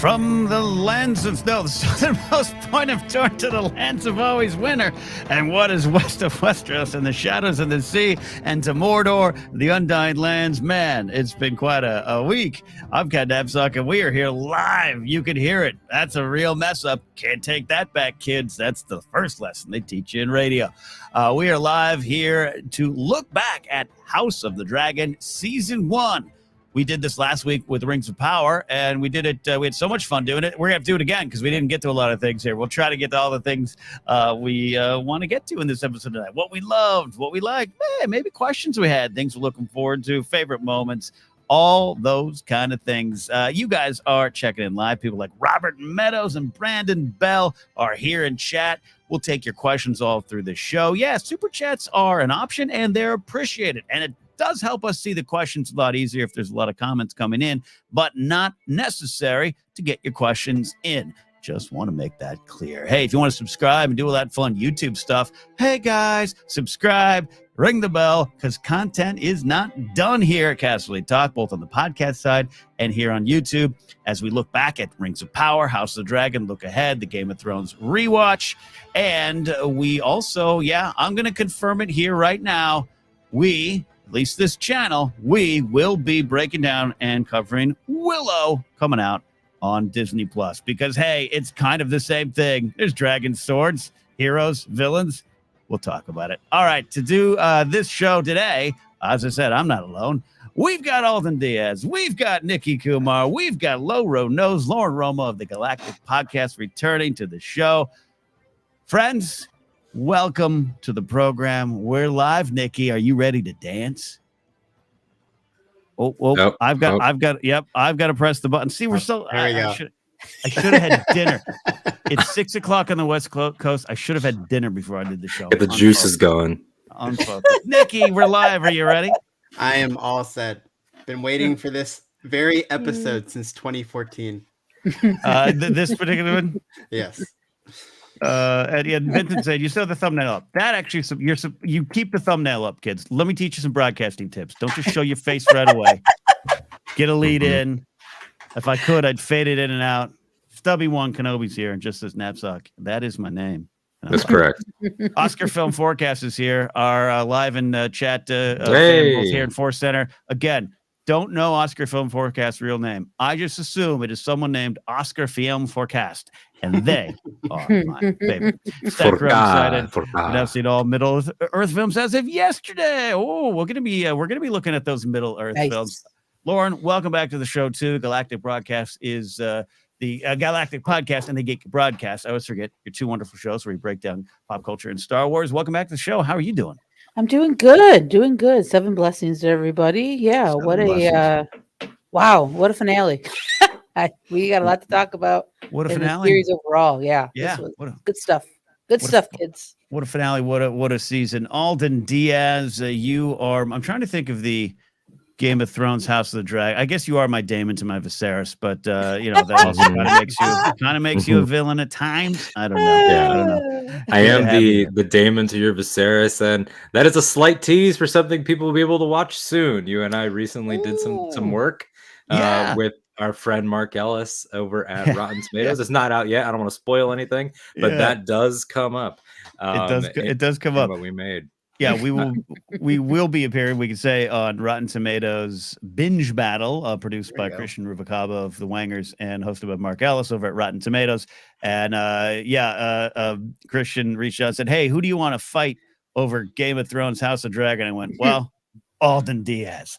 From the lands of the southernmost point of Torn to the lands of always winter, and what is west of Westeros and the shadows of the sea, and to Mordor, the undying lands. Man, it's been quite a week. I'm Ken Napzok, and we are here live. You can hear it. That's a real mess up. Can't take that back, kids. That's the first lesson they teach you in radio. We are live here to look back at House of the Dragon Season 1. We did this last week with Rings of Power, and we did it. We had so much fun doing it. We're going to have to do it again because we didn't get to a lot of things here. We'll try to get to all the things we want to get to in this episode tonight. What we loved, what we liked, maybe questions we had, things we're looking forward to, favorite moments, all those kind of things. You guys are checking in live. People like Robert Meadows and Brandon Bell are here in chat. We'll take your questions all through the show. Yeah, super chats are an option, and they're appreciated. And it does help us see the questions a lot easier if there's a lot of comments coming in, but not necessary to get your questions in. Just want to make that clear. Hey, if you want to subscribe and do all that fun YouTube stuff, hey guys, subscribe, ring the bell, because content is not done here at Casterly Talk, both on the podcast side and here on YouTube, as we look back at Rings of Power, House of the Dragon, look ahead, the Game of Thrones rewatch, and we also, I'm going to confirm it here right now, at least this channel, we will be breaking down and covering Willow coming out on Disney Plus, because hey, it's kind of the same thing. There's dragons, swords, heroes, villains. We'll talk about it. All right, to do this show today, as I said, I'm not alone. We've got Alden Diaz, we've got Nikki Kumar, we've got Low Row Nose, Lauren Romo of the Galactic Podcast returning to the show. Friends, welcome to the program. We're live. Nikki, are you ready to dance? Nope. I've got to press the button. See, we're so. I should have had dinner. It's 6 o'clock on the West Coast. I should have had dinner before I did the show. Get the juices going. Nikki, we're live. Are you ready? I am all set. Been waiting for this very episode since 2014. This particular one? Yes. And Vincent said, you saw the thumbnail up. That actually, you keep the thumbnail up, kids. Let me teach you some broadcasting tips. Don't just show your face right away. Get a lead in. If I could, I'd fade it in and out. Stubby One Kenobi's here and just says Napzok. That is my name. That's correct. Oscar Film Forecast is here. Our live in chat both here in Force Center. Again, don't know Oscar Film Forecast's real name. I just assume it is someone named Oscar Film Forecast, and they are my favorite. Stacker, I'm excited. I've seen all Middle Earth films as of yesterday. Oh, we're gonna be looking at those Middle Earth films. Lauren, welcome back to the show too. Galactic Broadcast is the Galactic Podcast and the Geek Broadcast. I always forget your two wonderful shows where we break down pop culture and Star Wars. Welcome back to the show. How are you doing? I'm doing good. 7 blessings to everybody. Yeah, what a finale. We got a lot to talk about. What a finale. The series overall. Yeah. Good stuff. Good stuff, kids. What a finale. What a season. Alden Diaz, I'm trying to think of the Game of Thrones, House of the Dragon. I guess you are my Daemon to my Viserys, but that also kind of makes you a villain at times. I don't know. Yeah, I don't know. I am the Daemon to your Viserys, and that is a slight tease for something people will be able to watch soon. You and I recently did some work with our friend Mark Ellis over at Rotten Tomatoes. It's not out yet. I don't want to spoil anything, but that does come up. It does come up. What we made. Yeah, we will be appearing, we can say, on Rotten Tomatoes Binge Battle, produced by Christian Rubalcaba of The Wangers and hosted by Mark Ellis over at Rotten Tomatoes. And Christian reached out and said, hey, who do you want to fight over Game of Thrones, House of Dragon? I went, well, Alden Diaz,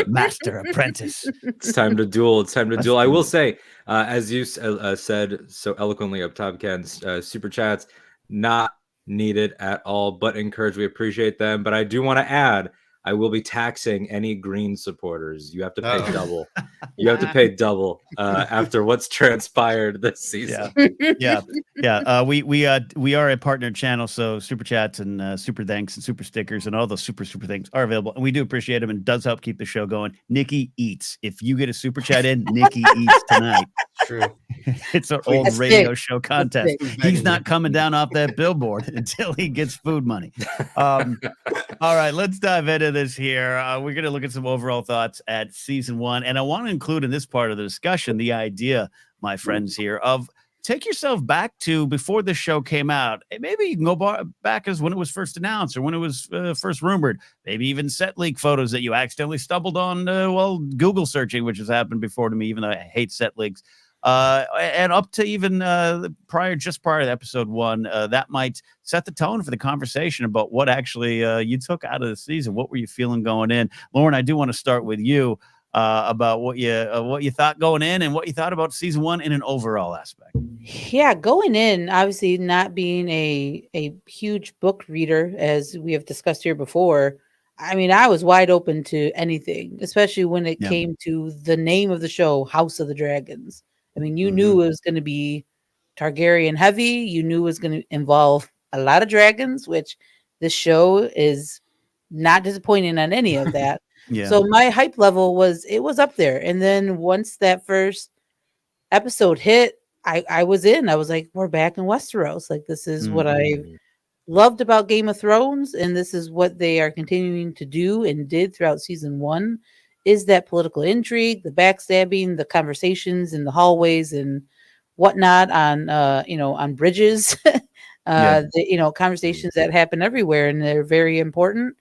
master apprentice. It's time to duel. I will say, as you said so eloquently up top, Ken, super chats, not needed at all, but encouraged. We appreciate them. But I do want to add, I will be taxing any Green supporters. You have to pay double. You have to pay double after what's transpired this season. We are a partner channel, so super chats and super thanks and super stickers and all those super things are available, and we do appreciate them, and does help keep the show going. Nikki eats. If you get a super chat in, Nikki eats tonight. True. It's our old radio show contest. He's not coming down off that billboard until he gets food money. All right, let's dive into this here. We're going to look at some overall thoughts at season 1, and I want to include in this part of the discussion the idea my friends here, of take yourself back to before this show came out. Maybe you can go back as when it was first announced or when it was first rumored. Maybe even set leak photos that you accidentally stumbled on while Google searching, which has happened before to me, even though I hate set leaks. And up to even prior to episode 1, that might set the tone for the conversation about what actually you took out of the season. What were you feeling going in? Lauren, I do want to start with you. About what you thought going in and what you thought about season 1 in an overall aspect. Yeah, going in, obviously not being a huge book reader, as we have discussed here before. I mean, I was wide open to anything, especially when it came to the name of the show, House of the Dragons. I mean, you knew it was going to be Targaryen heavy. You knew it was going to involve a lot of dragons, which this show is not disappointing on any of that. So my hype level was up there. And then once that first episode hit, I was in. I was like, we're back in Westeros. Like, this is what I loved about Game of Thrones, and this is what they are continuing to do and did throughout season 1, is that political intrigue, the backstabbing, the conversations in the hallways and whatnot on on bridges. Conversations that happen everywhere, and they're very important.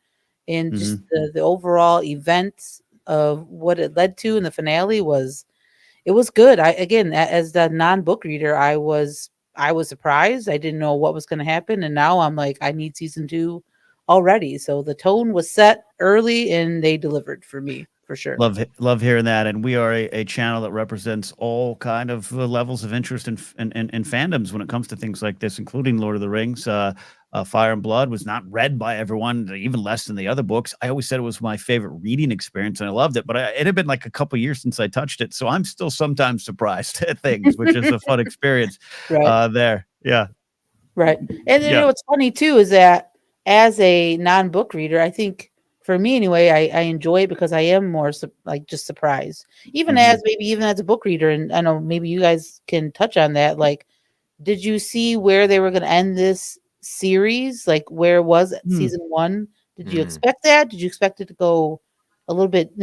And just the overall events of what it led to in the finale was good. As the non-book reader, I was surprised. I didn't know what was going to happen, and now I'm like, I need season 2 already. So the tone was set early, and they delivered for me. For sure. Love hearing that. And we are a channel that represents all kind of levels of interest and fandoms when it comes to things like this, including Lord of the Rings. Fire and Blood was not read by everyone, even less than the other books. I always said it was my favorite reading experience, and I loved it. But it had been like a couple years since I touched it, so I'm still sometimes surprised at things, which is a fun experience. There. Yeah. Right. And then what's funny too is that as a non-book reader, I think, for me anyway, I enjoy it because I am more just surprised, even as a book reader. And I know maybe you guys can touch on that. Like, did you see where they were going to end this series? Like, where was it? Season 1? Did you expect that? Did you expect it to go a little bit,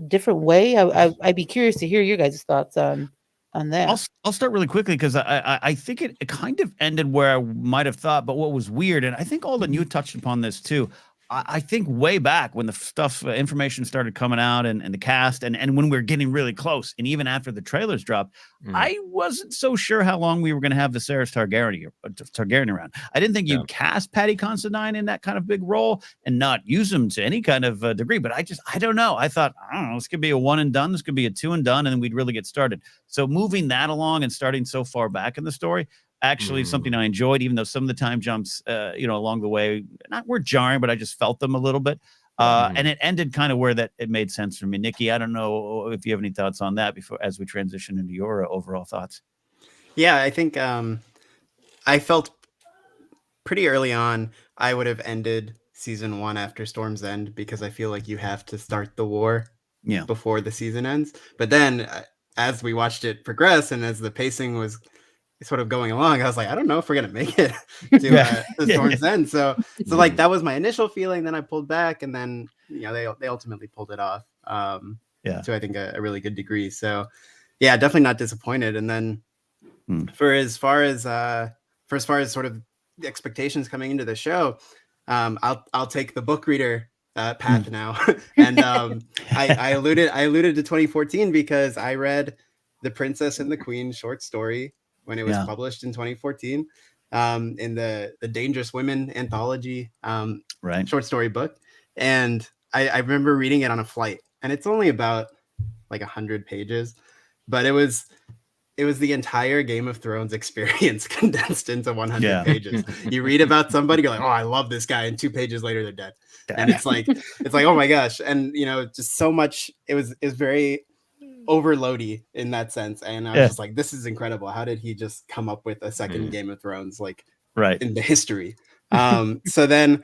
different way? I'd be curious to hear your guys' thoughts on that. I'll start really quickly because I think it kind of ended where I might have thought, but what was weird, and I think Alden, you touched upon this too. I think way back when the information started coming out and the cast and when we were getting really close, and even after the trailers dropped, I wasn't so sure how long we were going to have the Viserys Targaryen around. I didn't think you'd cast Paddy Considine in that kind of big role and not use him to any kind of degree. But I don't know. I thought, I don't know, this could be a 1 and done. This could be a 2 and done, and then we'd really get started. So moving that along and starting so far back in the story, actually something I enjoyed, even though some of the time jumps, along the way, were jarring, but I just felt them a little bit. And it ended kind of where that it made sense for me. Nikki, I don't know if you have any thoughts on that before, as we transition into your overall thoughts. Yeah, I think I felt pretty early on I would have ended season 1 after Storm's End, because I feel like you have to start the war before the season ends. But then as we watched it progress and as the pacing was sort of going along, I was like, I don't know if we're gonna make it to Storm's End. So like that was my initial feeling. Then I pulled back, and then they ultimately pulled it off. To I think a really good degree. So yeah, definitely not disappointed. And then for as far as sort of the expectations coming into the show, I'll take the book reader path now. And I alluded to 2014 because I read The Princess and the Queen short story when it was published in 2014 in the Dangerous Women anthology short story book. And I remember reading it on a flight, and it's only about like 100 pages, but it was the entire Game of Thrones experience condensed into 100 pages. You read about somebody, you're like, oh, I love this guy, and 2 pages later they're dead. And it's like, oh my gosh. And just so much, it was very overloady in that sense. And I was just like, this is incredible. How did he just come up with a second Game of Thrones in the history? So then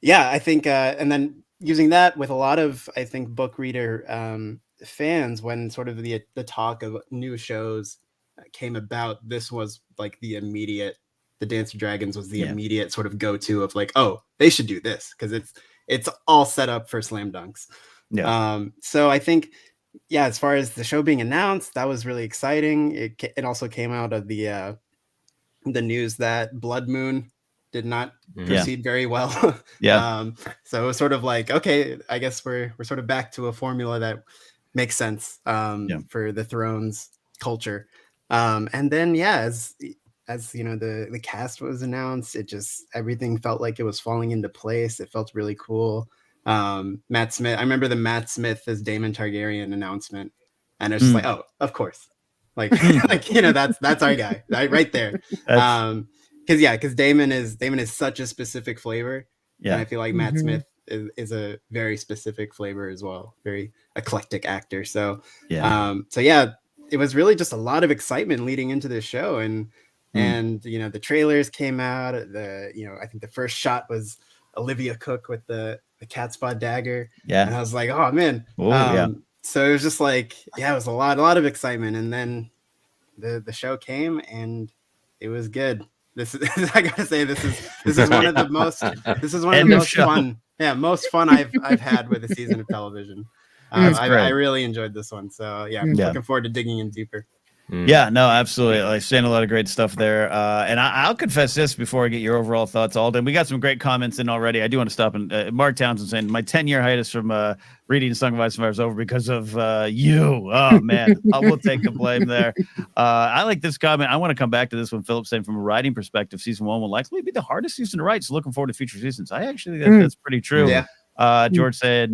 I think and then using that with a lot of, I think, book reader fans, when sort of the talk of new shows came about, this was like the Dance of Dragons was the immediate sort of go-to of like, oh, they should do this because it's all set up for slam dunks. So I think yeah, as far as the show being announced, that was really exciting. It also came out of the news that Blood Moon did not proceed very well. So it was sort of like, okay, I guess we're sort of back to a formula that makes sense for the Thrones culture. And then as you know, the cast was announced, everything felt like it was falling into place. It felt really cool. Matt Smith, I remember the Matt Smith as Daemon Targaryen announcement, and it's just like, oh, of course, like that's our guy right there. Because Daemon is such a specific flavor, and I feel like Matt Smith is a very specific flavor as well, very eclectic actor. So it was really just a lot of excitement leading into this show, and the trailers came out. I think the first shot was Olivia Cook with the cat's-paw dagger, and I was like, oh man. So it was just like, it was a lot of excitement, and then the show came and it was good. I gotta say, this is one of the most most fun I've had with a season of television. I really enjoyed this one, so looking forward to digging in deeper. Yeah, no, absolutely. Like, saying a lot of great stuff there. And I'll confess this before I get your overall thoughts, Alden. We got some great comments in already. I do want to stop. And Mark Townsend saying, my 10-year hiatus from reading Song of Ice and Fire is over because of you. Oh, man. We'll take the blame there. I like this comment. I want to come back to this one. Philip saying, from a writing perspective, season 1 will likely be the hardest season to write. So looking forward to future seasons. I actually think that's pretty true. Yeah. George said,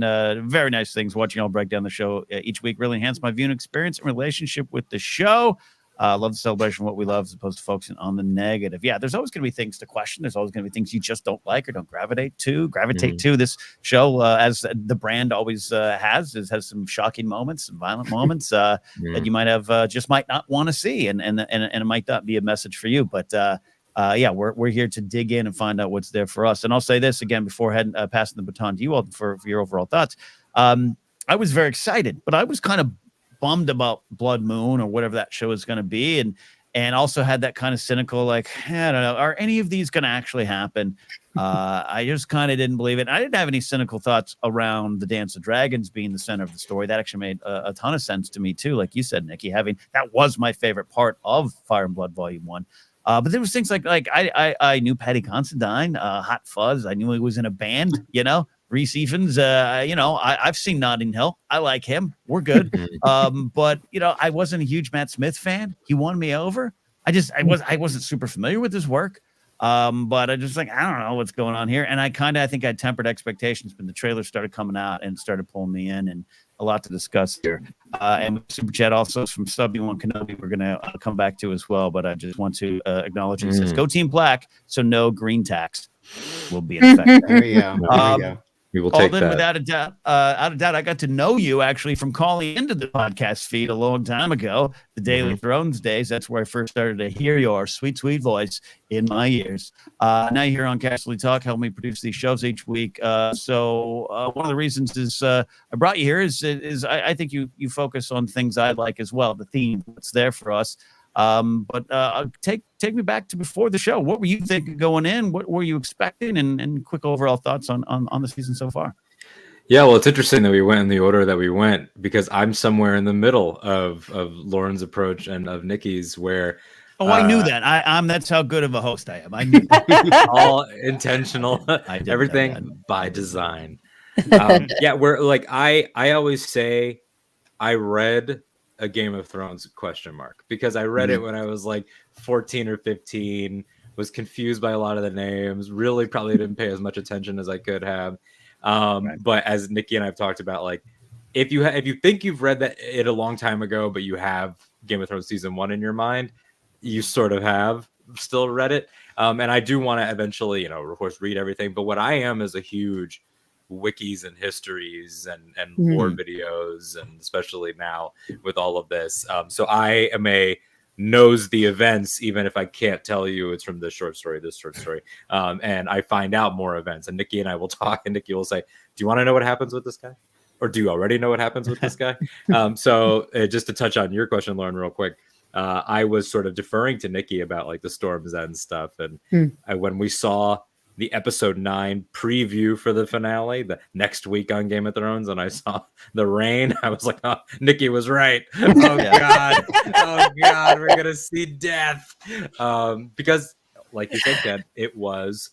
very nice things. Watching y'all break down the show each week really enhanced my viewing experience and relationship with the show. Love the celebration of what we love as opposed to focusing on the negative. Yeah, there's always going to be things to question. There's always going to be things you just don't like or don't gravitate to. This show, as the brand always has some shocking moments, some violent moments that you might have just might not want to see, and it might not be a message for you. But we're here to dig in and find out what's there for us. And I'll say this again before passing the baton to you, Alden, for your overall thoughts. I was very excited, but I was kind of bummed about Blood Moon or whatever that show is going to be, and also had that kind of cynical, like, I don't know, are any of these going to actually happen? I just kind of didn't believe it. I didn't have any cynical thoughts around the Dance of Dragons being the center of the story. That actually made a ton of sense to me too, like you said, Nikki. That was my favorite part of Fire and Blood Volume 1. But there was things like I knew Paddy Considine, Hot Fuzz. I knew he was in a band, Reese Evans, I've seen Notting Hill. I like him. We're good. But I wasn't a huge Matt Smith fan. He won me over. I wasn't super familiar with his work. But I just I don't know what's going on here. And I think I tempered expectations when the trailer started coming out and started pulling me in, and a lot to discuss here. And Super Chat also from Sub-B1 Kenobi, we're going to come back to as well. But I just want to acknowledge it says, go Team Black, so no green tax will be in effect. There you go. We will take Alden, that. without a doubt, I got to know you actually from calling into the podcast feed a long time ago, the Daily Thrones days. That's where I first started to hear your sweet, sweet voice in my ears. Now you're here on Casterly Talk, help me produce these shows each week. So one of the reasons is I brought you here is I think you focus on things I like as well, the theme that's there for us. But take me back to before the show. What were you thinking going in? What were you expecting? And quick overall thoughts on the season so far. Yeah, well, it's interesting that we went in the order that we went, because I'm somewhere in the middle of Lauren's approach and of Nikki's, where I knew that. I'm that's how good of a host I am. I knew that. All intentional, everything by design. We're like I always say I read a Game of Thrones ? Because I read it when I was like 14 or 15, was confused by a lot of the names, really probably didn't pay as much attention as I could have. But as Nikki and I've talked about, like, if you think you've read it a long time ago, but you have Game of Thrones season 1 in your mind, you sort of have still read it. And I do want to eventually, of course, read everything. But what I am is a huge wikis and histories and lore videos, and especially now with all of this. So I am knows the events, even if I can't tell you it's from this short story. And I find out more events, and Nikki and I will talk, and Nikki will say, do you want to know what happens with this guy? Or do you already know what happens with this guy? So just to touch on your question, Lauren, real quick, I was sort of deferring to Nikki about like the Storm's End stuff. And when we saw the episode 9 preview for the finale the next week on Game of Thrones, and I saw the rain. I was like, oh, Nikki was right. Oh God, oh God, we're gonna see death. Because, like you said, Ken, it was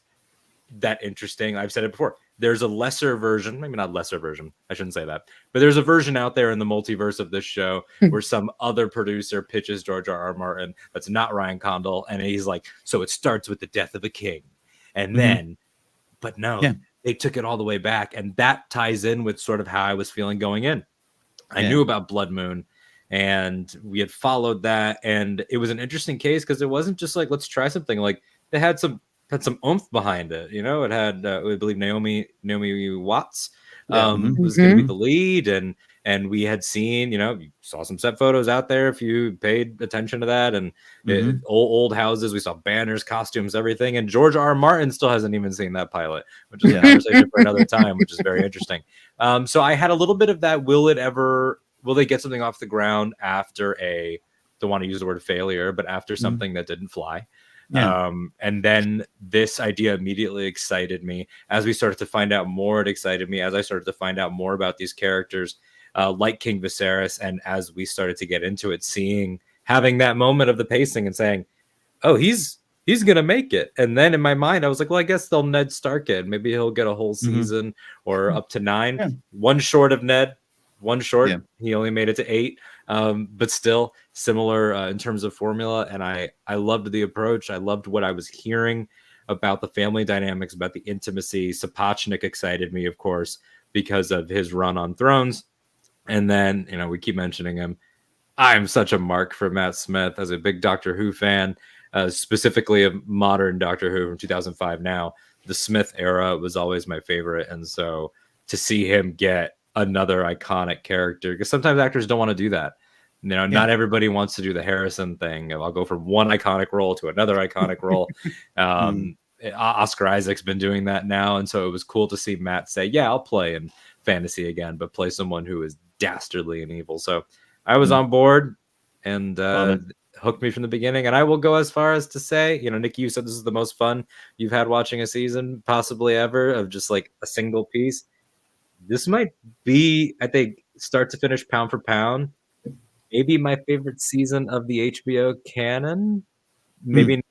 that interesting. I've said it before. There's a lesser version, maybe not lesser version, I shouldn't say that, but there's a version out there in the multiverse of this show where some other producer pitches George R.R. Martin that's not Ryan Condal, and he's like, so it starts with the death of a king, and then, but no, they took it all the way back, and that ties in with sort of how I was feeling going in. I knew about Blood Moon, and we had followed that, and it was an interesting case because it wasn't just like, let's try something. Like, they had some oomph behind it, you know. It had I believe Naomi Watts was going to be the lead, and we had seen, you know, you saw some set photos out there if you paid attention to that, and old houses, we saw banners, costumes, everything, and George R. Martin still hasn't even seen that pilot, which is a conversation for another time, which is very interesting. So I had a little bit of that. Will they get something off the ground after don't want to use the word failure, but after something that didn't fly? And then this idea immediately excited me. As we started to find out more, it excited me. As I started to find out more about these characters, like King Viserys, and as we started to get into it, having that moment of the pacing and saying, oh, he's gonna make it. And then in my mind, I was like, well, I guess they'll Ned Stark it. Maybe he'll get a whole season or up to 9. One short of Ned. One short. He only made it to 8. But still similar in terms of formula. And I loved the approach. I loved what I was hearing about the family dynamics, about the intimacy. Sapochnik excited me, of course, because of his run on Thrones. And then, you know, we keep mentioning him. I'm such a mark for Matt Smith as a big Doctor Who fan, specifically of modern Doctor Who from 2005 now. The Smith era was always my favorite. And so to see him get another iconic character, because sometimes actors don't want to do that. You know, not everybody wants to do the Harrison thing. I'll go from one iconic role to another iconic role. Oscar Isaac's been doing that now. And so it was cool to see Matt say, yeah, I'll play in fantasy again, but play someone who is dastardly and evil. So I was on board, and hooked me from the beginning. And I will go as far as to say, you know, Nikki, you said this is the most fun you've had watching a season possibly ever, of just like a single piece. This might be, I think, start to finish, pound for pound, maybe my favorite season of the HBO canon. Maybe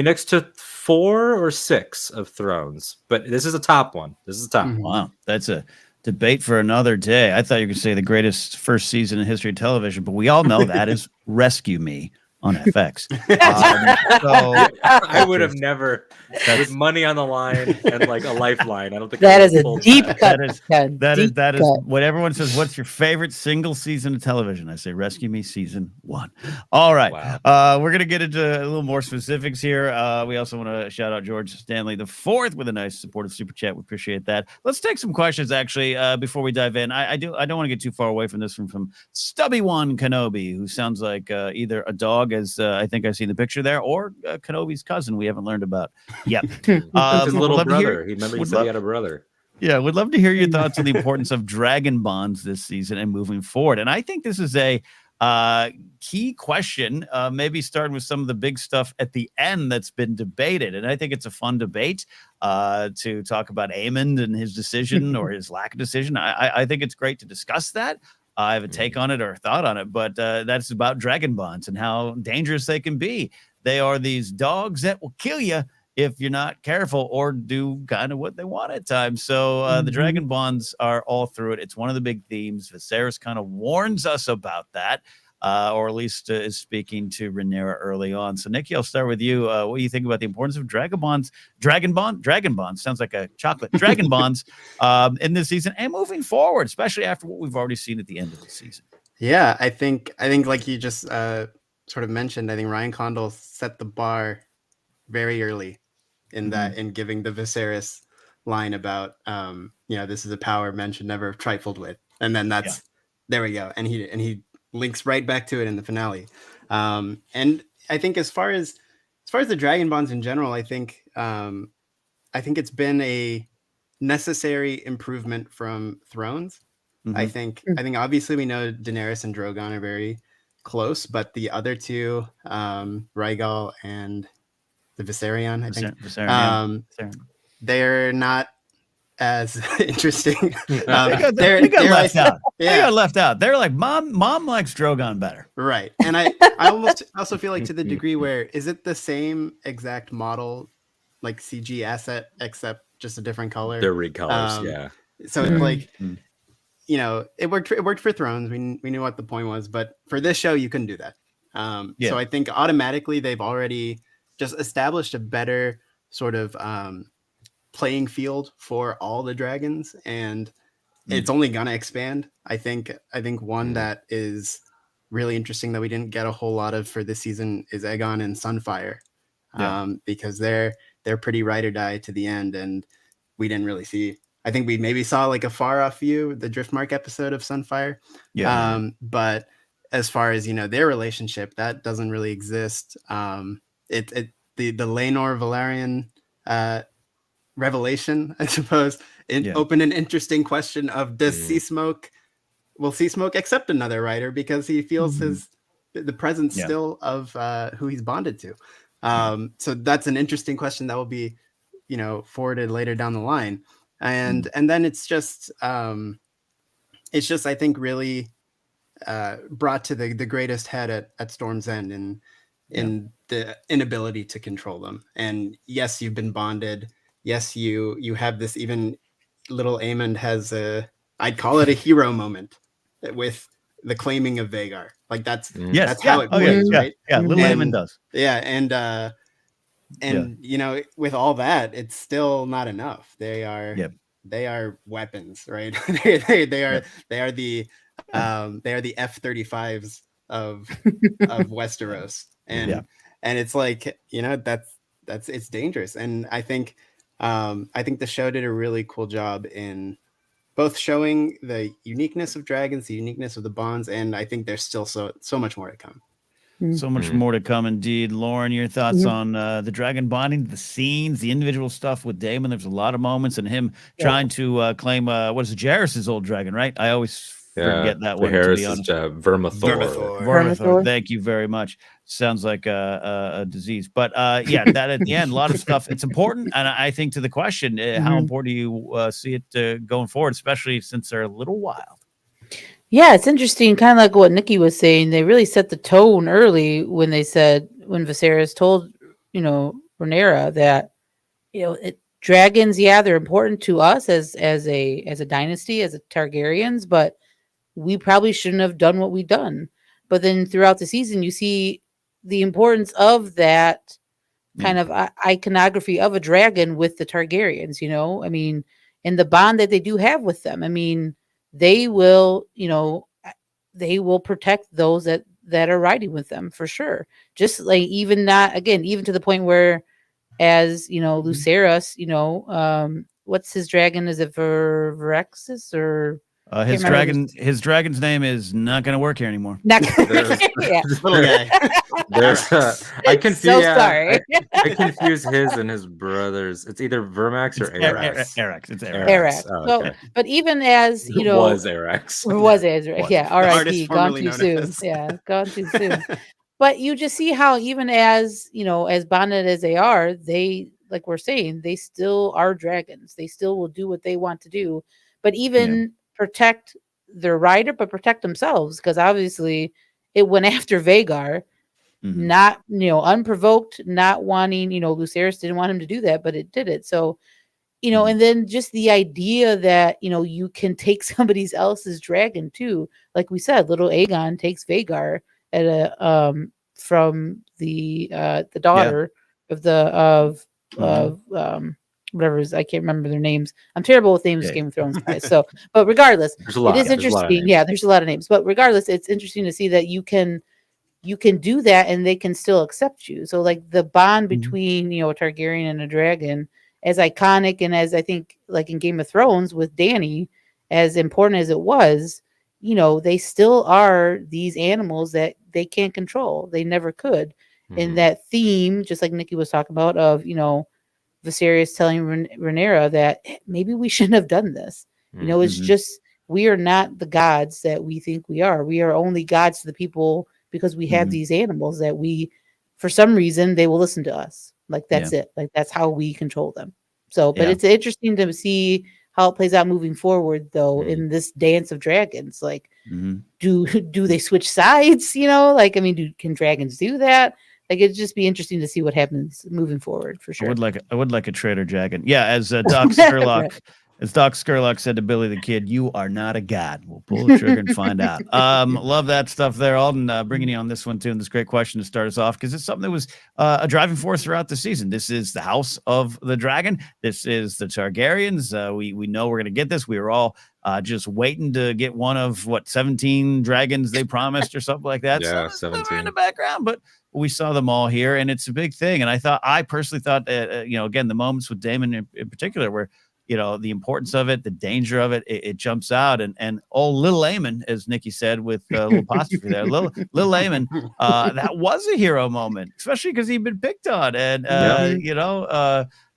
next to 4 or 6 of Thrones. But this is a top one. Wow, that's a debate for another day. I thought you could say the greatest first season in history of television, but we all know that is Rescue Me on FX. So I would have never, with money on the line and like a lifeline. I don't think that is a deep cut. That is what everyone says. What's your favorite single season of television? I say Rescue Me season 1. All right. Wow. We're gonna get into a little more specifics here. We also want to shout out George Stanley IV with a nice supportive super chat. We appreciate that. Let's take some questions actually before we dive in. I don't want to get too far away from this from Stubby One Kenobi, who sounds like either a dog, as I think I see the picture there, or Kenobi's cousin we haven't learned about yet. His little brother. He said he had a brother. Yeah, would love to hear your thoughts on the importance of dragon bonds this season and moving forward. And I think this is a key question, maybe starting with some of the big stuff at the end that's been debated. And I think it's a fun debate to talk about Aemond and his decision or his lack of decision. I think it's great to discuss that. I have a take on it or a thought on it, but that's about dragon bonds and how dangerous they can be. They are these dogs that will kill you if you're not careful or do kind of what they want at times. So the dragon bonds are all through it. It's one of the big themes. Viserys kind of warns us about that, or at least is speaking to Rhaenyra early on. So Nikki, I'll start with you. What do you think about the importance of dragon bonds? Dragon bonds sounds like a chocolate. Dragon bonds in this season and moving forward, especially after what we've already seen at the end of the season. Yeah, I think like you just sort of mentioned, I think Ryan Condal set the bar very early in that, in giving the Viserys line about this is a power men should never have trifled with, and then there we go, and he links right back to it in the finale. And I think as far as the dragon bonds in general, I think it's been a necessary improvement from Thrones. I think obviously we know Daenerys and Drogon are very close, but the other two, Rhaegal and the Viserion, I think. Viserion, they're not as interesting. They got left out. Yeah. They got left out. They're like, mom likes Drogon better. Right. And I also feel like, to the degree where, is it the same exact model, like CG asset, except just a different color? They're recolors, yeah. So it's like, you know, it worked for Thrones. We knew what the point was, but for this show, you couldn't do that. So I think automatically they've already just established a better sort of playing field for all the dragons, and it's only gonna expand. I think one that is really interesting that we didn't get a whole lot of for this season is Aegon and Sunfire, because they're pretty ride or die to the end, and we didn't really see. I think we maybe saw like a far off view, the Driftmark episode of Sunfire. But as far as, you know, their relationship, that doesn't really exist. The Laenor Valerian revelation, I suppose, opened an interesting question of, does will Sea Smoke accept another writer because he feels the presence still of who he's bonded to. So that's an interesting question that will be, you know, forwarded later down the line. And then it's just I think really brought to the greatest head at Storm's End in the inability to control them. And yes, you've been bonded. Yes, you have this, even little Aemond has I'd call it a hero moment with the claiming of Vhagar. Like that's how it plays, right? Yeah, little Aemond does. Yeah, and you know, with all that, it's still not enough. They are weapons, right? they are the F-35s of Westeros, and it's like, you know, that's it's dangerous. And I think the show did a really cool job in both showing the uniqueness of dragons, the uniqueness of the bonds, and I think there's still so much more to come. So much more to come, indeed. Lauren, your thoughts on the dragon bonding, the scenes, the individual stuff with Daemon? There's a lot of moments, and him trying to claim what is it, Jaehaerys' old dragon, right? I always forget that one. Jaehaerys is Vermithor. Thank you very much. Sounds like a disease, but that at the end, a lot of stuff. It's important, and I think to the question, how important do you see it going forward, especially since they're a little wild? Yeah, it's interesting, kind of like what Nikki was saying. They really set the tone early when Viserys told, you know, Rhaenyra that, you know, dragons, they're important to us as a dynasty, as a Targaryens, but we probably shouldn't have done what we've done. But then throughout the season, you see the importance of that kind of iconography of a dragon with the Targaryens, you know, I mean, and the bond that they do have with them. I mean, they will protect those that are riding with them for sure. Just like even to the point where, as you know, Lucerys, you know, what's his dragon? Is it Verexis or his dragon's name is not going to work here anymore. Little guy. I confuse. So sorry. I confuse his and his brothers. It's either Vermax or Arax. Arax. It's Arax. Oh, okay. So, but even as you know, was Arax. Yeah. R.I.P. Gone too soon. Yeah, gone too soon. But you just see how, even as you know, as bonded as they are, they, like we're saying, they still are dragons. They still will do what they want to do. But even protect their rider, but protect themselves, because obviously it went after Vhagar, not, you know, unprovoked, not wanting, you know, Lucerys didn't want him to do that, but it did it. So, you know, and then just the idea that, you know, you can take somebody else's dragon too. Like we said, little Aegon takes Vhagar from the daughter of whatever is, I can't remember their names. I'm terrible with names, Game of Thrones guys. So, but regardless, it is interesting. There's a lot of names, but regardless, it's interesting to see that you can do that and they can still accept you. So like the bond between, you know, a Targaryen and a dragon, as iconic and as I think like in Game of Thrones with Dany, as important as it was, you know, they still are these animals that they can't control. They never could. And that theme, just like Nikki was talking about, of, you know, Viserys telling Rhaenyra that maybe we shouldn't have done this. You know, it's just, we are not the gods that we think we are. We are only gods to the people because we have these animals that we, for some reason, they will listen to us. Like that's it. Like that's how we control them. So, but it's interesting to see how it plays out moving forward, though, in this dance of dragons. Like, do they switch sides? You know, like, I mean, can dragons do that? Like, it'd just be interesting to see what happens moving forward for sure. I would like a traitor dragon. Yeah, as Doc Skurlock, as Doc Skurlock said to Billy the Kid, "You are not a god. We'll pull the trigger and find out." Love that stuff there, Alden. Bringing you on this one too, and this great question to start us off because it's something that was a driving force throughout the season. This is the House of the Dragon. This is the Targaryens. We know we're gonna get this. We were all just waiting to get one of 17 dragons they promised or something like that. Yeah, so 17 in the background, but we saw them all here, and it's a big thing. And I personally thought, again, the moments with Daemon in particular, where the importance of it, the danger of it, it jumps out. And old little Aemon, as Nikki said with a little apostrophe there, little Aemon, that was a hero moment, especially because he'd been picked on. And,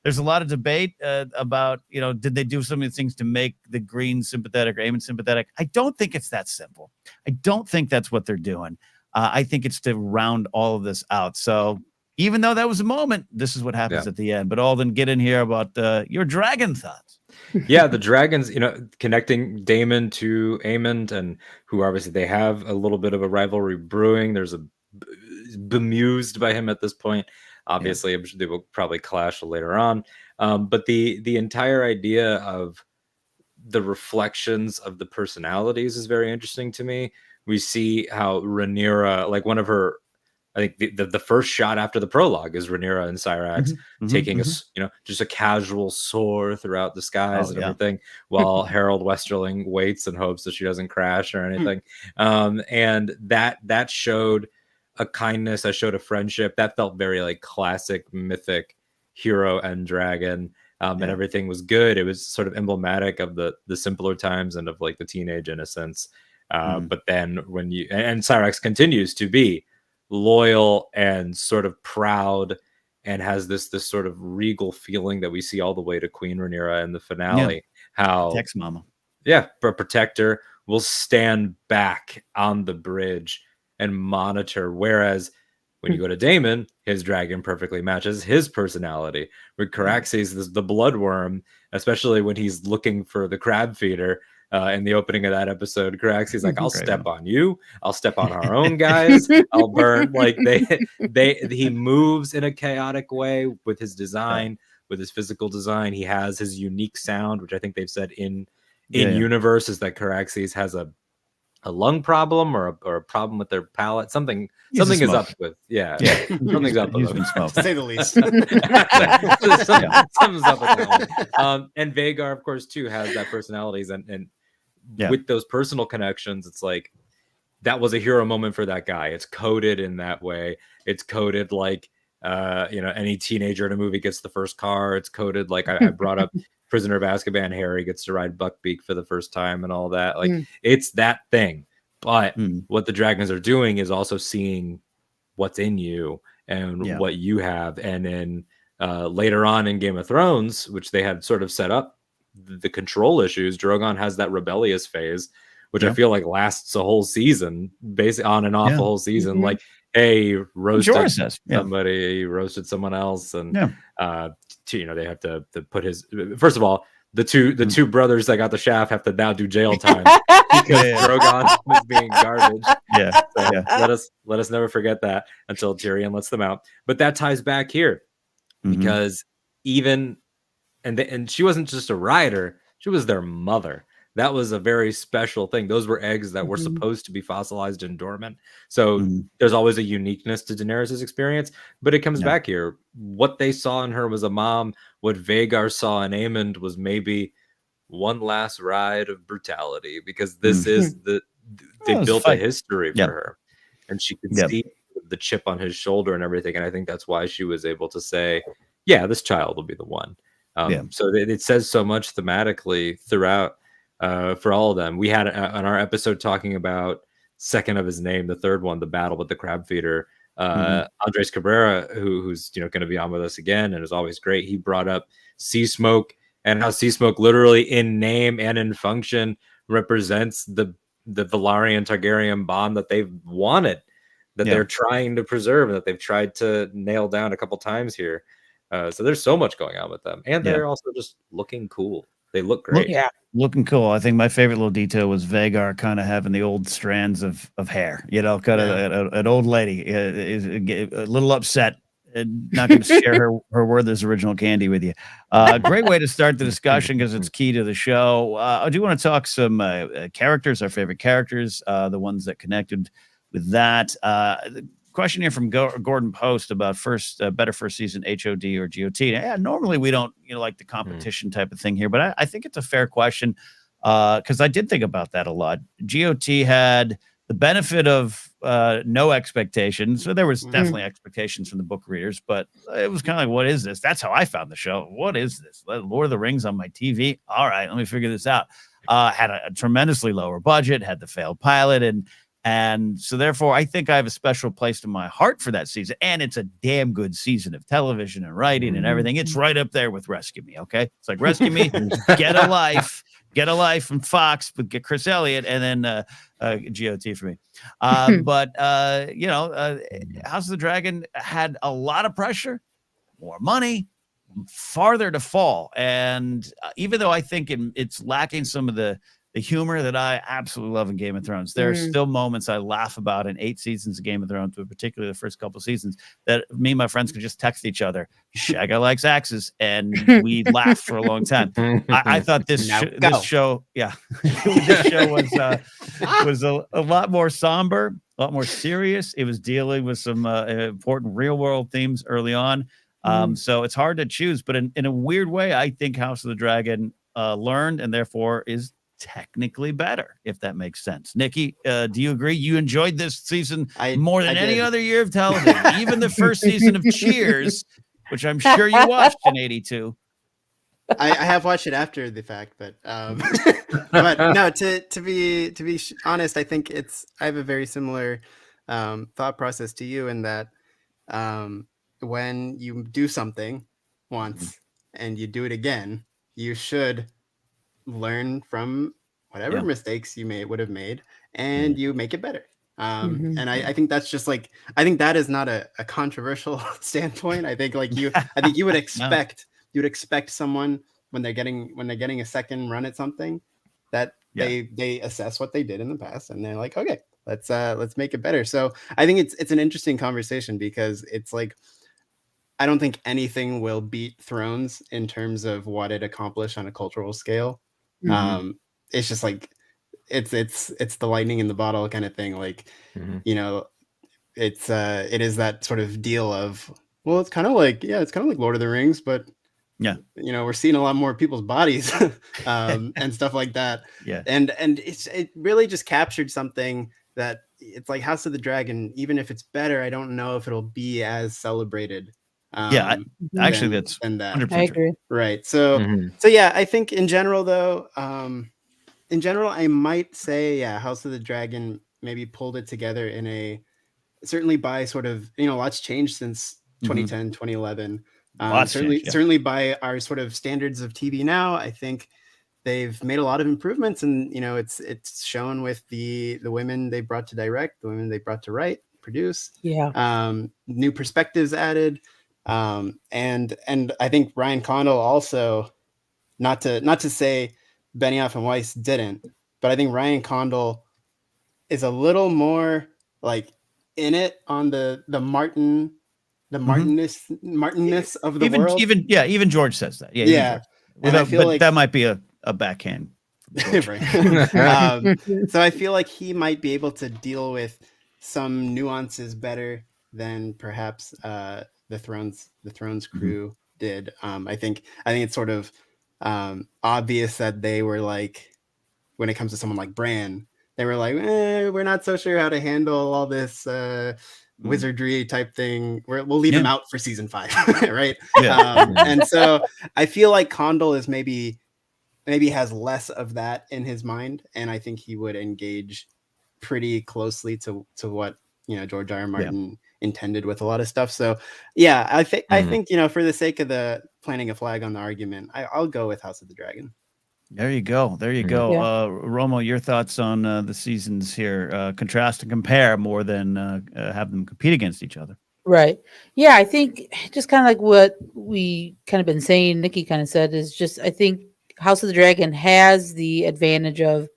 there's a lot of debate about, did they do some of the things to make the Green sympathetic or Aemon sympathetic? I don't think it's that simple. I don't think that's what they're doing. I think it's to round all of this out. So even though that was a moment, this is what happens at the end. But Alden, get in here about your dragon thoughts. Yeah, the dragons, connecting Daemon to Aemon, and who obviously they have a little bit of a rivalry brewing. There's bemused by him at this point. Obviously, they will probably clash later on. But the entire idea of the reflections of the personalities is very interesting to me. We see how Rhaenyra, like one of her, I think the first shot after the prologue is Rhaenyra and Syrax taking just a casual soar throughout the skies and everything, while Harold Westerling waits and hopes that she doesn't crash or anything. And that showed a kindness, that showed a friendship that felt very like classic mythic hero and dragon. And everything was good. It was sort of emblematic of the simpler times and of like the teenage innocence. But then when and Syrax continues to be loyal and sort of proud and has this sort of regal feeling that we see all the way to Queen Rhaenyra in the finale. How protects Mama. Yeah, but protector will stand back on the bridge and monitor. Whereas when you go to Daemon, his dragon perfectly matches his personality. With Caraxes, the bloodworm, especially when he's looking for the crab feeder in the opening of that episode, Caraxes like, I'll step on you. I'll step on our own guys. I'll burn. Like he moves in a chaotic way with his design, with his physical design. He has his unique sound, which I think they've said in universe is that Caraxes has a lung problem or a problem with their palate. Something is up with something's up with them, to say the least. Something's up with that one. And Vhagar, of course, too, has that personalities and with those personal connections, it's like that was a hero moment for that guy. It's coded in that way. It's coded like any teenager in a movie gets the first car. It's coded like I brought up Prisoner of Azkaban. Harry gets to ride Buckbeak for the first time and all that. Like it's that thing. But what the dragons are doing is also seeing what's in you and what you have. And then later on in Game of Thrones, which they had sort of set up the control issues, Drogon has that rebellious phase, which I feel like lasts a whole season, basically on and off a whole season. Like, hey, roasted somebody, roasted someone else, and they have to put his. First of all, the two brothers that got the shaft have to now do jail time because Drogon was being garbage. Let us never forget that until Tyrion lets them out. But that ties back here because even and she wasn't just a rider; she was their mother. That was a very special thing. Those were eggs that were supposed to be fossilized and dormant. So there's always a uniqueness to Daenerys' experience, but it comes back here. What they saw in her was a mom. What Vhagar saw in Aemond was maybe one last ride of brutality, because this is they built a history for her, and she could see the chip on his shoulder and everything. And I think that's why she was able to say, yeah, this child will be the one. So it says so much thematically throughout. For all of them, we had on our episode talking about second of his name, the third one, the battle with the crab feeder. Andres Cabrera, who's going to be on with us again and is always great. He brought up Sea Smoke and how Sea Smoke, literally in name and in function, represents the Velaryon Targaryen bond that they've wanted, that they're trying to preserve, and that they've tried to nail down a couple times here. So there's so much going on with them, and they're also just looking cool. They look great. Looking cool. I think my favorite little detail was Vagar kind of having the old strands of hair. You know, kind of an old lady is a little upset and not going to share her Werther's original candy with you. Great way to start the discussion because it's key to the show. I do want to talk some characters, our favorite characters, the ones that connected with that. Question here from Gordon Post about better first season HOD or GOT. Yeah, normally we don't like the competition type of thing here, but I think it's a fair question because I did think about that a lot. GOT had the benefit of no expectations, so there was definitely expectations from the book readers, but it was kind of like, what is this? That's how I found the show. What is this? Lord of the Rings on my TV. All right, let me figure this out. Had a tremendously lower budget, had the failed pilot, and so therefore I think I have a special place in my heart for that season. And it's a damn good season of television and writing and everything. It's right up there with Rescue Me. Okay. It's like Rescue Me, Get a Life from Fox, but get Chris Elliott and then GOT for me. But House of the Dragon had a lot of pressure, more money, farther to fall. And even though I think it's lacking some of the humor that I absolutely love in Game of Thrones, there are still moments I laugh about in 8 seasons of Game of Thrones, but particularly the first couple of seasons, that me and my friends could just text each other, Shagga likes axes, and we laughed for a long time. I thought this show was a lot more somber, a lot more serious. It was dealing with some important real world themes early on. So it's hard to choose, but in a weird way, I think House of the Dragon learned and therefore is technically better, if that makes sense. Nikki, do you agree? You enjoyed this season more than any other year of television, even the first season of Cheers, which I'm sure you watched in '82. I have watched it after the fact, but no. To be honest, I think I have a very similar thought process to you in that when you do something once and you do it again, you should learn from whatever mistakes you would have made, and you make it better. And I think that's just like, I think that is not a controversial standpoint. I think you would expect you'd expect someone when they're getting a second run at something that they assess what they did in the past and they're like, okay, let's make it better. So I think it's an interesting conversation because it's like, I don't think anything will beat Thrones in terms of what it accomplished on a cultural scale. It's just like it's the lightning in the bottle kind of thing. Like, it is that sort of deal of, well, it's kind of like Lord of the Rings, but we're seeing a lot more people's bodies and stuff like that. And it really just captured something that it's like House of the Dragon. Even if it's better, I don't know if it'll be as celebrated. That's 100% I agree. Right. So yeah, I think in general though, I might say, House of the Dragon maybe pulled it together certainly by sort of, lots changed since 2010, 2011. Certainly by our sort of standards of TV now, I think they've made a lot of improvements, and it's shown with the women they brought to direct, the women they brought to write, produce. New perspectives added. And I think Ryan Condal also, not to say Benioff and Weiss didn't, but I think Ryan Condal is a little more like in it on the Martinness of the world. Even George says that. And I feel like that might be a backhand. So I feel like he might be able to deal with some nuances better than perhaps the Thrones crew did. I think it's sort of obvious that they were like, when it comes to someone like Bran, they were like, we're not so sure how to handle all this wizardry type thing. We'll leave him out for season 5, right? And so I feel like Condal is maybe has less of that in his mind, and I think he would engage pretty closely to what George R. R. Martin intended with a lot of stuff. So I think for the sake of the planting a flag on the argument, I'll go with House of the Dragon. There you go. Romo, your thoughts on the seasons here? Contrast and compare more than have them compete against each other. Right. Yeah, I think just kind of like what we kind of been saying, Nikki kind of said, is just I think House of the Dragon has the advantage of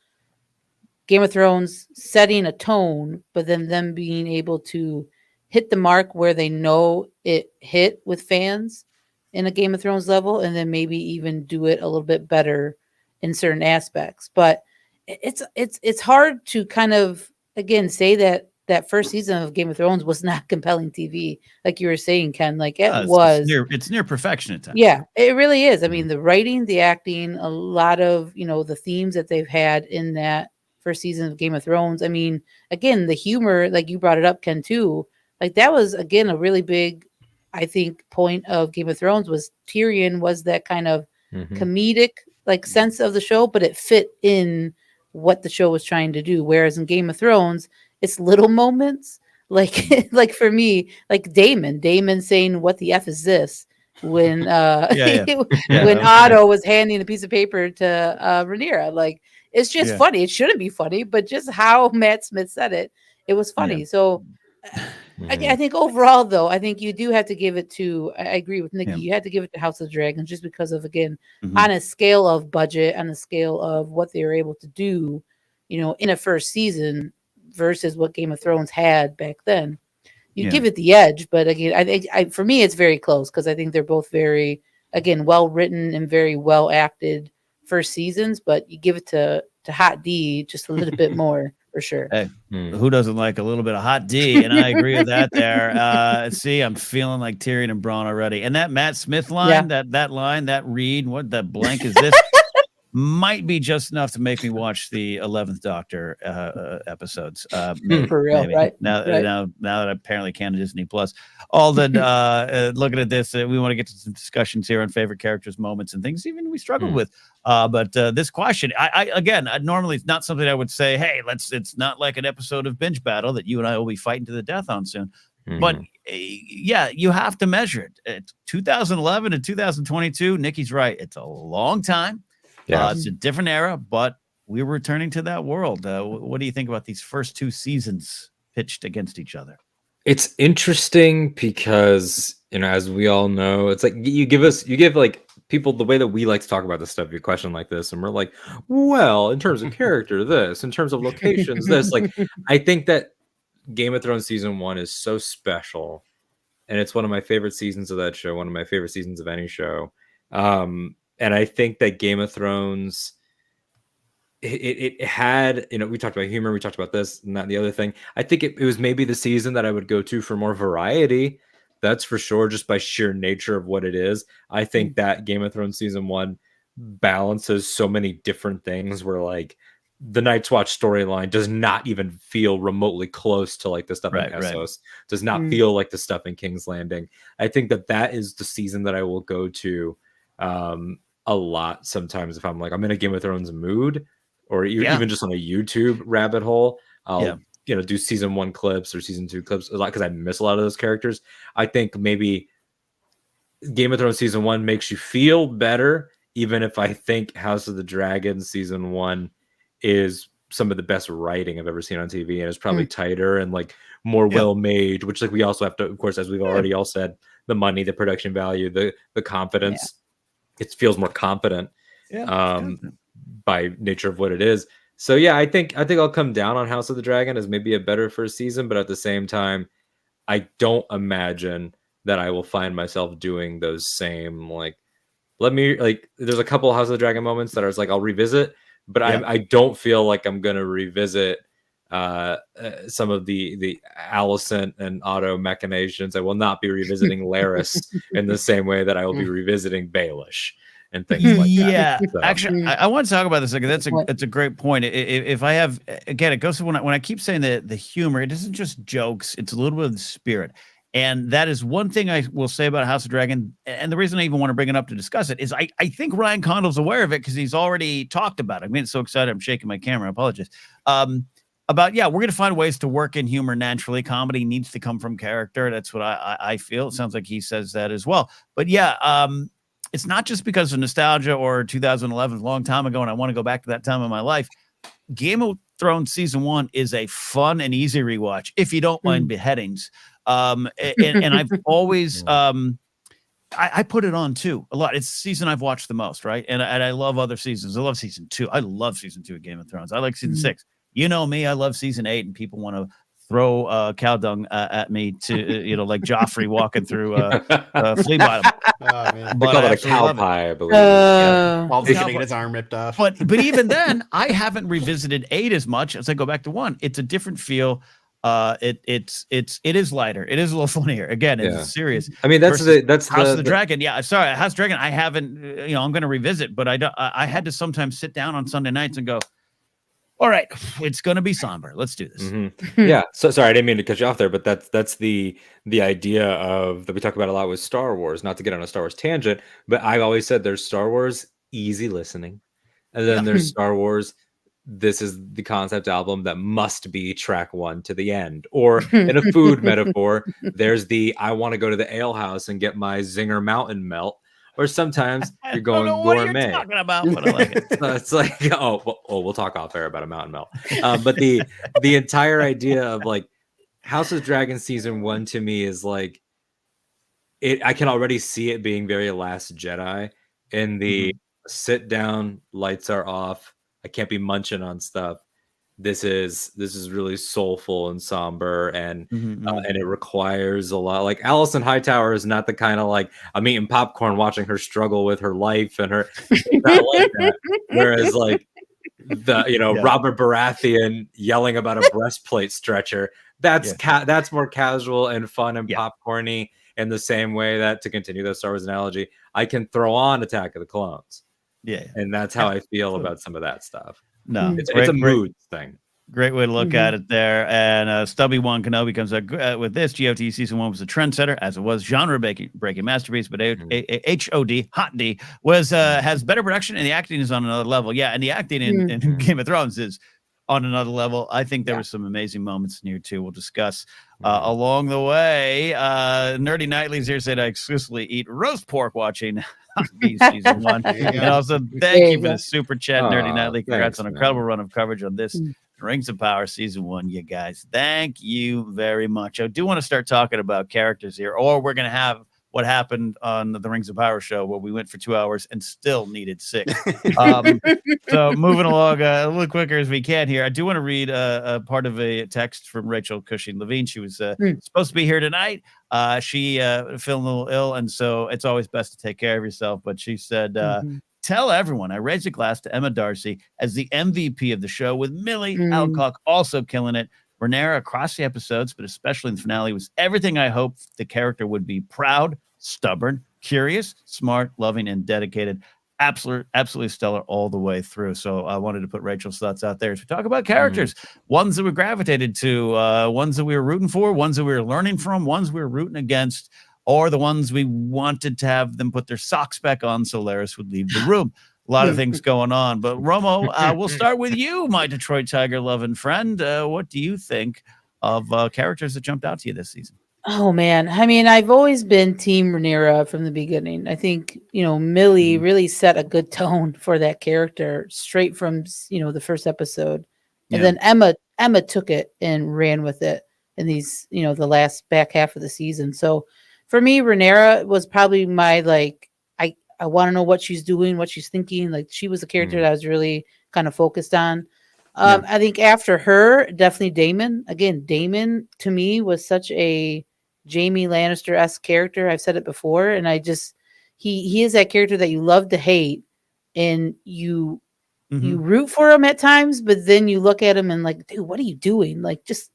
Game of Thrones setting a tone, but then them being able to hit the mark where they know it hit with fans in a Game of Thrones level, and then maybe even do it a little bit better in certain aspects. But it's hard to kind of again say that first season of Game of Thrones was not compelling TV, like you were saying, Ken. Like it was. It's near perfection at times. Yeah, it really is. I mean, the writing, the acting, a lot of the themes that they've had in that first season of Game of Thrones. I mean, again, the humor, like you brought it up, Ken, too. Like that was again a really big, I think, point of Game of Thrones was Tyrion was that kind of comedic like sense of the show, but it fit in what the show was trying to do. Whereas in Game of Thrones, it's little moments. Like like for me, like Damon saying, "What the F is this?" when when Otto was handing a piece of paper to Rhaenyra. Like it's just funny. It shouldn't be funny, but just how Matt Smith said it, it was funny. Yeah. So I think overall, though, I think you do have to give it to. I agree with Nikki. You had to give it to House of Dragons just because of again on a scale of budget, on a scale of what they were able to do, in a first season versus what Game of Thrones had back then. You give it the edge, but again, I think for me it's very close because I think they're both very, again, well written and very well acted first seasons. But you give it to Hot D just a little bit more for sure. Hey, who doesn't like a little bit of Hot D? And I agree with that. There, see, I'm feeling like Tyrion and Bronn already. And that Matt Smith line, that line, that read, what the blank is this? Might be just enough to make me watch the 11th Doctor episodes. Maybe, for real, maybe. right? Now that apparently can Disney Plus. Alden, looking at this, we want to get to some discussions here on favorite characters, moments, and things even we struggled with. But this question, I again, normally it's not something I would say, hey, it's not like an episode of Binge Battle that you and I will be fighting to the death on soon. But yeah, you have to measure it. It's 2011 and 2022. Nikki's right. It's a long time. Yeah, it's a different era, but we're returning to that world. What do you think about these first two seasons pitched against each other? It's interesting because, as we all know, it's like you give like people the way that we like to talk about this stuff, your question like this, and we're like, well, in terms of character, this, in terms of locations, this. Like, I think that Game of Thrones season 1 is so special, and it's one of my favorite seasons of that show, one of my favorite seasons of any show. And I think that Game of Thrones, it had, we talked about humor, we talked about this and that and the other thing. I think it was maybe the season that I would go to for more variety. That's for sure, just by sheer nature of what it is. I think that Game of Thrones season 1 balances so many different things where like the Night's Watch storyline does not even feel remotely close to like the stuff in Essos, does not feel like the stuff in King's Landing. I think that is the season that I will go to a lot sometimes if I'm like I'm in a Game of Thrones mood or even just on a YouTube rabbit hole. I'll do season 1 clips or season 2 clips a lot because I miss a lot of those characters. I think maybe Game of Thrones season 1 makes you feel better, even if I think House of the Dragon season 1 is some of the best writing I've ever seen on TV, and it's probably tighter and like more well made, which like we also have to, of course, as we've already all said, the money, the production value, the confidence. It feels more confident by nature of what it is. So yeah, I think I'll come down on House of the Dragon as maybe a better first season, but at the same time, I don't imagine that I will find myself doing those same there's a couple House of the Dragon moments that I was like I'll revisit, but I don't feel like I'm gonna revisit some of the Alicent and Otto machinations. I will not be revisiting Larys in the same way that I will be revisiting Baelish and things like that. Yeah, so. Actually, I want to talk about this because that's a great point. If I have, again, it goes to when I keep saying the humor, it isn't just jokes; it's a little bit of the spirit. And that is one thing I will say about House of Dragon. And the reason I even want to bring it up to discuss it is I think Ryan Condal's aware of it because he's already talked about it. I mean, it's so excited. I'm shaking my camera. I apologize. About, we're going to find ways to work in humor naturally. Comedy needs to come from character. That's what I feel. It sounds like he says that as well. But it's not just because of nostalgia or 2011, a long time ago, and I want to go back to that time in my life. Game of Thrones season 1 is a fun and easy rewatch if you don't mind beheadings. And I've always I put it on too a lot. It's the season I've watched the most, right? And I love other seasons. I love season 2. I love season 2 of Game of Thrones. I like season 6. You know me, I love season 8, and people want to throw cow dung at me to like Joffrey walking through flea bottom. Oh, man. They call it a cow pie, I believe. Bald's gonna get his arm ripped off. But even then, I haven't revisited 8 as much as I go back to 1. It's a different feel. It is lighter. It is a little funnier. Again, it's serious. I mean, that's House of the Dragon. Yeah, sorry, House of the Dragon. I haven't. I'm going to revisit, but I had to sometimes sit down on Sunday nights and go, all right, it's going to be somber. Let's do this. Yeah. So sorry, I didn't mean to cut you off there, but that's the idea of that we talk about a lot with Star Wars. Not to get on a Star Wars tangent, but I've always said there's Star Wars easy listening, and then there's Star Wars. This is the concept album that must be track 1 to the end. Or in a food metaphor, there's the I want to go to the ale house and get my Zinger Mountain Melt. Or sometimes you're going gourmet. What you're talking about, but I like it. So it's like, we'll talk off air about a Mountain Melt. But the entire idea of like House of Dragon season 1 to me is like I can already see it being very Last Jedi in the sit down, lights are off. I can't be munching on stuff. This is really soulful and somber, and and it requires a lot. Like Alison Hightower is not the kind of like I'm eating popcorn watching her struggle with her life and her. Not like that. Whereas like the Robert Baratheon yelling about a breastplate stretcher. That's more casual and fun and popcorny in the same way that, to continue the Star Wars analogy, I can throw on Attack of the Clones. Yeah. And that's how I feel about some of that stuff. No, it's a mood thing. Great way to look at it there. And Stubby One Kenobi comes out with this. GOT season 1 was a trendsetter, as it was genre-breaking masterpiece, but HOD, Hot D, has better production, and the acting is on another level. Yeah, and the acting in Game of Thrones is on another level. I think there were some amazing moments in here, too. We'll discuss along the way. Nerdy Nightly's here said I exclusively eat roast pork watching season 1. And also thank you for the super chat, Nerdy Nightly. Congrats on an incredible run of coverage on this Rings of Power season 1, you guys. Thank you very much. I do want to start talking about characters here, or we're going to have what happened on the Rings of Power show where we went for 2 hours and still needed 6. So moving along a little quicker as we can here. I do want to read a part of a text from Rachel Cushing Levine. She was supposed to be here tonight. She feeling a little ill, and so it's always best to take care of yourself. But she said, tell everyone I raise a glass to Emma Darcy as the MVP of the show, with Millie Alcock also killing it. Rhaenyra across the episodes, but especially in the finale, was everything I hoped the character would be: proud, stubborn, curious, smart, loving, and dedicated. Absolutely stellar all the way through. So I wanted to put Rachel's thoughts out there as we talk about characters, ones that we gravitated to, ones that we were rooting for, ones that we were learning from, ones we were rooting against, or the ones we wanted to have them put their socks back on so Laris would leave the room. A lot of things going on. But Romo, we'll start with you, my Detroit Tiger loving friend. What do you think of characters that jumped out to you this season? Oh, man. I mean, I've always been Team Rhaenyra from the beginning. I think, Millie really set a good tone for that character straight from, the first episode. And then Emma took it and ran with it in these, the last back half of the season. So for me, Rhaenyra was probably my, I want to know what she's doing, what she's thinking. Like, she was a character that I was really kind of focused on. I think after her, definitely Daemon. Again, Daemon to me was such a Jaime Lannister-esque character. I've said it before, and he is that character that you love to hate, and you root for him at times, but then you look at him and like, dude, what are you doing? Like, just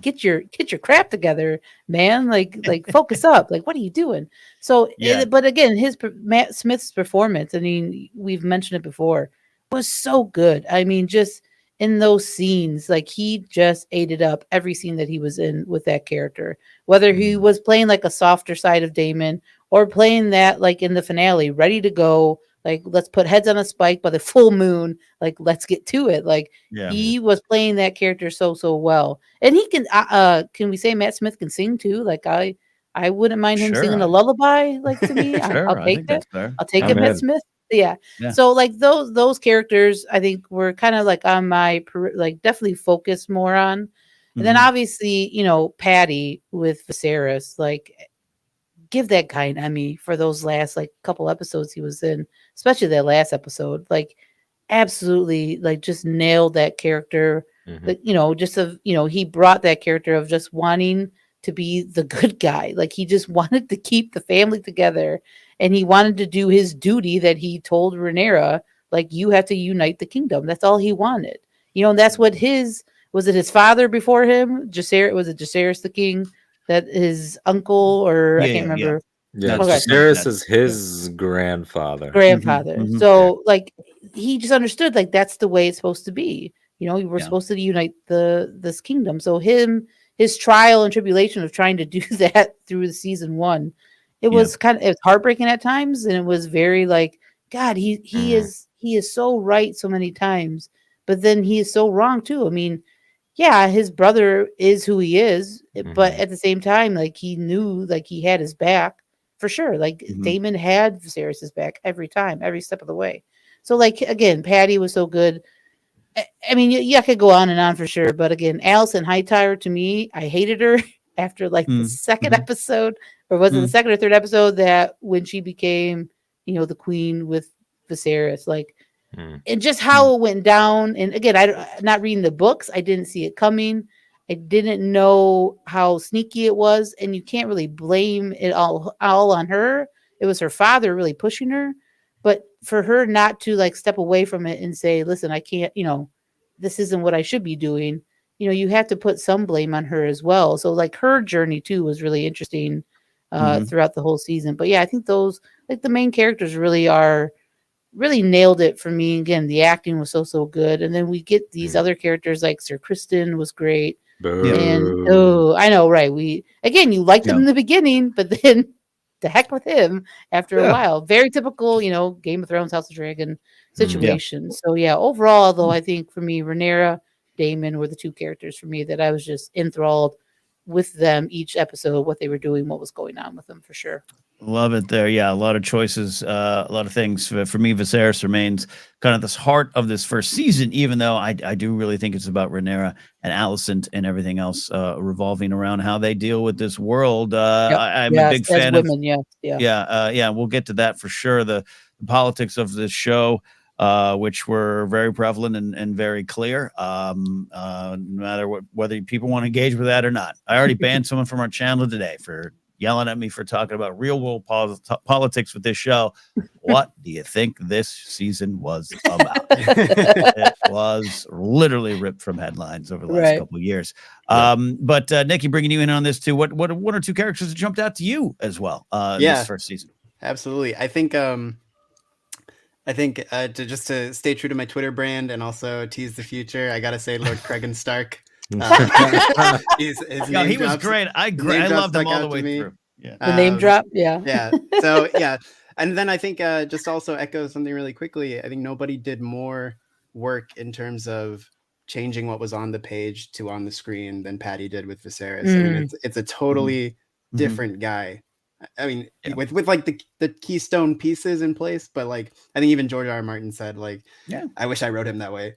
get your crap together, man. Like focus up. Like, what are you doing? So, but again, Matt Smith's performance, I mean, we've mentioned it before, was so good. I mean, just in those scenes, like, he just ate it up every scene that he was in with that character, whether he was playing like a softer side of Daemon or playing that like in the finale, ready to go. Like, let's put heads on a spike by the full moon. Like, let's get to it. Like, he was playing that character so well. And he can we say Matt Smith can sing too? Like, I wouldn't mind him singing a lullaby. Like, to me, I'll take that. I'll take it, Matt Smith. Yeah. So like those characters, I think were kind of like on my definitely focused more on. And then obviously, Patty with Viserys, like, give that guy an Emmy for those last like couple episodes he was in, especially that last episode. Like, absolutely, like, just nailed that character. Like, he brought that character of just wanting to be the good guy. Like, he just wanted to keep the family together, and he wanted to do his duty that he told Rhaenyra, like, you have to unite the kingdom. That's all he wanted. And that's what was it his father before him? Was it Jacaerys the king? That his uncle, or I can't remember. Yeah, Okay. Jacaerys is his grandfather. So like, he just understood, like, that's the way it's supposed to be. We were supposed to unite this kingdom. So his trial and tribulation of trying to do that through the season 1, it was it's heartbreaking at times, and it was very like, God, he is so right so many times, but then he is so wrong too. I mean, yeah, his brother is who he is, but at the same time, like, he knew, like, he had his back for sure. Like, Daemon had Viserys' back every time, every step of the way. So, like, again, Patty was so good. I mean, you could go on and on for sure, but again, Alicent Hightower, to me, I hated her after like the second episode, or was it the second or third episode, that when she became, the queen with Viserys, like. And just how it went down. And again, not reading the books, I didn't see it coming. I didn't know how sneaky it was. And you can't really blame it all on her. It was her father really pushing her. But for her not to like step away from it and say, listen, I can't, this isn't what I should be doing. You have to put some blame on her as well. So like, her journey too was really interesting throughout the whole season. But yeah, I think those, like, the main characters really nailed it for me. Again, the acting was so good. And then we get these other characters, like Sir Kristen was great. And I know, right? You liked him in the beginning, but then the heck with him after a while. Very typical, Game of Thrones, House of Dragon situation. So yeah, overall, though, I think for me, Rhaenyra, Daemon were the two characters for me that I was just enthralled with them each episode, what they were doing, what was going on with them, for sure. Love it there. Yeah, a lot of choices, a lot of things. For me, Viserys remains kind of this heart of this first season, even though I do really think it's about Rhaenyra and Alicent and everything else revolving around how they deal with this world. I'm a big fan of women. We'll get to that for sure. The politics of this show, which were very prevalent and very clear, no matter whether people want to engage with that or not. I already banned someone from our channel today for yelling at me for talking about real world politics with this show. What do you think this season was about? It was literally ripped from headlines over the last couple of years. But Nikki, bringing you in on this too, what one or two characters that jumped out to you as well this first season? Absolutely. I think to stay true to my Twitter brand and also tease the future, I gotta say Lord Cregan Stark. He was great. I loved him all the way through. Yeah, the name drop. Yeah. So yeah, and then I think just also echo something really quickly. I think nobody did more work in terms of changing what was on the page to on the screen than Patty did with Viserys. I mean, it's a totally different guy. I mean, with like the keystone pieces in place, but like I think even George R. R. Martin said, like, I wish I wrote him that way.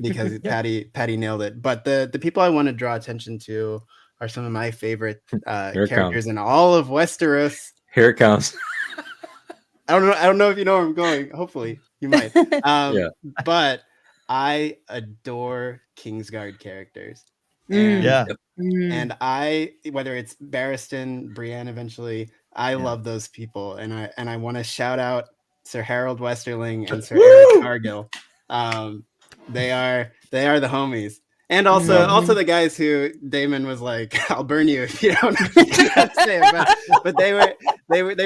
Because Patty nailed it. But the people I want to draw attention to are some of my favorite characters in all of Westeros. Here it comes. I don't know if you know where I'm going. Hopefully you might. But I adore Kingsguard characters. And I, whether it's Barristan, Brienne eventually, I love those people. And I want to shout out Sir Harold Westerling and Sir Eric Cargill. They are the homies, and also the guys who Daemon was like, "I'll burn you if you don't say it." But they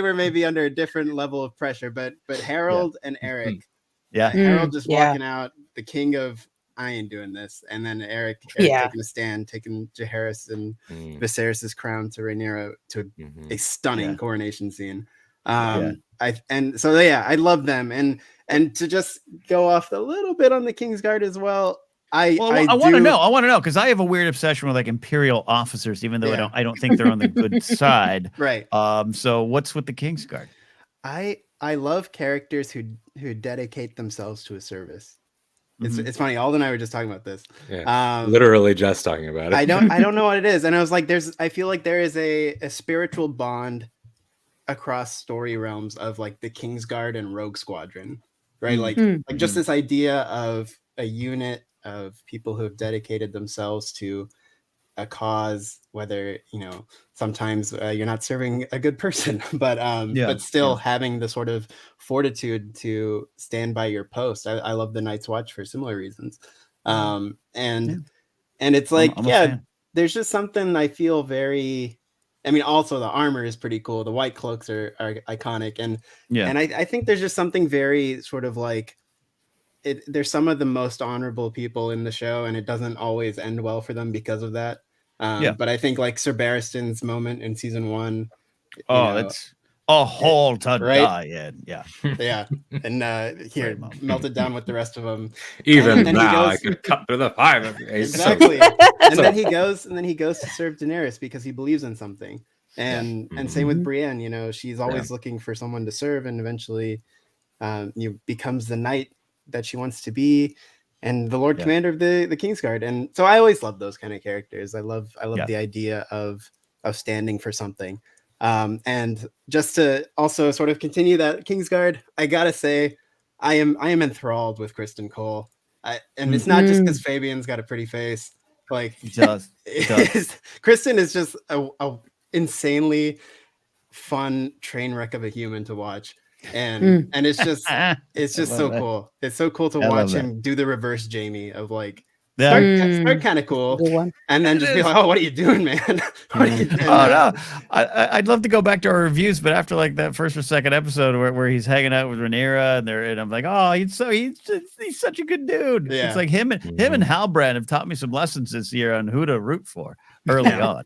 were maybe under a different level of pressure. But Harold and Eric, Harold just walking out, the king of I ain't doing this, and then Eric taking a stand, taking Jaehaerys and Viserys' crown to Rhaenyra to a stunning coronation scene. I love them, and to just go off a little bit on the Kingsguard as well. I want to know because I have a weird obsession with like imperial officers, even though I don't think they're on the good side. Right. So what's with the Kingsguard? I love characters who dedicate themselves to a service. It's funny. Alden and I were just talking about this. Yeah, literally just talking about it. I don't know what it is, and I was like, I feel like there is a spiritual bond across story realms of like the Kingsguard and Rogue Squadron, right? Like just this idea of a unit of people who have dedicated themselves to a cause, whether sometimes you're not serving a good person, but still having the sort of fortitude to stand by your post. I love the Night's Watch for similar reasons. And it's like, there's just something I feel very, I mean, also the armor is pretty cool. The white cloaks are iconic. And I think there's just something very sort of like, they're some of the most honorable people in the show, and it doesn't always end well for them because of that. But I think like Sir Barristan's moment in season 1. That's a whole ton, right? Yeah. And here melted down with the rest of them. Even now, I could cut through the 5 exactly. And then he goes to serve Daenerys because he believes in something. And same with Brienne. She's always looking for someone to serve, and eventually, becomes the knight that she wants to be, and the Lord Commander of the Kingsguard. And so I always love those kind of characters. I love the idea of standing for something. And just to also sort of continue that Kingsguard, I gotta say, I am enthralled with Kristen Cole. And it's not just because Fabian's got a pretty face. Like, he does. Kristen is just a insanely fun train wreck of a human to watch. And it's just so cool. It's so cool to watch him do the reverse Jamie of like start kind of cool, and then just be like, oh, what are you doing, man? What are you doing? No. I'd love to go back to our reviews, but after like that first or second episode where he's hanging out with Rhaenyra and I'm like, oh, he's such a good dude. Yeah. It's like him and Halbrand have taught me some lessons this year on who to root for early on.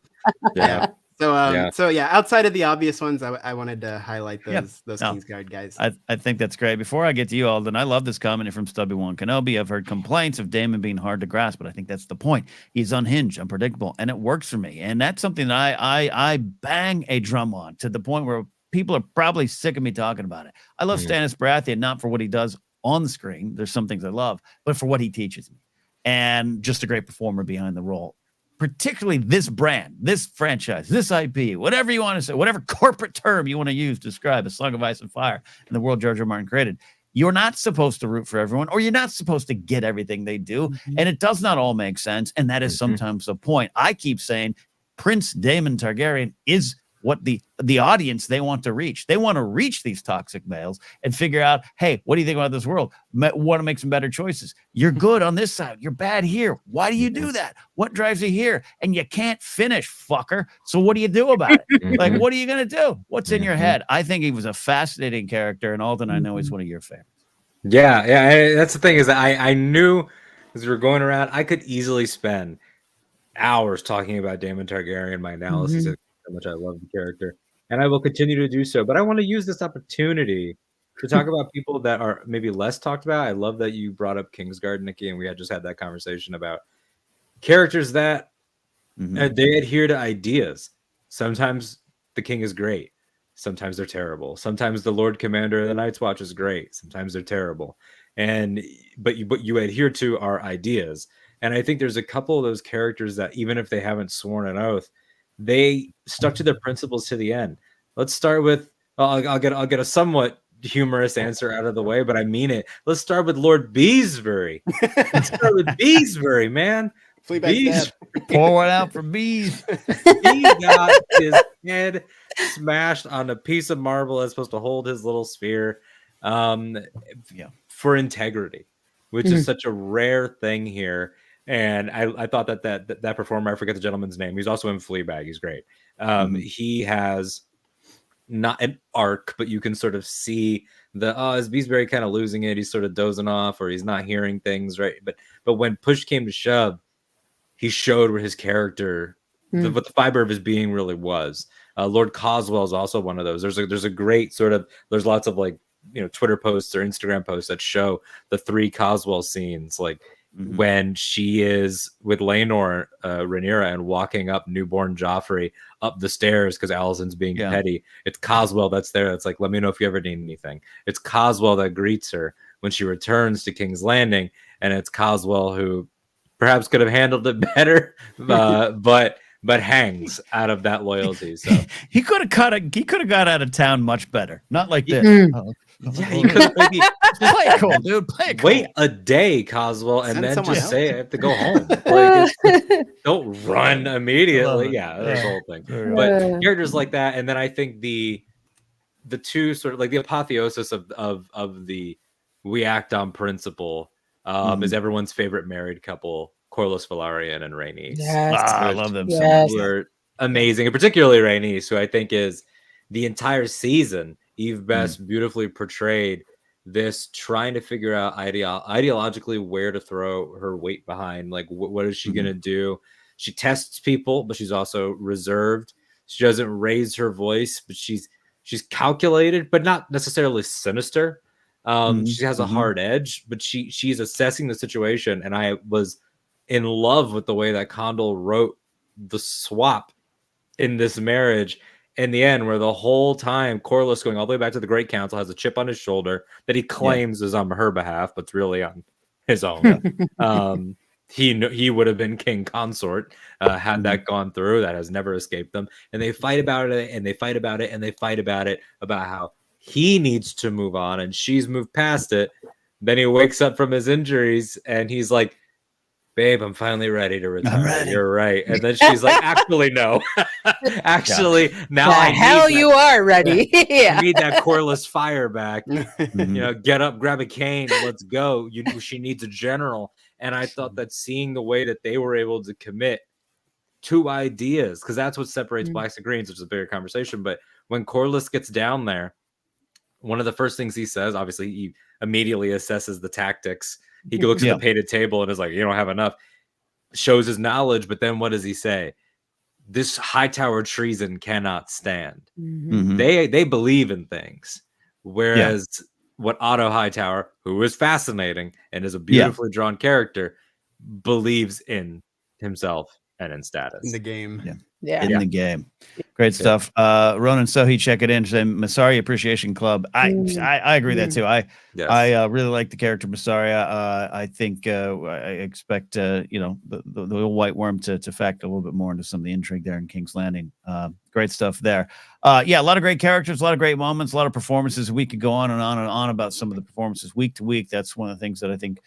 Yeah. So outside of the obvious ones, I wanted to highlight those Kingsguard guys. I think that's great. Before I get to you, Alden, I love this comment from Stubby One Kenobi. I've heard complaints of Daemon being hard to grasp, but I think that's the point. He's unhinged, unpredictable, and it works for me. And that's something that I bang a drum on to the point where people are probably sick of me talking about it. I love Stannis Baratheon, not for what he does on the screen. There's some things I love, but for what he teaches me. And just a great performer behind the role. Particularly this brand, this franchise, this IP, whatever you want to say, whatever corporate term you want to use to describe A Song of Ice and Fire and the world George R. Martin created. You're not supposed to root for everyone, or you're not supposed to get everything they do. And it does not all make sense. And that is sometimes the point. I keep saying Prince Daemon Targaryen is what the audience they want to reach. They want to reach these toxic males and figure out, hey, what do you think about this world? Want to make some better choices. You're good on this side. You're bad here. Why do you do that? What drives you here? And you can't finish, fucker. So what do you do about it? Like, what are you going to do? What's in your head? I think he was a fascinating character. And Alden, I know he's one of your favorites. Yeah. That's the thing is that I knew as we were going around, I could easily spend hours talking about Daemon Targaryen, my analysis of how much I love the character, and I will continue to do so. But I want to use this opportunity to talk about people that are maybe less talked about. I love that you brought up Kingsguard, Nikki, and we had just had that conversation about characters that they adhere to ideas. Sometimes the king is great. Sometimes they're terrible. Sometimes the Lord Commander of the Night's Watch is great. Sometimes they're terrible. But you adhere to our ideas. And I think there's a couple of those characters that even if they haven't sworn an oath, they stuck to their principles to the end. Let's start with I'll get a somewhat humorous answer out of the way, but I mean it. Let's start with Lord Beesbury. Let's start with Beesbury, man. Bees. Pour one out for Bees. He got his head smashed on a piece of marble that's supposed to hold his little sphere for integrity, which is such a rare thing here. And I thought that performer, I forget the gentleman's name. He's also in Fleabag. He's great. He has not an arc, but you can sort of see is Beesbury kind of losing it? He's sort of dozing off, or he's not hearing things right. But when push came to shove, he showed where his character, what the fiber of his being really was. Lord Coswell is also one of those. There's a great sort of, there's lots of like, Twitter posts or Instagram posts that show the 3 Coswell scenes, like when she is with Rhaenyra and walking up newborn Joffrey up the stairs because Alicent's being petty. It's Coswell that's there. That's like, let me know if you ever need anything. It's Coswell that greets her when she returns to King's Landing. and it's Coswell who perhaps could have handled it better, but hangs out of that loyalty. So he could have got out of town much better. Not like this. Yeah, he could have maybe play it cool, dude. Play it cool. Wait a day, Coswell, and Send then someone just else. say I have to go home. Don't run immediately. Yeah, that's the whole thing. But characters like that, and then I think the two sort of like the apotheosis of the we act on principle is everyone's favorite married couple, Corlys Velaryon and Rhaenys. Yes. I love them so much. Were amazing, and particularly Rhaenys, who I think is the entire season. Eve Best beautifully portrayed this trying to figure out ideologically where to throw her weight behind. Like, what is she going to do? She tests people, but she's also reserved. She doesn't raise her voice, but she's calculated, but not necessarily sinister. She has a hard edge, but she's assessing the situation. And I was in love with the way that Condell wrote the swap in this marriage. In the end, where the whole time Corlys, going all the way back to the Great Council, has a chip on his shoulder that he claims is on her behalf, but it's really on his own. He would have been king consort had that gone through. That has never escaped them. And they fight about it, and they fight about it, and they fight about it, about how he needs to move on, and she's moved past it. Then he wakes up from his injuries, and he's like, babe, I'm finally ready to retire. You're right. And then she's like, actually, no. Actually, now I hell you are ready. I need that Corlys fire back. Get up, grab a cane, let's go. She needs a general. And I thought that seeing the way that they were able to commit to ideas, because that's what separates blacks and greens, which is a bigger conversation. But when Corlys gets down there, one of the first things he says, obviously, he immediately assesses the tactics. He looks at the painted table and is like, you don't have enough. Shows his knowledge, but then what does he say? This Hightower treason cannot stand. They believe in things. Whereas what Otto Hightower, who is fascinating and is a beautifully drawn character, believes in himself and in status. In the game. In the game. Great stuff. Ronan Sohi, check it in. Masari Appreciation Club. I agree with that too. I really like the character Massaria. I think I expect the White Worm to factor a little bit more into some of the intrigue there in King's Landing. Great stuff there. A lot of great characters, a lot of great moments, a lot of performances. We could go on and on and on about some of the performances week to week. That's one of the things that I think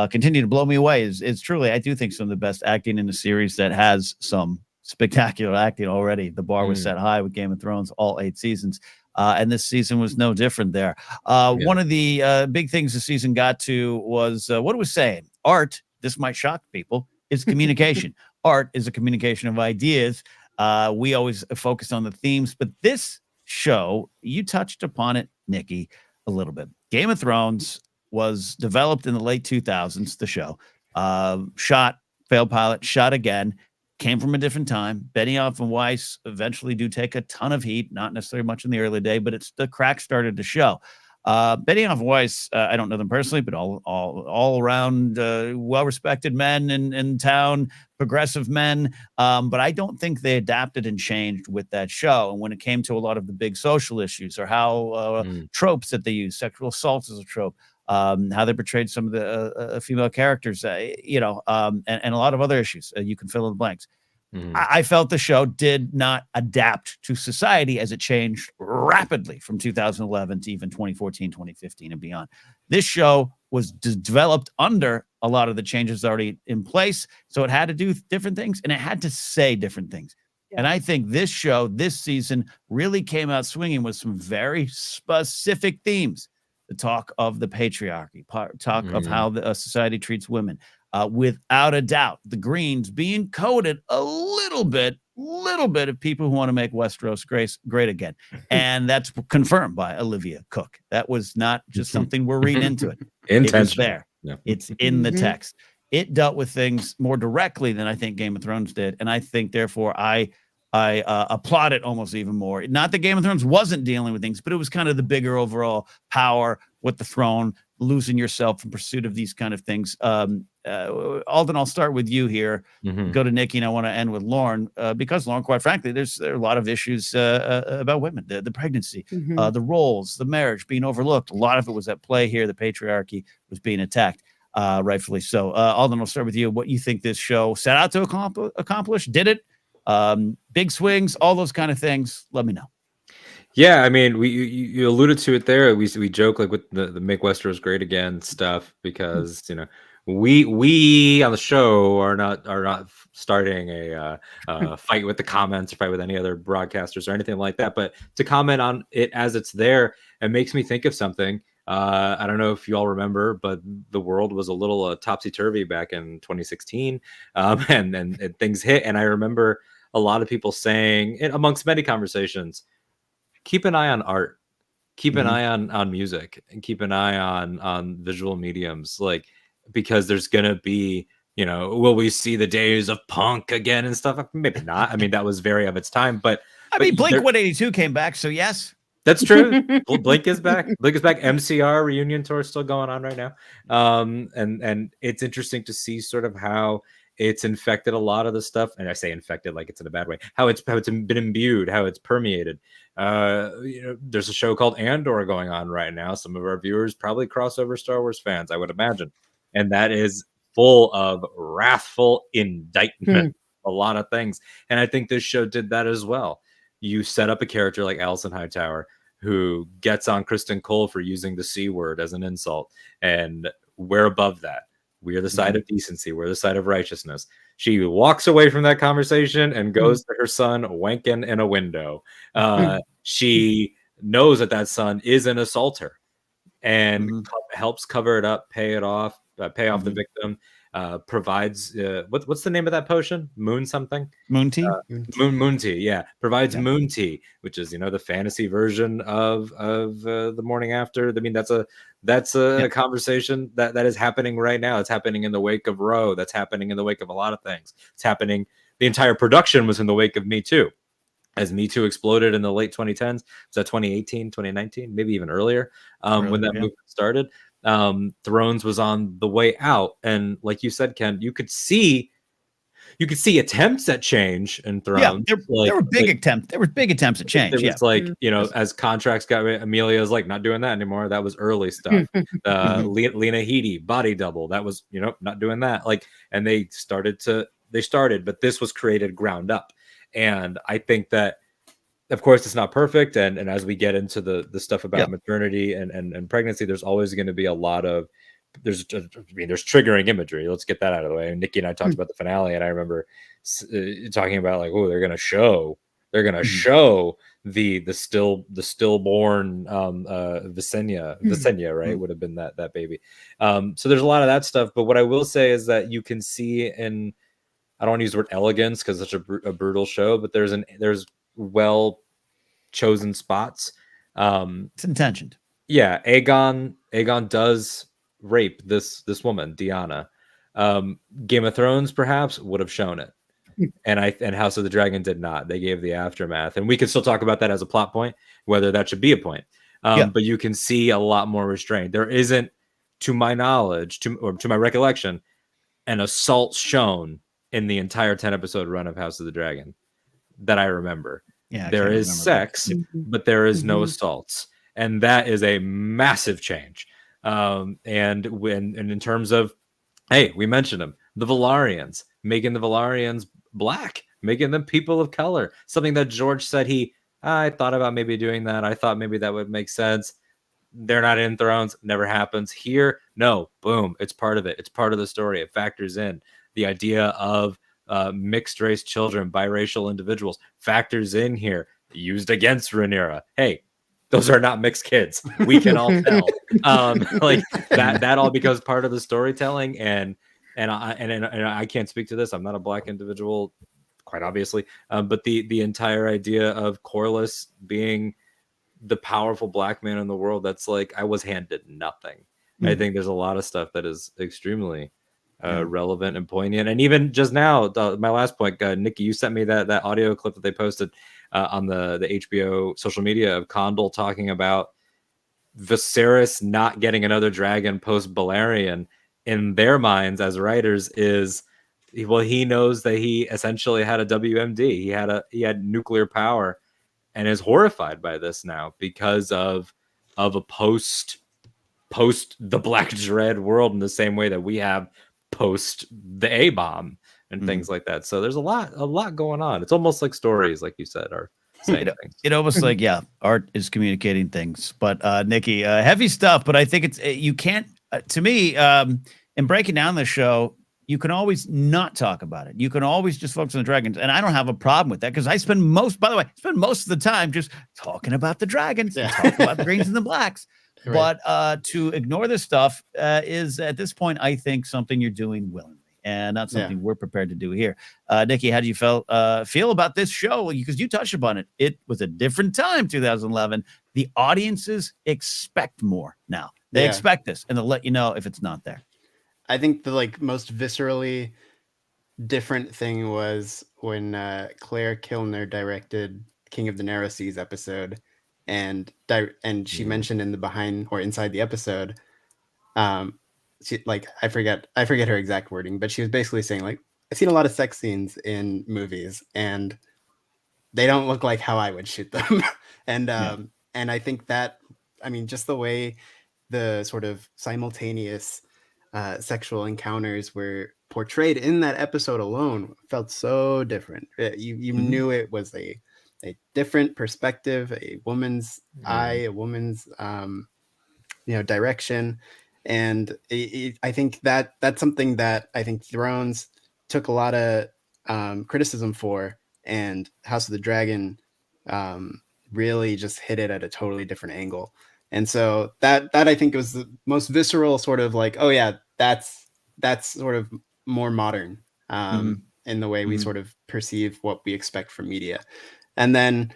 continue to blow me away. Is truly, I do think, some of the best acting in the series that has some spectacular acting already. The bar was set high with Game of Thrones, all 8 seasons. And this season was no different there. One of the big things the season got to was what it was saying. Art, this might shock people, is communication. Art is a communication of ideas. We always focus on the themes, but this show, you touched upon it, Nikki, a little bit. Game of Thrones was developed in the late 2000s, the show. Shot, failed pilot, shot again. Came from a different time. Benioff and Weiss eventually do take a ton of heat, not necessarily much in the early day, but it's the crack started to show. Benioff and Weiss, I don't know them personally, but all around well-respected men in town, progressive men. But I don't think they adapted and changed with that show. And when it came to a lot of the big social issues or how tropes that they use, sexual assault as a trope, how they portrayed some of the female characters, and a lot of other issues. You can fill in the blanks. I felt the show did not adapt to society as it changed rapidly from 2011 to even 2014, 2015 and beyond. This show was developed under a lot of the changes already in place. So it had to do different things and it had to say different things. And I think this show, this season, really came out swinging with some very specific themes. The talk of the patriarchy, talk of how the society treats women. Without a doubt, the Greens being coded a little bit of people who want to make Westeros great again. And that's confirmed by Olivia Cook. That was not just something we're reading into it. It was there. Yeah. It's in the text. It dealt with things more directly than I think Game of Thrones did. And I think, therefore, I applaud it almost even more. Not that Game of Thrones wasn't dealing with things, but it was kind of the bigger overall power with the throne, losing yourself in pursuit of these kind of things. Alden, I'll start with you here. Go to Nikki, and I want to end with Lauren because Lauren, quite frankly, there are a lot of issues about women, the pregnancy, the roles, the marriage being overlooked. A lot of it was at play here. The patriarchy was being attacked. rightfully so. Alden, I'll start with you. What you think this show set out to accomplish? Did it? Big swings, all those kind of things. Let me know. Yeah, I mean, you alluded to it there. We joke like with the make Westeros great again stuff because we on the show are not starting a fight with the comments or fight with any other broadcasters or anything like that. But to comment on it as it's there, it makes me think of something. I don't know if you all remember, but the world was a little topsy-turvy back in 2016, and things hit. And I remember a lot of people saying, amongst many conversations, keep an eye on art, keep an eye on music, and keep an eye on visual mediums, like, because there's gonna be, will we see the days of punk again and stuff? Maybe not. I mean, that was very of its time, but Blink 182 came back, so yes. That's true. Blink is back. Blink is back. MCR reunion tour is still going on right now. And it's interesting to see sort of how it's infected a lot of the stuff. And I say infected like it's in a bad way. How it's been imbued, how it's permeated. There's a show called Andor going on right now. Some of our viewers probably crossover Star Wars fans, I would imagine. And that is full of wrathful indictment, a lot of things. And I think this show did that as well. You set up a character like Alicent Hightower who gets on Kristen Cole for using the C word as an insult. And we're above that. We're the side of decency. We're the side of righteousness. She walks away from that conversation and goes to her son wanking in a window. She knows that son is an assaulter and helps cover it up, pay off the victim. Provides what's the name of that potion? Moon something? Moon tea? Moon tea, yeah. Provides moon tea, which is the fantasy version of the morning after. I mean, that's a conversation that is happening right now. It's happening in the wake of Roe. That's happening in the wake of a lot of things. It's happening. The entire production was in the wake of Me Too. As Me Too exploded in the late 2010s, was that 2018, 2019, maybe even earlier, when that movement started. Thrones was on the way out, and like you said, Ken, you could see attempts at change in Thrones. Yeah, there were big attempts. There were big attempts at change. It was like as contracts got, Amelia's like not doing that anymore. That was early stuff. Lena Headey, body double. That was not doing that. Like, and they started, but this was created ground up, and I think that. Of course, it's not perfect, and as we get into the stuff about maternity and pregnancy, there's always going to be a lot of there's triggering imagery. Let's get that out of the way. And Nikki and I talked about the finale, and I remember talking about like, oh, they're going to show the stillborn Visenya, right? Would have been that baby. So there's a lot of that stuff. But what I will say is that you can see in, I don't want to use the word elegance because it's such a brutal show, but there's well chosen spots. It's intentioned. Yeah, Aegon does rape this woman, Deanna. Game of Thrones perhaps would have shown it, and House of the Dragon did not. They gave the aftermath, and we can still talk about that as a plot point, whether that should be a point. But you can see a lot more restraint. There isn't, to my knowledge, to my recollection, an assault shown in the entire 10-episode run of House of the Dragon that I remember. Yeah, there is sex, but there is no assaults, and that is a massive change. And in terms of, hey, we mentioned them, the Velaryons, making the Velaryons black, making them people of color, something that George said I thought about maybe doing that. I thought maybe that would make sense. They're not in Thrones, never happens. Here, no, boom, it's part of it. It's part of the story. It factors in the idea of mixed race children, biracial individuals, factors in here, used against Rhaenyra. Hey, those are not mixed kids. We can all tell. Like that all becomes part of the storytelling. And I can't speak to this. I'm not a black individual, quite obviously. But the entire idea of Corlys being the powerful black man in the world, that's like, I was handed nothing. I think there's a lot of stuff that is extremely relevant and poignant. And even just now, my last point, Nikki, you sent me that audio clip that they posted on the HBO social media of Condal talking about Viserys not getting another dragon post Balerion. In their minds as writers is, well, he knows that he essentially had a WMD. He had nuclear power and is horrified by this now because of a post post the Black Dread world in the same way that we have post the A-bomb and things like that. So there's a lot going on. It's almost like stories, like you said, are saying things. It almost like, art is communicating things. But Nikki, heavy stuff. But I think it's you can't. To me, in breaking down the show, you can always not talk about it. You can always just focus on the dragons, and I don't have a problem with that because I spend most of the time just talking about the dragons, talking about the greens and the blacks. Right. But to ignore this stuff is at this point, I think, something you're doing willingly. And not something we're prepared to do here. Nikki, how do you feel about this show? Because you touched upon it. It was a different time, 2011. The audiences expect more now. They expect this, and they'll let you know if it's not there. I think the most viscerally different thing was when Claire Kilner directed King of the Narrow Seas episode, and she mentioned in the behind or inside the episode, she, I forget her exact wording, but she was basically saying I've seen a lot of sex scenes in movies and they don't look like how I would shoot them. And I think that, just the way the sort of simultaneous sexual encounters were portrayed in that episode alone felt so different. You knew it was a different perspective, a woman's eye, a woman's direction. And I think that's something that I think Thrones took a lot of criticism for, and House of the Dragon really just hit it at a totally different angle. And so that I think was the most visceral sort of that's sort of more modern in the way we sort of perceive what we expect from media. And then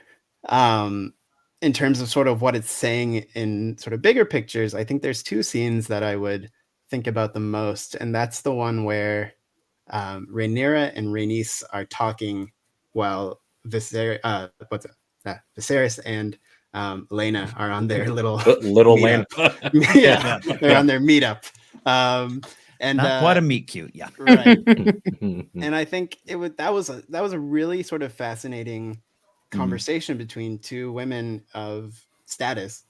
in terms of sort of what it's saying in sort of bigger pictures, I think there's two scenes that I would think about the most. And that's the one where Rhaenyra and Rhaenys are talking while Viserys and Lena are on their little Lena. They're on their meetup. And not quite a meet cute, right. And I think that was a really sort of fascinating conversation between two women of status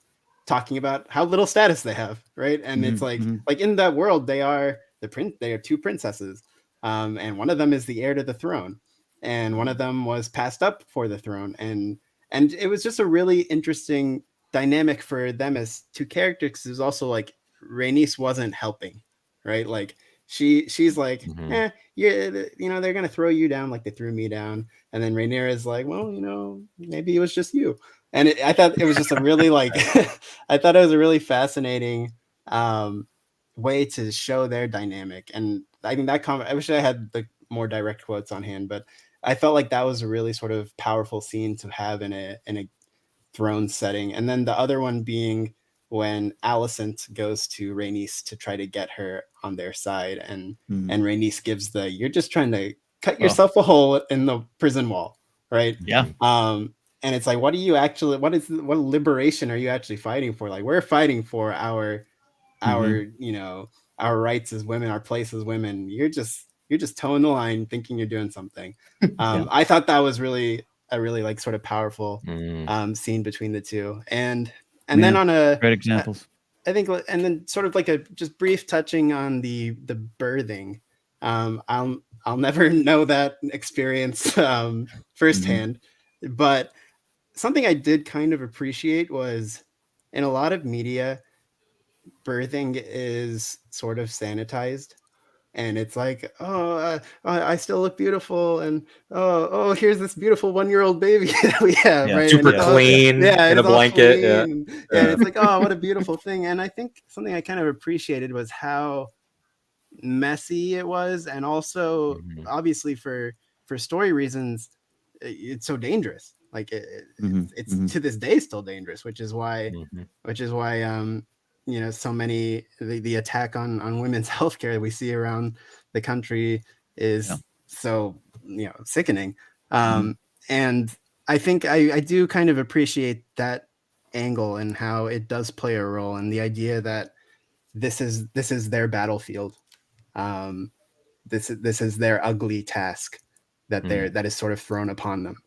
talking about how little status they have, right? And it's like in that world they are two princesses, and one of them is the heir to the throne, and one of them was passed up for the throne, and it was just a really interesting dynamic for them as two characters, because it was also Rhaenys wasn't helping, right? She's like, they're gonna throw you down like they threw me down, and then Rhaenyra is like, well, maybe it was just you. And I thought it was just a really I thought it was a really fascinating way to show their dynamic. And I think I wish I had the more direct quotes on hand, but I felt like that was a really sort of powerful scene to have in a throne setting. And then the other one being when Alicent goes to Rhaenys to try to get her on their side, and Rhaenys gives you're just trying to cut yourself a hole in the prison wall, right? Yeah. And it's like, what liberation are you actually fighting for? We're fighting for our rights as women, our place as women. You're just towing the line, thinking you're doing something. I thought that was really a really sort of powerful scene between the two. And then on great examples, I think, and then sort of a just brief touching on the birthing. I'll never know that experience firsthand, but something I did kind of appreciate was, in a lot of media, birthing is sort of sanitized. And it's like, I still look beautiful, and here's this beautiful 1-year-old baby that we have, right? Super clean, in a blanket, and it's like, what a beautiful thing. And I think something I kind of appreciated was how messy it was, and also obviously for story reasons, it's so dangerous. It's to this day still dangerous, which is why so many the attack on women's healthcare we see around the country is so sickening. And I think I do kind of appreciate that angle and how it does play a role, and the idea that this is their battlefield. This is their ugly task that is sort of thrown upon them.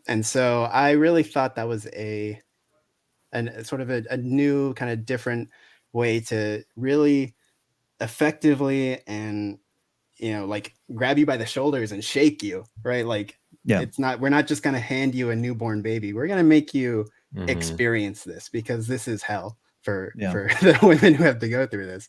And so I really thought that was a sort of a new kind of different way to really effectively and, like grab you by the shoulders and shake you, right? Like we're not just going to hand you a newborn baby. We're going to make you experience this, because this is hell for the women who have to go through this.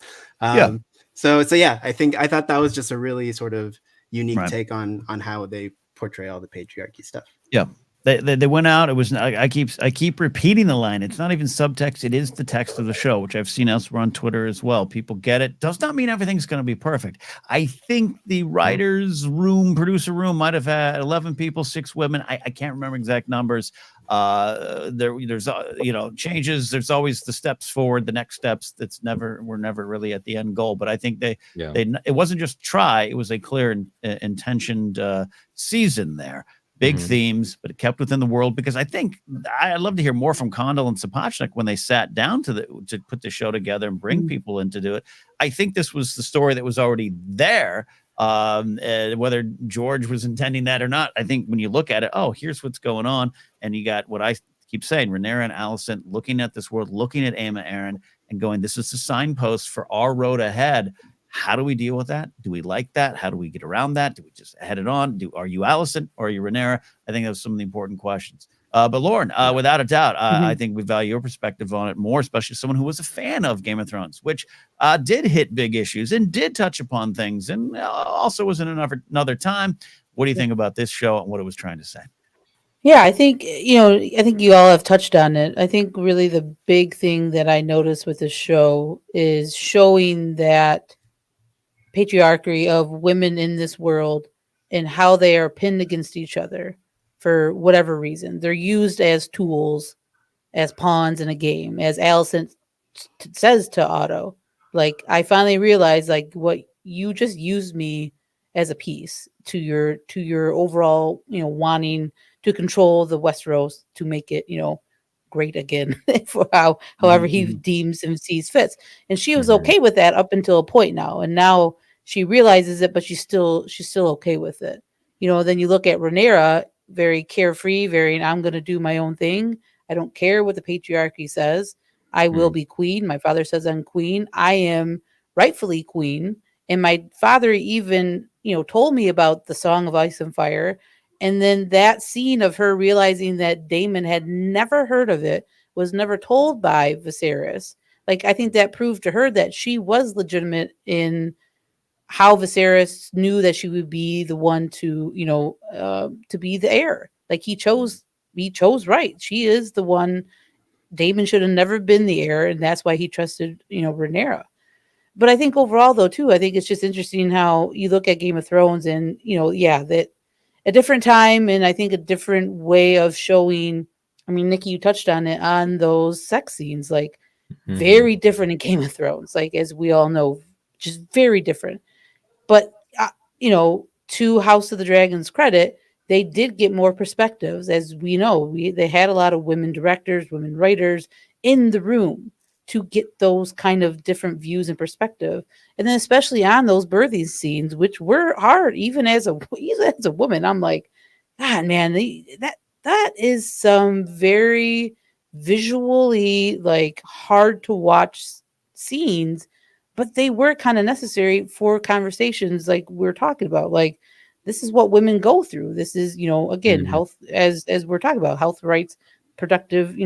So yeah, I thought that was just a really sort of unique take on how they portray all the patriarchy stuff. Yeah. They went out. It was I keep repeating the line. It's not even subtext. It is the text of the show, which I've seen elsewhere on Twitter as well. People get it. Does not mean everything's going to be perfect. I think the writers' room, producer room, might have had 11 people, 6 women. I can't remember exact numbers. There's changes. There's always the steps forward, the next steps. We're never really at the end goal. But I think it wasn't just try. It was a clear intentioned season there. Big themes, but it kept within the world, because I think I'd love to hear more from Condell and Sapochnik when they sat down to put the show together and bring people in to do it. I think this was the story that was already there. Whether George was intending that or not, I think when you look at it, here's what's going on. And you got what I keep saying, Rhaenyra and Alicent looking at this world, looking at Aemma Arryn and going, this is a signpost for our road ahead. How do we deal with that? Do we like that? How do we get around that? Do we just head it on? Are you Alicent or are you Rhaenyra? I think those are some of the important questions. But Lauren, without a doubt, I think we value your perspective on it more, especially someone who was a fan of Game of Thrones, which did hit big issues and did touch upon things, and also was in another time. What do you think about this show and what it was trying to say? Yeah, I think you all have touched on it. I think really the big thing that I noticed with this show is showing that patriarchy of women in this world and how they are pinned against each other for whatever reason. They're used as tools, as pawns in a game, as Alicent says to Otto. Like, I finally realized, like, what you just used me as a piece to your overall, wanting to control the Westeros to make it, great again for however he deems and sees fits. And she was okay with that up until a point now. And now she realizes it, but she's still okay with it. Then you look at Rhaenyra, very carefree, I'm going to do my own thing. I don't care what the patriarchy says. I will be queen. My father says I'm queen. I am rightfully queen. And my father even, told me about the Song of Ice and Fire. And then that scene of her realizing that Daemon had never heard of it, was never told by Viserys. Like, I think that proved to her that she was legitimate in how Viserys knew that she would be the one to, to be the heir. Like, he chose right. She is the one. Daemon should have never been the heir, and that's why he trusted, Rhaenyra. But I think overall, though, too, I think it's just interesting how you look at Game of Thrones and, that a different time, and I think a different way of showing. I mean, Nikki, you touched on it, on those sex scenes, like very different in Game of Thrones, like, as we all know, just very different. But, to House of the Dragon's credit, they did get more perspectives. As we know, they had a lot of women directors, women writers in the room to get those kind of different views and perspective. And then especially on those birthing scenes, which were hard, even as a woman, I'm like, God, man, that is some very visually, like, hard to watch scenes, but they were kind of necessary for conversations like we're talking about. Like, this is what women go through. This is, again, health, as we're talking about, health rights, productive,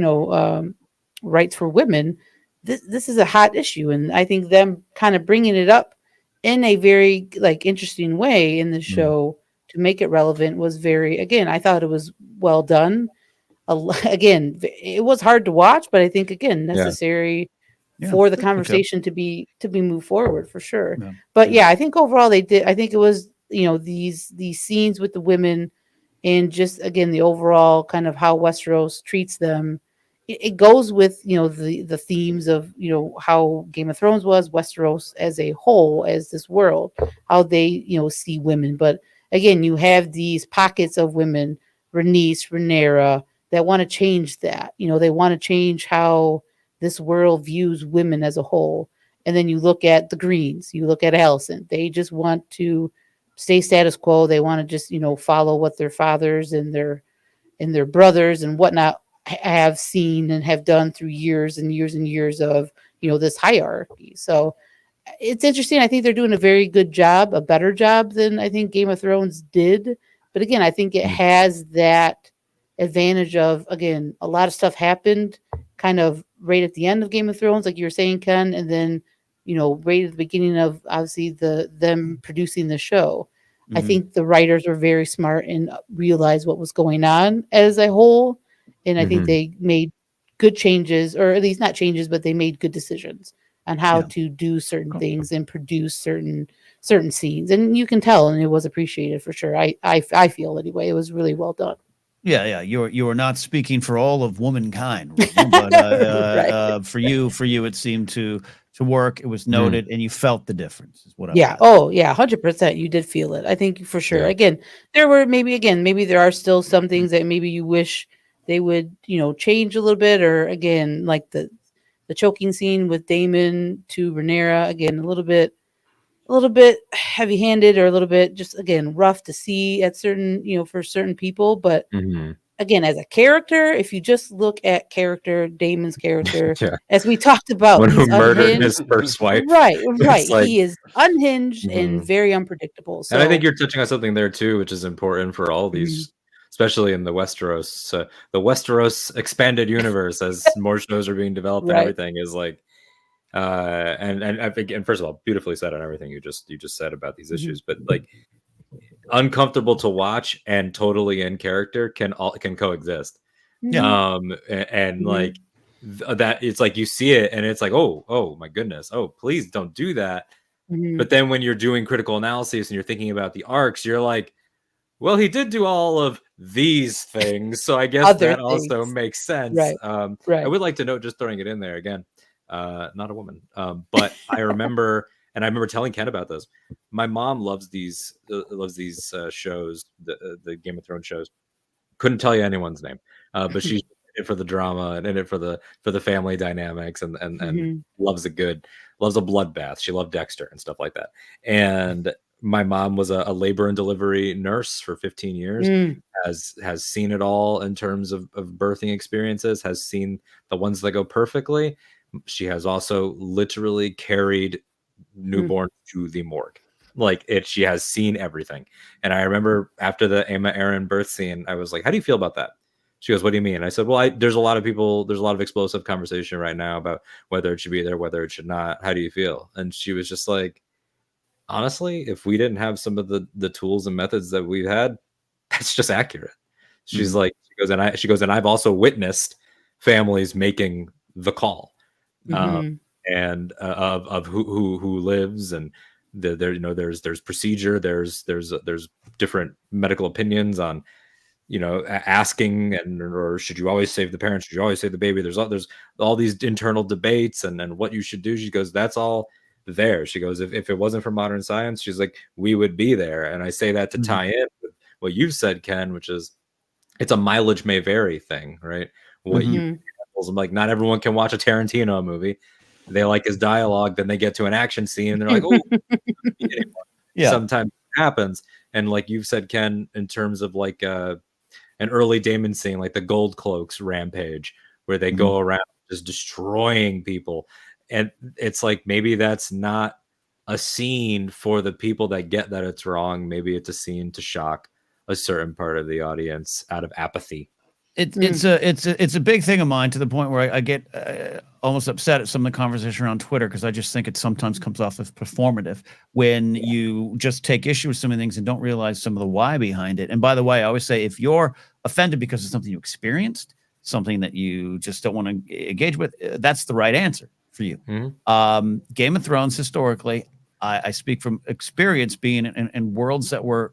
rights for women. This is a hot issue, and I think them kind of bringing it up in a very, like, interesting way in the show to make it relevant was very, again, I thought it was well done. Again, it was hard to watch, but I think, again, necessary for the conversation to be moved forward, for sure. But I think overall they did. I think it was, these scenes with the women, and just, again, the overall kind of how Westeros treats them. It goes with, the themes of, how Game of Thrones was, Westeros as a whole, as this world, how they, see women. But again, you have these pockets of women, Rhaenyra, that want to change that. They want to change how this world views women as a whole. And then you look at the Greens, you look at Alicent. They just want to stay status quo. They want to just, follow what their fathers and their brothers and whatnot have seen and have done through years and years and years of, this hierarchy. So it's interesting. I think they're doing a very good job, a better job than I think Game of Thrones did. But again, I think it has that advantage of, again, a lot of stuff happened kind of right at the end of Game of Thrones, like you were saying, Ken, and then, right at the beginning of obviously them producing the show. I think the writers were very smart and realized what was going on as a whole. And I think they made good changes, or at least not changes, but they made good decisions on how to do certain things and produce certain scenes. And you can tell, and it was appreciated for sure. I feel anyway, it was really well done. Yeah. You are not speaking for all of womankind, but right. for you, it seemed to work. It was noted, and you felt the difference. Is what I'm yeah. Oh, yeah, 100%. You did feel it. I think for sure. Yeah. Again, maybe there are still some things that maybe you wish they would, change a little bit, or again, like the choking scene with Daemon to Rhaenyra, again, a little bit heavy-handed, or a little bit just, again, rough to see at certain, for certain people. But again, as a character, if you just look at Daemon's character, as we talked about, One who he's murdered unhinged. his first wife. Right. Like, he is unhinged and very unpredictable. So, and I think you're touching on something there too, which is important for all these, especially in the Westeros expanded universe, as more shows are being developed and everything is like, and I think, and first of all, beautifully said on everything you just said about these issues, but like, uncomfortable to watch and totally in character can coexist. And like that, it's like you see it and it's like, oh my goodness, oh please don't do that. But then when you're doing critical analysis and you're thinking about the arcs, you're like, well, he did do all of these things, so I guess that also makes sense. I would like to note, just throwing it in there again, not a woman, but I remember telling Ken about this. My mom loves these shows, the Game of Thrones shows. Couldn't tell you anyone's name, but she's in it for the drama and in it for the family dynamics, and loves a bloodbath. She loved Dexter and stuff like that. And my mom was a labor and delivery nurse for 15 years, has seen it all in terms of birthing experiences, has seen the ones that go perfectly. She has also literally carried newborn to the morgue. Like she has seen everything. And I remember after the Emma Aaron birth scene, I was like, how do you feel about that? She goes, what do you mean? I said, well, there's a lot of explosive conversation right now about whether it should be there, whether it should not. How do you feel? And she was just like, honestly, if we didn't have some of the tools and methods that we've had, that's just accurate. She's like, she goes, and I've also witnessed families making the call. And of who lives, and there's procedure, there's different medical opinions on asking, or should you always save the parent, should you always save the baby, there's all these internal debates and what you should do. She goes, that's all there. She goes, if it wasn't for modern science, she's like, we would be there. And I say that to tie in with what you've said, Ken, which is it's a mileage may vary thing, right? What I'm like, not everyone can watch a Tarantino movie. They like his dialogue, then they get to an action scene and they're like, oh, sometimes it happens. And like you've said, Ken, in terms of like an early Daemon scene, like the Gold Cloaks rampage, where they go around just destroying people. And it's like, maybe that's not a scene for the people that get that it's wrong. Maybe it's a scene to shock a certain part of the audience out of apathy. It's a big thing of mine, to the point where I get almost upset at some of the conversation around Twitter, because I just think it sometimes comes off as performative when you just take issue with some of the things and don't realize some of the why behind it. And by the way, I always say, if you're offended because of something you experienced, something that you just don't want to engage with, that's the right answer for you. Game of Thrones, historically, I speak from experience, being in worlds that were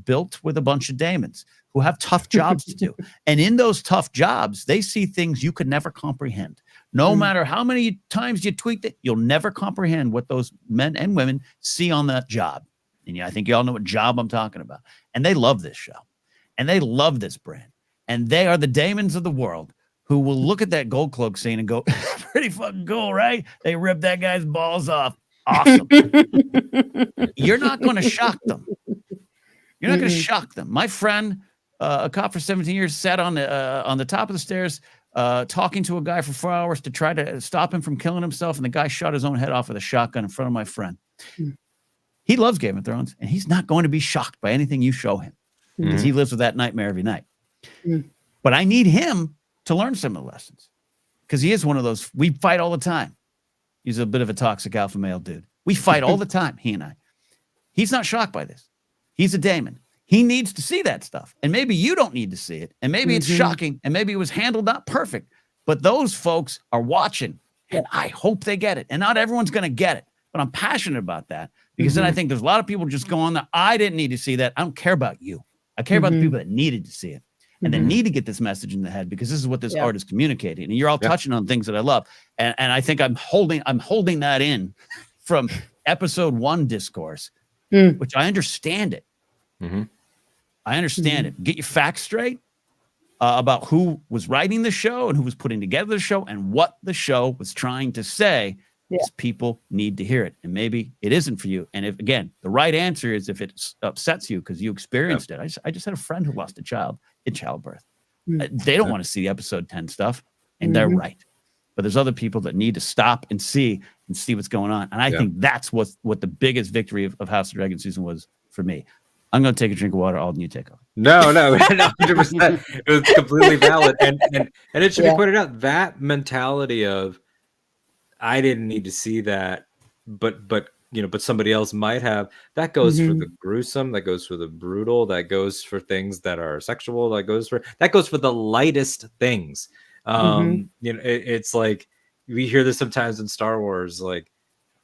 built with a bunch of daemons who have tough jobs to do. And in those tough jobs, they see things you could never comprehend. No matter how many times you tweak it, you'll never comprehend what those men and women see on that job. And I think you all know what job I'm talking about. And they love this show. And they love this brand. And they are the daemons of the world who will look at that Gold Cloak scene and go, pretty fucking cool, right? They ripped that guy's balls off. Awesome. You're not going to shock them. You're not going to shock them. My friend, a cop for 17 years, sat on the top of the stairs talking to a guy for 4 hours to try to stop him from killing himself, and the guy shot his own head off with a shotgun in front of my friend. He loves Game of Thrones, and he's not going to be shocked by anything you show him because he lives with that nightmare every night. But I need him to learn some of the lessons because he is one of those. We fight all the time. He's a bit of a toxic alpha male dude. We fight all the time, he and I. He's not shocked by this. He's a Daemon. He needs to see that stuff. And maybe you don't need to see it. And maybe it's shocking. And maybe it was handled not perfect. But those folks are watching. And I hope they get it. And not everyone's going to get it. But I'm passionate about that. Because then I think there's a lot of people just go on that. I didn't need to see that. I don't care about you. I care about the people that needed to see it. And they need to get this message in the head because this is what this art is communicating. And you're all touching on things that I love. And I think I'm holding that in from episode 1 discourse, which I understand it. I understand it. Get your facts straight about who was writing the show and who was putting together the show and what the show was trying to say. Is people need to hear it. And maybe it isn't for you. And if, again, the right answer is if it upsets you because you experienced it. I just had a friend who lost a child in childbirth. They don't want to see episode 10 stuff, and they're right. But there's other people that need to stop and see what's going on. And I think that's what the biggest victory of House of Dragon season was for me. I'm going to take a drink of water. Alden, you take off. No, 100%. It was completely valid. And it should be pointed out, that mentality of, I didn't need to see that, but somebody else might have. That goes for the gruesome. That goes for the brutal. That goes for things that are sexual. That goes for the lightest things. It's like we hear this sometimes in Star Wars, like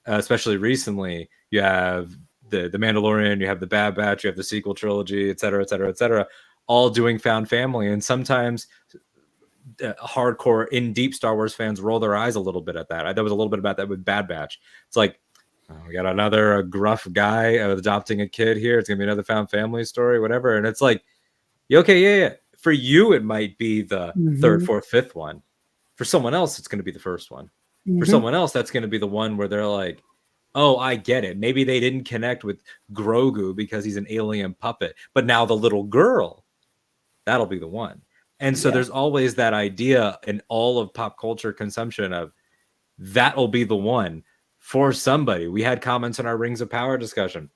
especially recently. You have the Mandalorian, you have the Bad Batch, you have the sequel trilogy, et cetera, all doing found family, and sometimes hardcore in deep Star Wars fans roll their eyes a little bit at that. There was a little bit about that with Bad Batch. It's like, we got another gruff guy adopting a kid here. It's gonna be another found family story, whatever. And it's like, okay, for you it might be the third, fourth, fifth one. For someone else, it's gonna be the first one. For someone else, that's gonna be the one where they're like, oh, I get it. Maybe they didn't connect with Grogu because he's an alien puppet, but now the little girl, that'll be the one. And so there's always that idea in all of pop culture consumption of that'll be the one for somebody. We had comments in our Rings of Power discussion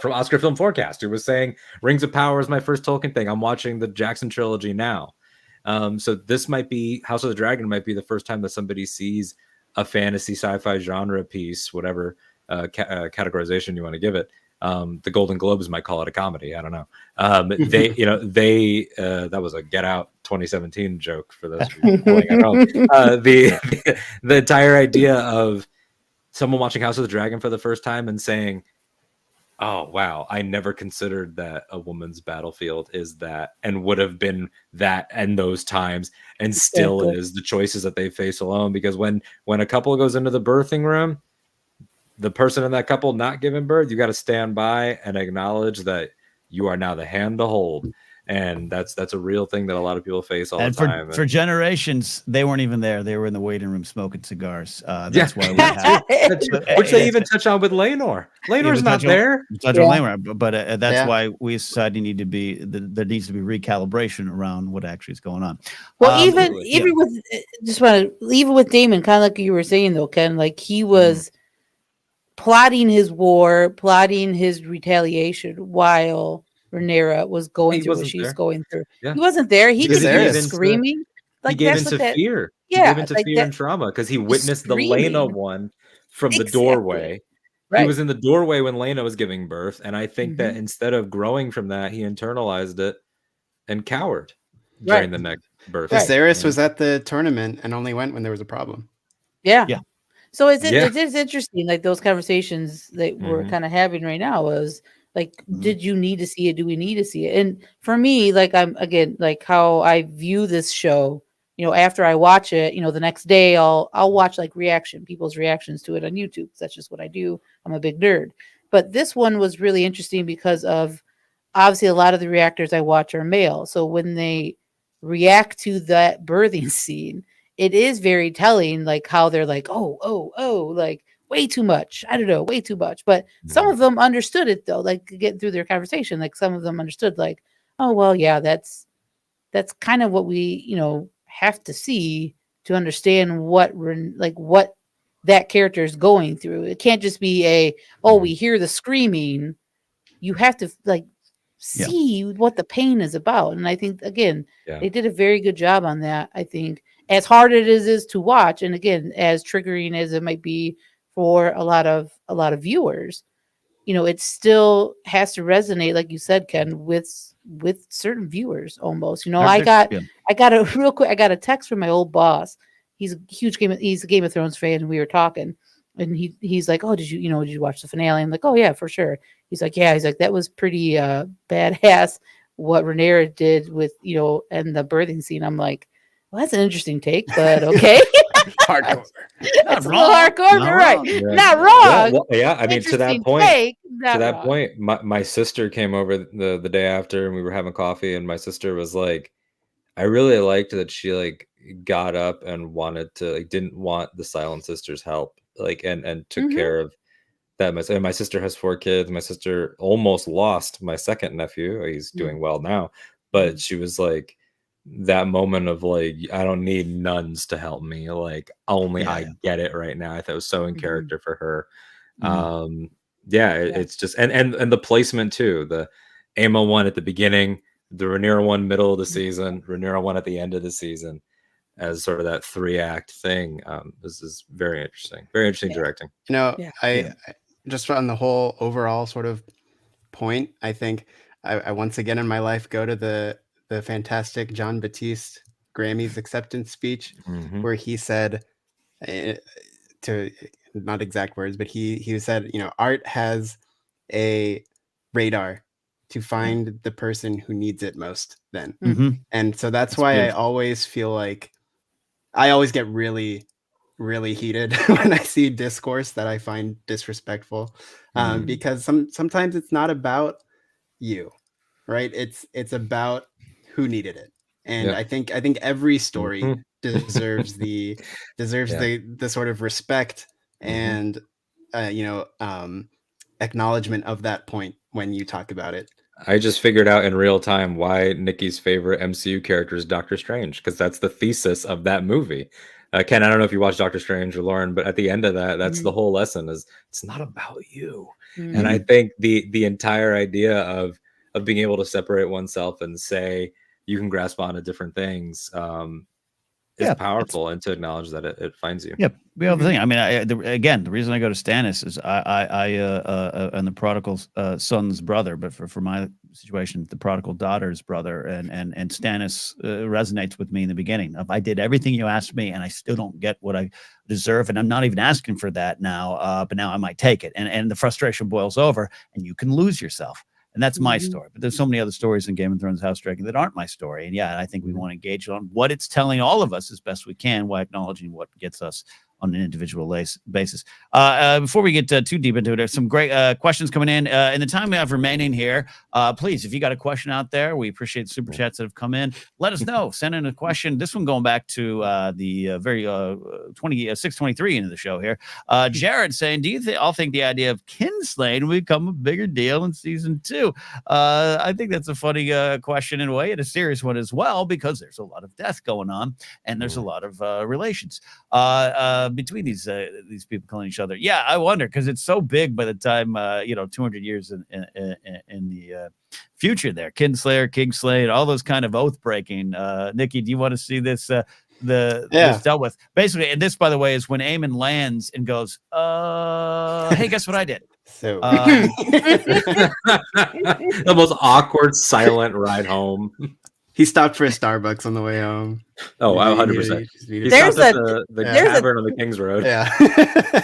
from Oscar Film Forecast, who was saying Rings of Power is my first Tolkien thing. I'm watching the Jackson trilogy now. So this might be, House of the Dragon might be the first time that somebody sees a fantasy sci-fi genre piece, whatever categorization you want to give it. The Golden Globes might call it a comedy. I don't know. That was a Get Out 2017 joke for those pulling at home. The entire idea of someone watching House of the Dragon for the first time and saying, oh, wow, I never considered that a woman's battlefield is that and would have been that in those times and still is the choices that they face alone. Because when a couple goes into the birthing room, the person in that couple not giving birth, you got to stand by and acknowledge that you are now the hand to hold. And that's a real thing that a lot of people face all the time. For generations, they weren't even there. They were in the waiting room smoking cigars. That's why we have which they even touch on with Laenor. Laenor's not there. Touch on Laenor, but that's why we as society need to be. There needs to be recalibration around what actually is going on. Well, even with Daemon, kind of like you were saying though, Ken, like he was plotting his war, plotting his retaliation while Rhaenyra was going through what she's going through. He wasn't there. He could hear screaming. He gave into fear. He gave into fear and trauma because he witnessed the Laena one from the doorway. Right. He was in the doorway when Laena was giving birth. And I think that instead of growing from that, he internalized it and cowered during the next birth. Viserys was at the tournament and only went when there was a problem. Yeah. So it is interesting, like those conversations that we're kind of having right now was like, did you need to see it? Do we need to see it? And for me, like like how I view this show, after I watch it, the next day I'll watch like people's reactions to it on YouTube. That's just what I do. I'm a big nerd. But this one was really interesting because of obviously a lot of the reactors I watch are male. So when they react to that birthing scene, it is very telling, like how they're like, oh, like way too much. I don't know, way too much. But some of them understood it though, like getting through their conversation. Like some of them understood, like, oh well, yeah, that's kind of what we, have to see to understand what that character is going through. It can't just be we hear the screaming. You have to see what the pain is about. And I think, again, they did a very good job on that. I think as hard as it is to watch, and again, as triggering as it might be for a lot of viewers, it still has to resonate, like you said, Ken, with certain viewers almost. I got I got a text from my old boss. He's a Game of Thrones fan, and we were talking, and he's like, "Oh, did you watch the finale?" I'm like, "Oh yeah, for sure." He's like, "Yeah." He's like, "That was pretty badass what Rhaenyra did with and the birthing scene." I'm like, "Well, that's an interesting take, but okay." Hardcore. It's a little hardcore, but right. Not wrong. I mean, to that point, my sister came over the day after, and we were having coffee, and my sister was like, I really liked that she got up and wanted to didn't want the Silent Sisters' help, and took care of that. And my sister has 4 kids. My sister almost lost my second nephew. He's doing well now, but she was like, that moment of I don't need nuns to help me. I get it right now. I thought it was so in character for her. It's just and the placement too. The Aemma one at the beginning, the Rhaenyra one middle of the season, Rhaenyra one at the end of the season, as sort of that 3-act thing. This is very interesting. Very interesting directing. I just on the whole overall sort of point, I think I once again in my life go to the fantastic John Batiste Grammys acceptance speech, where he said, to not exact words, but he said, art has a radar to find the person who needs it most then. And so that's why beautiful. I always feel like I always get really, really heated when I see discourse that I find disrespectful, because sometimes it's not about you, right? It's about who needed it. And I think every story deserves the sort of respect and acknowledgement of that point when you talk about it. I just figured out in real time why Nikki's favorite MCU character is Doctor Strange, because that's the thesis of that movie. Ken, I don't know if you watched Doctor Strange or Lauren, but at the end of that, that's the whole lesson: is it's not about you. And I think the entire idea of being able to separate oneself and say you can grasp onto different things is powerful, and to acknowledge that it finds you. Yep. The other thing, I mean, the reason I go to Stannis is I and the prodigal son's brother, but for my situation, the prodigal daughter's brother, and Stannis resonates with me in the beginning. If I did everything you asked me, and I still don't get what I deserve, and I'm not even asking for that now, but now I might take it, and the frustration boils over, and you can lose yourself. And that's my story. But there's so many other stories in Game of Thrones House Dragon that aren't my story. And I think we want to engage on what it's telling all of us as best we can, while acknowledging what gets us on an individual basis. Before we get too deep into it, there's some great questions coming in. In the time we have remaining here, please, if you got a question out there, we appreciate the super chats that have come in. Let us know. Send in a question. This one going back to the very 623 into the show here. Jared saying, do you all think the idea of kinslaying will become a bigger deal in season 2? I think that's a funny question in a way, and a serious one as well, because there's a lot of death going on, and there's a lot of relations between these people killing each other. Yeah, I wonder, because it's so big by the time 200 years in the future there. Kinslayer, Kingslay, all those kind of oath breaking. Nikki, do you want to see this this dealt with? Basically, and this, by the way, is when Aemon lands and goes, hey, guess what I did? So the most awkward, silent ride home. He stopped for a Starbucks on the way home. Oh, 100%. He stopped at the tavern on the King's Road. Yeah.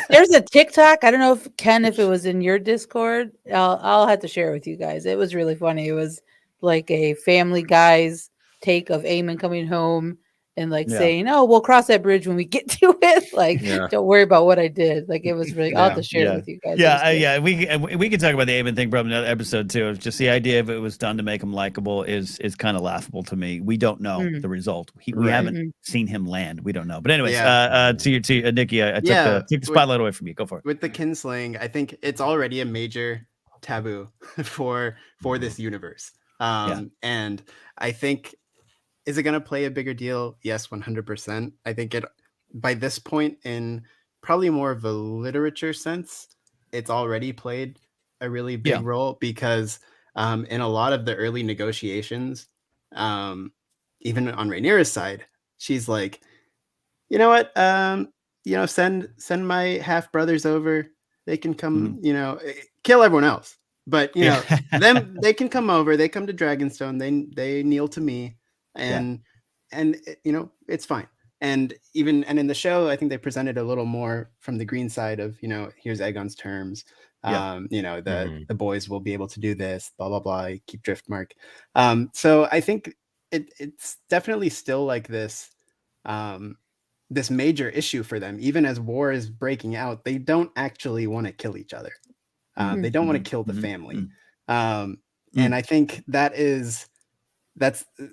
There's a TikTok. I don't know if it was in your Discord. I'll have to share it with you guys. It was really funny. It was like a Family Guy's take of Aemon coming home and saying, "Oh, we'll cross that bridge when we get to it." Don't worry about what I did. It was really. I'll have to share it with you guys. We can talk about the Aemon thing probably another episode too. Just the idea of it was done to make him likable is kind of laughable to me. We don't know the result. We haven't seen him land. We don't know. But anyways, to Nikki, I took the spotlight away from you. Go for it. With the kinslaying, I think it's already a major taboo for this universe. And I think Is it going to play a bigger deal? Yes, 100%. I think it, by this point, in probably more of a literature sense, it's already played a really big role, because in a lot of the early negotiations, even on Rhaenyra's side, she's like, you know what, send my half brothers over. They can come, kill everyone else. But them, they can come over. They come to Dragonstone. They kneel to me, and it's fine. And in the show, I think they presented a little more from the green side of, here's Aegon's terms. The boys will be able to do this, blah blah blah. Keep Driftmark. So I think it's definitely still like this. This major issue for them, even as war is breaking out, they don't actually want to kill each other. They don't want to kill the family. And I think that's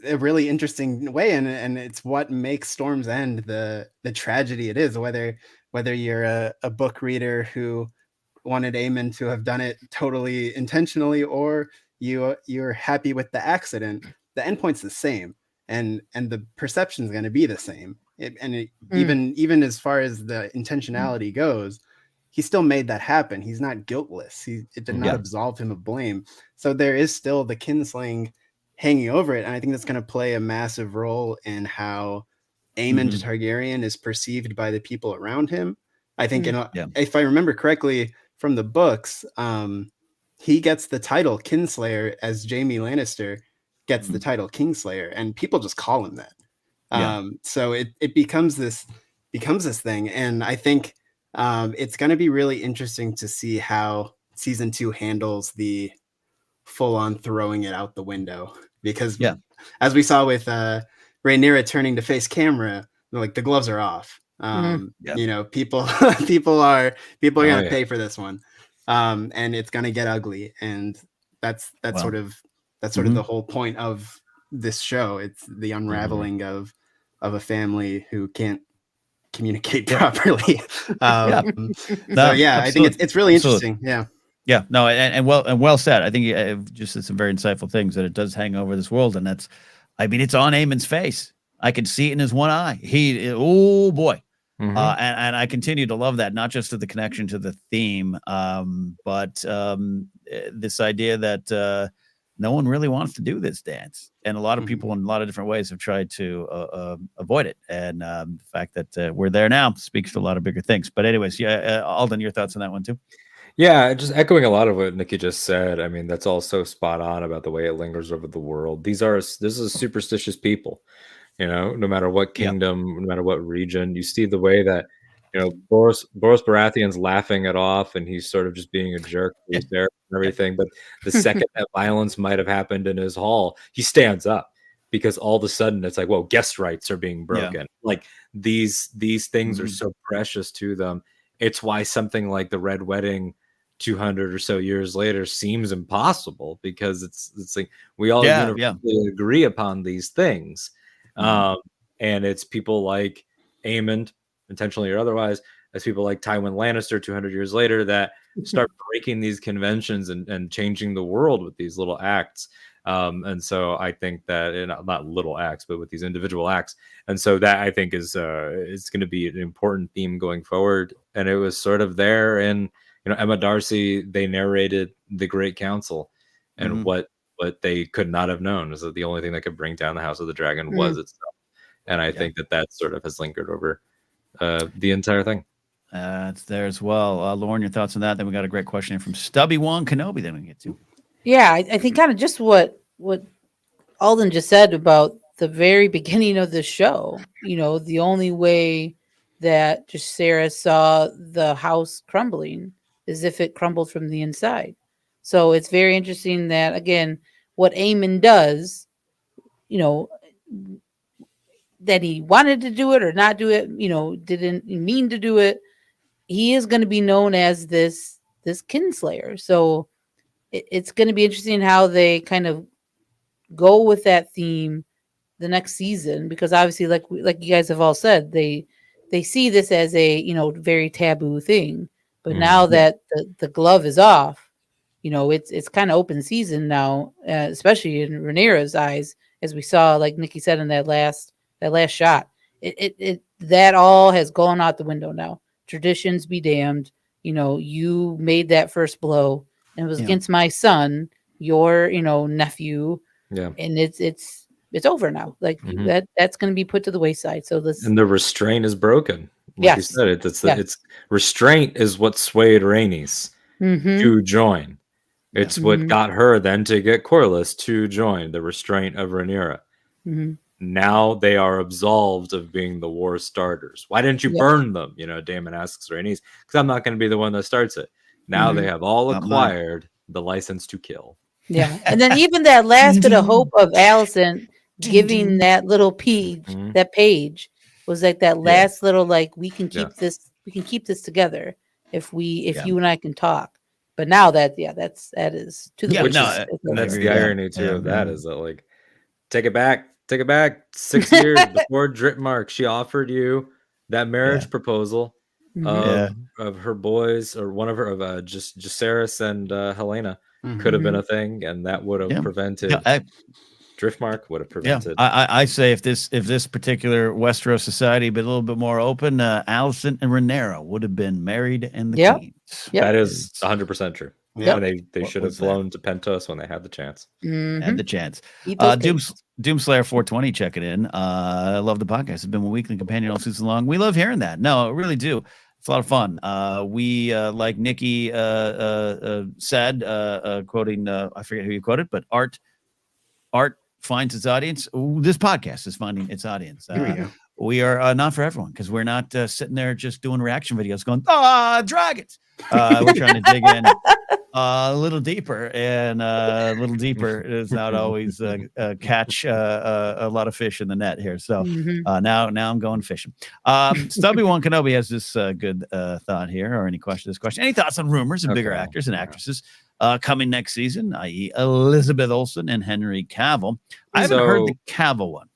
a really interesting way. And it's what makes Storm's End the tragedy it is, whether you're a book reader who wanted Aemon to have done it totally intentionally, or you're happy with the accident, the endpoint's the same. And the perception is going to be the same. Even as far as the intentionality goes, he still made that happen. He's not guiltless. It did not absolve him of blame. So there is still the kinslaying hanging over it. And I think that's going to play a massive role in how Aemon Targaryen is perceived by the people around him. I think, if I remember correctly from the books, he gets the title Kinslayer as Jaime Lannister gets the title Kingslayer, and people just call him that. So it becomes this thing. And I think it's going to be really interesting to see how season 2 handles the full-on throwing it out the window, because as we saw with Rhaenyra turning to face camera, like, the gloves are off. People are going to pay for this one, and it's going to get ugly. And that's sort of the whole point of this show. It's the unraveling of a family who can't communicate properly. I think it's really interesting. Yeah, no, and well said. I think just some very insightful things, that it does hang over this world, and it's on Aemon's face. I can see it in his one eye. Oh boy. And I continue to love that, not just to the connection to the theme, but this idea that no one really wants to do this dance, and a lot of people in a lot of different ways have tried to avoid it. And the fact that we're there now speaks to a lot of bigger things. But anyways, Alden, your thoughts on that one too? Yeah, just echoing a lot of what Nikki just said. I mean, that's all so spot on about the way it lingers over the world. This is superstitious people, no matter what kingdom, no matter what region. You see the way that, Boris Baratheon's laughing it off, and he's sort of just being a jerk. He's there and everything. But the second that violence might have happened in his hall, he stands up, because all of a sudden it's like, whoa, guest rights are being broken. Like, these things are so precious to them. It's why something like the Red Wedding 200 or so years later seems impossible, because it's like we all universally agree upon these things. And it's people like Aemon, intentionally or otherwise, as people like Tywin Lannister 200 years later, that start breaking these conventions and changing the world with these little acts. And so I think that, not little acts, but with these individual acts. And so that, I think, is going to be an important theme going forward. And it was sort of there in, Emma Darcy, they narrated the Great Council, and what they could not have known is that the only thing that could bring down the House of the Dragon was itself. And I think that sort of has lingered over the entire thing. It's there as well. Lauren, your thoughts on that? Then we got a great question here from Stubby Wong Kenobi that we can get to. Yeah, I think kind of just what Alden just said about the very beginning of the show. The only way that just Sarah saw the house crumbling is if it crumbled from the inside. So it's very interesting that, again, what Aemon does, that he wanted to do it or not do it, didn't mean to do it, he is going to be known as this kinslayer. So it's going to be interesting how they kind of go with that theme the next season, because obviously, like you guys have all said, they see this as a very taboo thing. But now that the glove is off, it's kind of open season now, especially in Rhaenyra's eyes, as we saw, like Nikki said in that last shot. That all has gone out the window now. Traditions be damned. You made that first blow, and it was against my son, your nephew. Yeah, and it's over now. Like that's going to be put to the wayside. So and the restraint is broken. Like you said, it's restraint is what swayed Rhaenys to join. It's what got her then to get Corlys to join the restraint of Rhaenyra. Now they are absolved of being the war starters. Why didn't you burn them? Daemon asks Rhaenys, because I'm not going to be the one that starts it. Now they have all acquired the license to kill. Yeah, and then even that last bit of hope of Alicent giving that little page, that page was like that last little, like, we can keep this together if you and I can talk. But now that is to the that's the irony too of that is that, like, take it back 6 years before Dritmark, she offered you that marriage proposal of her boys, or one of her, of just Jacaerys and Helena. Could have been a thing, and that would have prevented Driftmark. Would have prevented. I say if this particular Westeros society been a little bit more open, Alicent and Rhaenyra would have been married and the queens. That is 100% true. Yeah, they should have flown to Pentos when they had the chance. Had the chance. Doomslayer 420 checking in. I love the podcast. It's been a weekly companion all season long. We love hearing that. No, I really do. It's a lot of fun. We, like Nikki said, quoting, I forget who you quoted, but art finds its audience. Ooh, this podcast is finding its audience. We are not for everyone, because we're not sitting there just doing reaction videos going, dragons. We're trying to dig in a little deeper, and a little deeper is not always catch a lot of fish in the net here. So now I'm going fishing. Stubby One Kenobi has this good thought here, or any thoughts on rumors of bigger actors and actresses coming next season, i.e. Elizabeth Olsen and Henry Cavill? I haven't heard the Cavill one.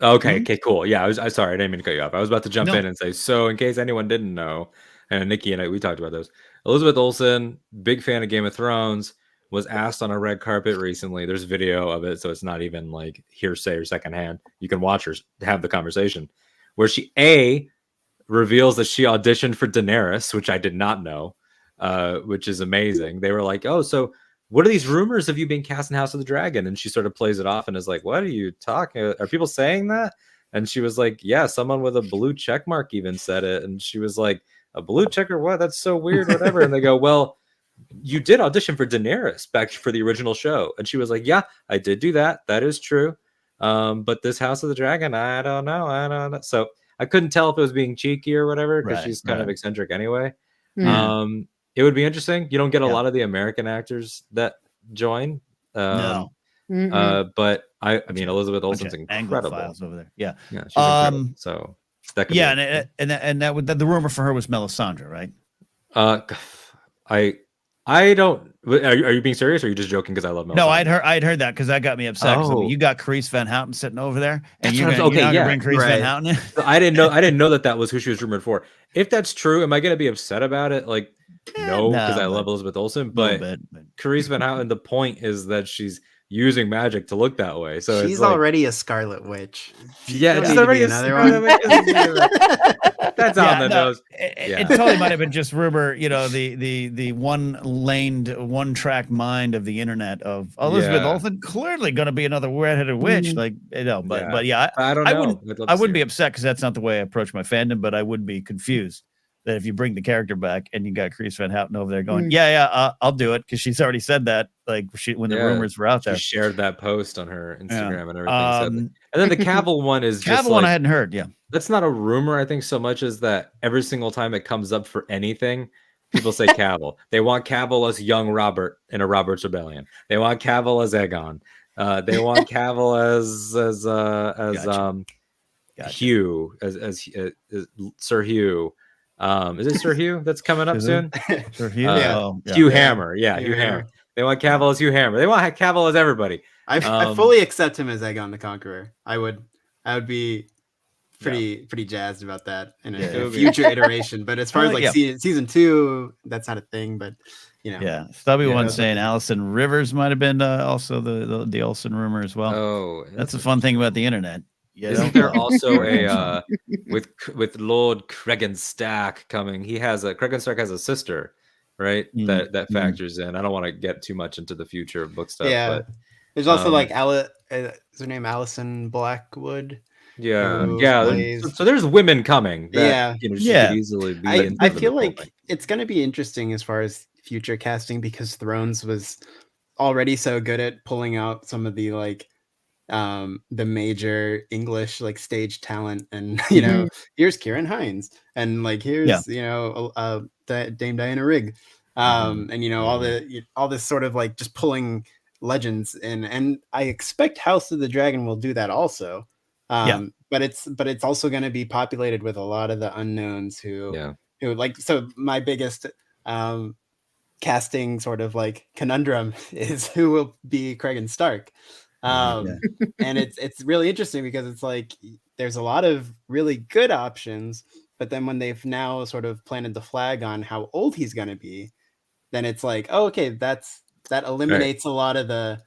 Okay, cool. Yeah, I sorry, I didn't mean to cut you off. I was about to jump in and say, so in case anyone didn't know, and Nikki and I, we talked about those. Elizabeth Olsen, big fan of Game of Thrones, was asked on a red carpet recently. There's video of it, so it's not even like hearsay or secondhand. You can watch her have the conversation, where she reveals that she auditioned for Daenerys, which I did not know, which is amazing. They were like, "Oh, so what are these rumors of you being cast in House of the Dragon?" And she sort of plays it off and is like, "What are you talking? Are people saying that?" And she was like, "Yeah, someone with a blue check mark even said it." And she was like, "A blue checker? What? That's so weird, whatever." And they go, "Well, you did audition for Daenerys back for the original show." And she was like, "Yeah, I did do that. That is true. But this House of the Dragon, I don't know. So I couldn't tell if it was being cheeky or whatever, because she's kind of eccentric anyway. It would be interesting. You don't get a lot of the American actors that join. No. But I mean, Elizabeth Olsen's incredible. Over there. Yeah, she's incredible. So that could and that the rumor for her was Melisandre, right? I don't. Are you being serious, or are you just joking? Because I love Melisandre. No, I'd heard that, because that got me upset. You got Carice Van Houten sitting over there, and you're gonna bring Carice Van Houten in. I didn't know that was who she was rumored for. If that's true, am I gonna be upset about it? Like, no, because I love Elizabeth Olsen, but Carice Van Houten. The point is that she's using magic to look that way. So she's already a Scarlet Witch. Yeah, she's already another one. That's on the nose. It totally might have been just rumor. The one-track mind of the internet of Elizabeth Olsen, clearly going to be another redheaded witch. Like, but I don't know. I wouldn't be upset, because that's not the way I approach my fandom. But I would be confused that if you bring the character back and you got Carice Van Houten over there going, I'll do it, because she's already said that, like, when the rumors were out there. She shared that post on her Instagram and everything. And then the Cavill one is just one I hadn't heard. Yeah, that's not a rumor, I think, so much as that every single time it comes up for anything, people say Cavill. They want Cavill as young Robert in a Robert's Rebellion. They want Cavill as Aegon. They want Cavill as Hugh, as Sir Hugh. Is it Sir Hugh that's coming up soon? Sir Hugh? Hugh Hammer. Yeah, Hugh Hammer. They want Cavill as Hugh Hammer. They want Cavill as everybody. I fully accept him as Aegon the Conqueror. I would be pretty jazzed about that in a future iteration. But as far as season 2, that's not a thing. But Yeah, Stubby Yeah, one that's saying okay. Allison Rivers might have been also the Olsen rumor as well. Oh, that's a fun thing about the internet. Isn't there also a a with Lord Cregan Stack coming? Cregan Stack has a sister, right? That factors in. I don't want to get too much into the future of book stuff, but there's also like is her name Allison Blackwood? So there's women coming that she could easily be. I feel like it's going to be interesting as far as future casting, because Thrones was already so good at pulling out some of the like the major English like stage talent, and here's Kieran Hines, and like here's Dame Diana Rigg, and all this sort of like just pulling legends in, and I expect House of the Dragon will do that also. But it's also going to be populated with a lot of the unknowns who like, so my biggest casting sort of like conundrum is who will be Cregan Stark. And it's really interesting because it's like there's a lot of really good options, but then when they've now sort of planted the flag on how old he's going to be, then it's like, oh, okay, that eliminates a lot of the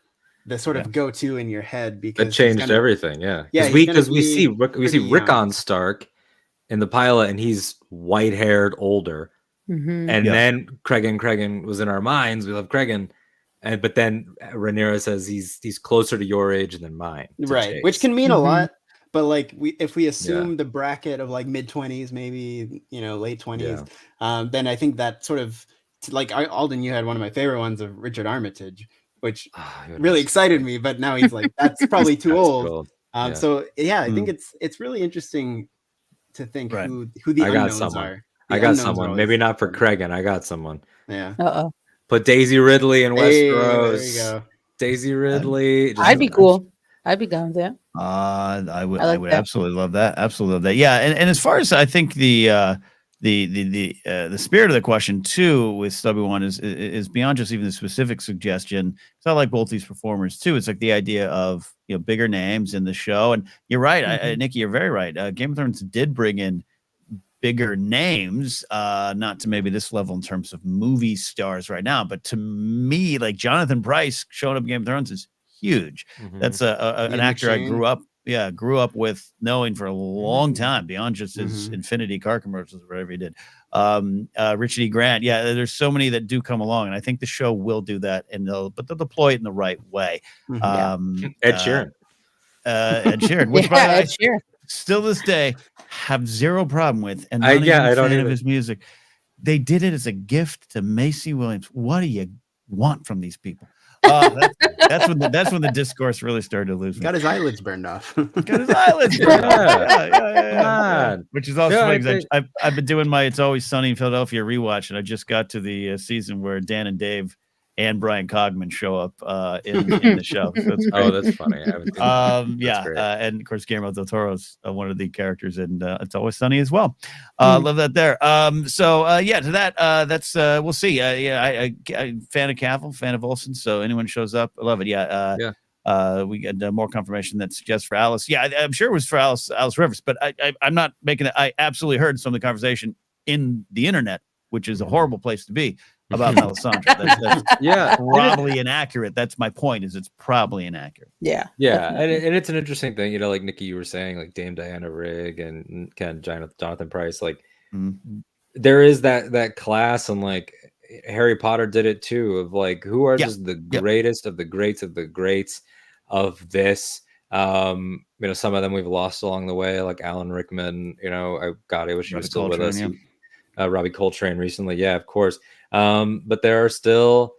sort of go-to in your head, because it changed everything. Because we see Rickon Stark in the pilot, and he's white-haired, older, and then Cregan was in our minds. We love Cregan, but then Rhaenyra says he's closer to your age than mine, right? Which can mean a lot, but like if we assume the bracket of like mid-20s, maybe late 20s, then I think that sort of, like Alden, you had one of my favorite ones of Richard Armitage, which really excited me, but now he's like, that's probably too old. So I think it's really interesting to think who the unknowns are. I got someone. Maybe not for Cregan. I got someone. Yeah. Put Daisy Ridley in Westeros. There you go. Daisy Ridley. I'd be cool. I'd be down with that. I would absolutely love that. Absolutely love that. Yeah, and as far as I think the spirit of the question too with Stubby one is beyond just even the specific suggestion. It's not like both these performers too. It's like the idea of bigger names in the show. And you're right, Nikki, you're very right. Game of Thrones did bring in bigger names, not to maybe this level in terms of movie stars right now, but to me, like Jonathan Pryce showing up in Game of Thrones is huge. That's an actor I grew up with knowing for a long time, beyond just his Infinity car commercials or whatever he did. Richard E. Grant. Yeah, there's so many that do come along, and I think the show will do that, and they'll deploy it in the right way. Ed Sheeran. Ed Sheeran, which by the way, Ed Sheeran, still this day have zero problem with, and not even a fan of his music. They did it as a gift to Macy Williams. What do you want from these people? That's when the discourse really started to lose. Got his eyelids burned off. Got his eyelids burned off. Yeah. Which is also funny because I've been doing my It's Always Sunny in Philadelphia rewatch, and I just got to the season where Dan and Dave and Brian Cogman show up in the show. So that's funny. And of course Guillermo del Toro's one of the characters in It's Always Sunny as well. Love that there. To that, that's we'll see. I fan of Cavill, fan of Olsen. So anyone shows up, I love it. We got more confirmation that suggests for Alice. Yeah, I'm sure it was for Alice Rivers, but I'm not making it. I absolutely heard some of the conversation in the internet, which is a horrible place to be, about Melisandre. That's probably inaccurate. That's my point. Is it's probably inaccurate. Yeah, and it's an interesting thing. Like Nikki, you were saying, like Dame Diana Rigg and Ken Jonathan Pryce. Like there is that class, and like Harry Potter did it too. Of like who are just the greatest of the greats of the greats of this. Some of them we've lost along the way, like Alan Rickman. I wish he was still with us. Robbie Coltrane recently, of course. But there are still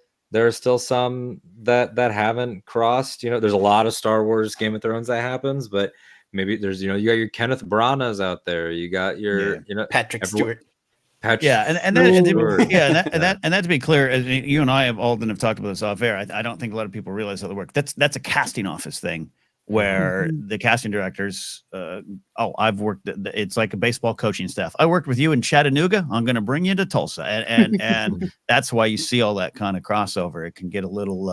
some that haven't crossed. There's a lot of Star Wars, Game of Thrones that happens, but maybe there's you got your Kenneth Branaghs out there. You got your Patrick Stewart. And that to be clear, you and I Alden have talked about this off air. I don't think a lot of people realize how they work. That's a casting office thing, where the casting directors, I've worked, it's like a baseball coaching staff. I worked with you in Chattanooga. I'm going to bring you to Tulsa. And that's why you see all that kind of crossover. It can get a little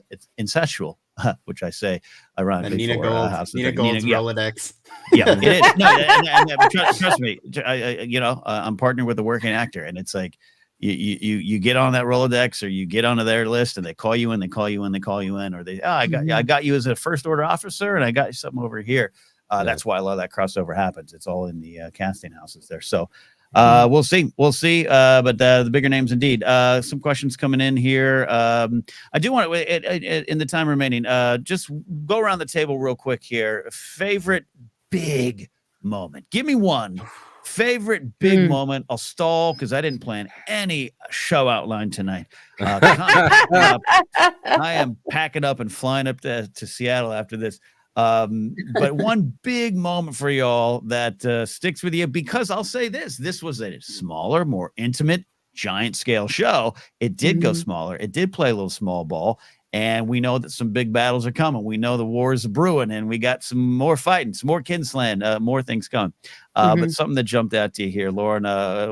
it's incestual, which I say ironically. And Nina Gold's Rolodex. Yeah, it is. No, and trust me, I'm partnered with a working actor, and it's like, you get on that Rolodex or you get onto their list and they call you in, or I got you as a first order officer and I got you something over here. That's why a lot of that crossover happens. It's all in the casting houses there. So we'll see. But the bigger names indeed. Some questions coming in here. I do want to, in the time remaining, just go around the table real quick here. Favorite big moment. Give me one. Favorite big moment. I'll stall because I didn't plan any show outline tonight. I am packing up and flying up to Seattle after this. But one big moment for y'all that sticks with you, because I'll say this was a smaller, more intimate, giant scale show. It did go smaller. It did play a little small ball. And we know that some big battles are coming. We know the war is brewing, and we got some more fighting, some more kinsland, more things coming. But something that jumped out to you here, Lauren,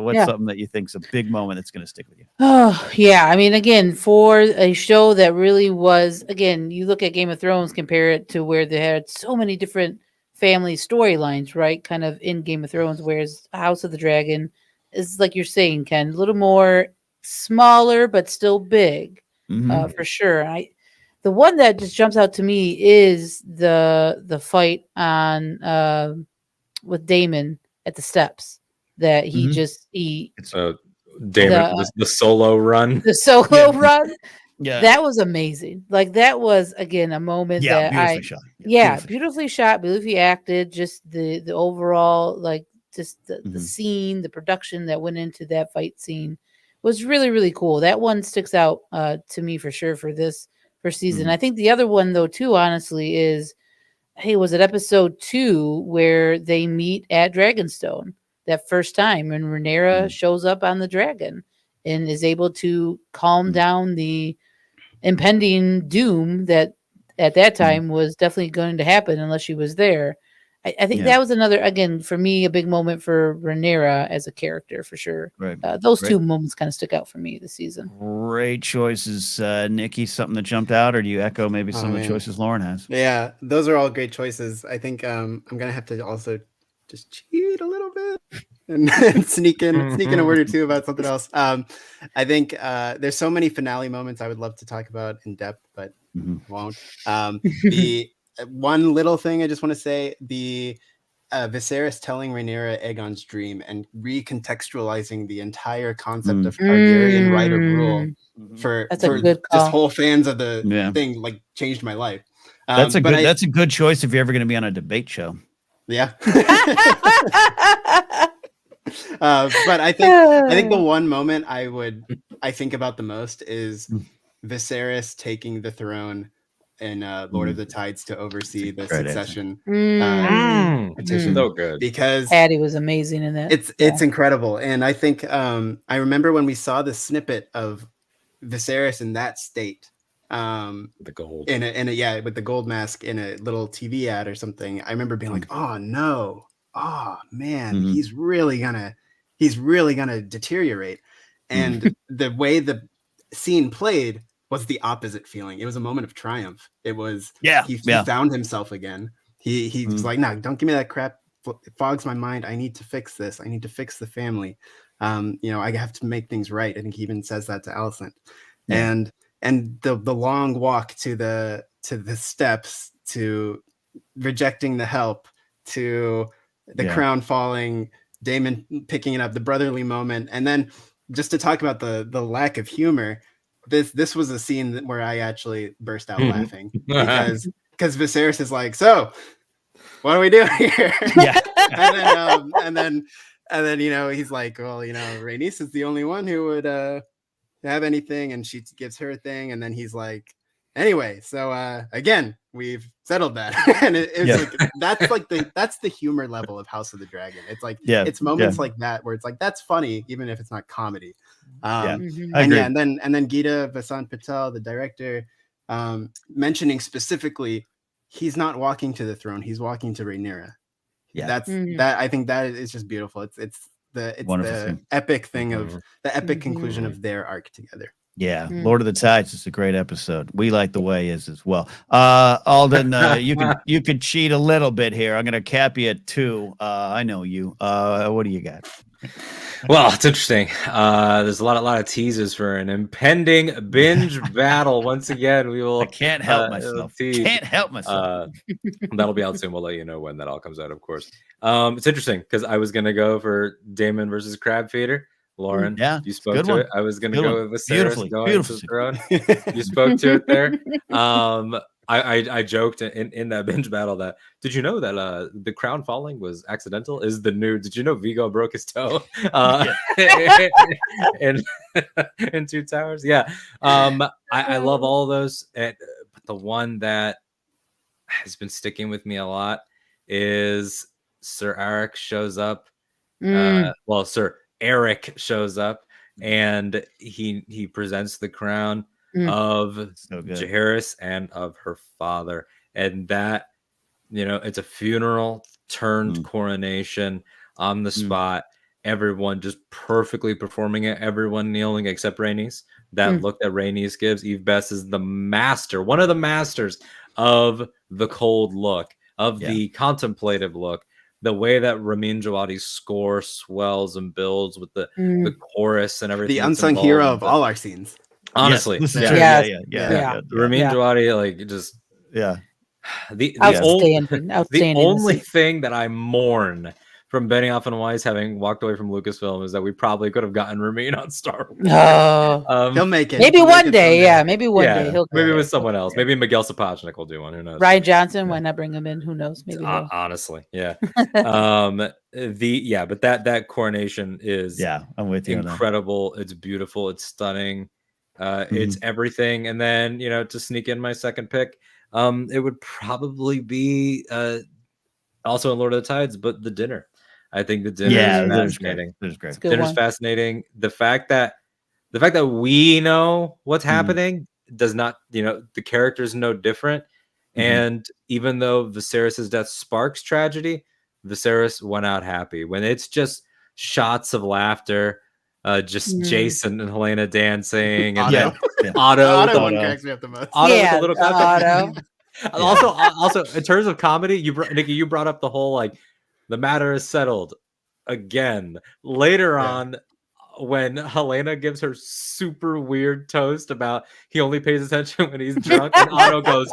what's something that you think is a big moment that's going to stick with you? Oh, yeah. I mean, again, for a show that really was, again, you look at Game of Thrones, compare it to where they had so many different family storylines, right? Kind of in Game of Thrones, whereas House of the Dragon is, like you're saying, Ken, a little more smaller, but still big. For sure. The one that just jumps out to me is the fight on with Damon at the steps that he it's Damon the solo run. The solo run. Yeah, that was amazing. Like that was again a moment that beautifully shot. Beautifully shot, beautifully acted. Just the overall just the scene, the production that went into that fight scene was really, really cool. That one sticks out to me for sure for this first season. I think the other one though too, honestly, is was it episode 2 where they meet at Dragonstone that first time and Rhaenyra shows up on the dragon and is able to calm down the impending doom that at that time was definitely going to happen unless she was there. I think that was another, again, for me, a big moment for Rhaenyra as a character, for sure. Right. Those two moments kind of stick out for me this season. Great choices. Nikki, something that jumped out, or do you echo maybe some of the choices Lauren has? Yeah, those are all great choices. I think I'm going to have to also just cheat a little bit and sneak in a word or two about something else. I think there's so many finale moments I would love to talk about in depth, but won't. The one little thing I just want to say, the Viserys telling Rhaenyra Aegon's dream and recontextualizing the entire concept of Targaryen right of rule for just whole fans of the thing, like, changed my life. That's a good choice if you're ever going to be on a debate show. Yeah. But I think the one moment I think about the most is Viserys taking the throne in Lord of the Tides to oversee the succession petition. So good, because Patty was amazing in that. It's incredible, and I think I remember when we saw the snippet of Viserys in that state, the gold with the gold mask in a little TV ad or something. I remember being like, oh no, oh man, he's really gonna deteriorate, and the way the scene played was the opposite feeling. It was a moment of triumph. It was he found himself again. He was like, no, don't give me that crap. It fogs my mind. I need to fix this. I need to fix the family. I have to make things right. I think he even says that to Alicent. And the long walk to the steps, to rejecting the help, to the crown falling, Daemon picking it up, the brotherly moment, and then just to talk about the lack of humor. This was a scene where I actually burst out laughing because Viserys is like, so what are we doing here? Yeah. and then he's like, well, Rhaenys is the only one who would have anything, and she gives her a thing, and then he's like, anyway, so again, we've settled that. And that's the humor level of House of the Dragon. It's like it's moments like that where it's like, that's funny even if it's not comedy. And then Gita Vasant Patel, the director, mentioning specifically, he's not walking to the throne, he's walking to Rhaenyra. That I think that is just beautiful. It's the epic thing of the epic conclusion of their arc together. Yeah, Lord of the Tides is a great episode. We like the way is as well. Alden, you could cheat a little bit here. I'm going to cap you at 2. I know you. What do you got? Well, it's interesting. There's a lot of teasers for an impending binge battle. Once again, we will. I can't help myself. Tease. Can't help myself. That'll be out soon. We'll let you know when that all comes out, of course. It's interesting because I was gonna go for Daemon versus Crab Feeder. Lauren, you spoke to it. I was gonna go with Viserys going to the throne. You spoke to it there. I joked in that binge battle that did you know that the crown falling was accidental? Is the new? Did you know Vigo broke his toe in Two Towers? Yeah. I love all of those, but the one that has been sticking with me a lot is Sir Eric shows up. Sir Eric shows up and he presents the crown of Jaehaerys and of her father, and that it's a funeral turned coronation on the spot. Everyone just perfectly performing it. Everyone kneeling except Rhaenys. That look that Rhaenys gives. Eve Bess is the master, one of the masters of the cold look, of the contemplative look. The way that Ramin Djawadi's score swells and builds with the chorus and everything. The unsung hero of all our scenes. Honestly. Yeah. Ramin Djawadi, like, just... Yeah. The outstanding. only thing that I mourn from Benioff and Weiss having walked away from Lucasfilm is that we probably could have gotten Ramin on Star Wars. He'll make it. Maybe one day. Yeah, maybe one day. Maybe with someone else. Maybe Miguel Sapochnik will do one. Who knows? Ryan Johnson, why not bring him in? Who knows? Maybe. Honestly, yeah. But that coronation is I'm with you. Incredible. It's beautiful. It's stunning. It's everything. And then to sneak in my second pick, it would probably be also in Lord of the Tides, but the dinner. I think the dinner is fascinating. It's great. Dinner's fascinating. The fact that we know what's happening does not, the characters know different. And even though Viserys' death sparks tragedy, Viserys went out happy. When it's just shots of laughter, just Jason and Helena dancing, and Otto one cracks me up the most. Otto with a little Otto. Also, in terms of comedy, Nikki, you brought up the whole like the matter is settled again later on when Helena gives her super weird toast about he only pays attention when he's drunk, and Otto goes,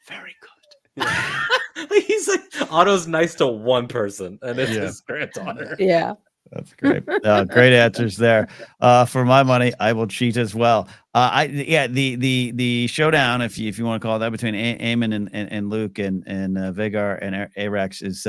"Very good." He's like, Otto's nice to one person, and it's his granddaughter. Yeah. That's great. Great answers there. For my money, I will cheat as well. The showdown, if you want to call it that, between Aemon and Luke and Vhagar and Arax is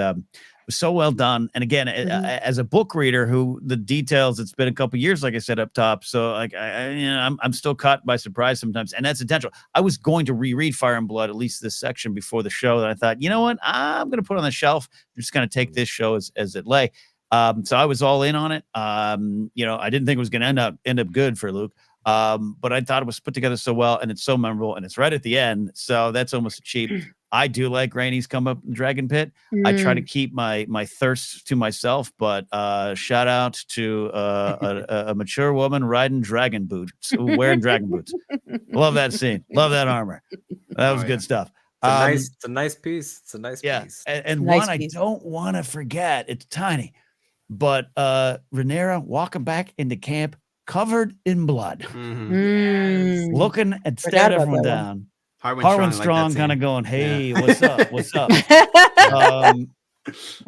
so well done. And again, as a book reader, who the details, it's been a couple years, like I said up top. So like I'm still caught by surprise sometimes, and that's intentional. I was going to reread Fire and Blood, at least this section before the show, and I thought, you know what, I'm going to put it on the shelf. I'm just going to take this show as it lay. So I was all in on it. I didn't think it was going to end up good for Luke. But I thought it was put together so well, and it's so memorable, and it's right at the end. So that's almost a cheap. I do like Rhaenys come up in Dragon Pit. I try to keep my thirst to myself, but shout out to a mature woman riding dragon boots, wearing dragon boots. Love that scene. Love that armor. That was good stuff. It's a nice piece. It's a nice piece. And nice one piece. I don't want to forget. It's tiny. But Rhaenyra walking back into camp covered in blood, looking and staring everyone down. Harwin Strong kind of going, "Hey, what's up? What's up?"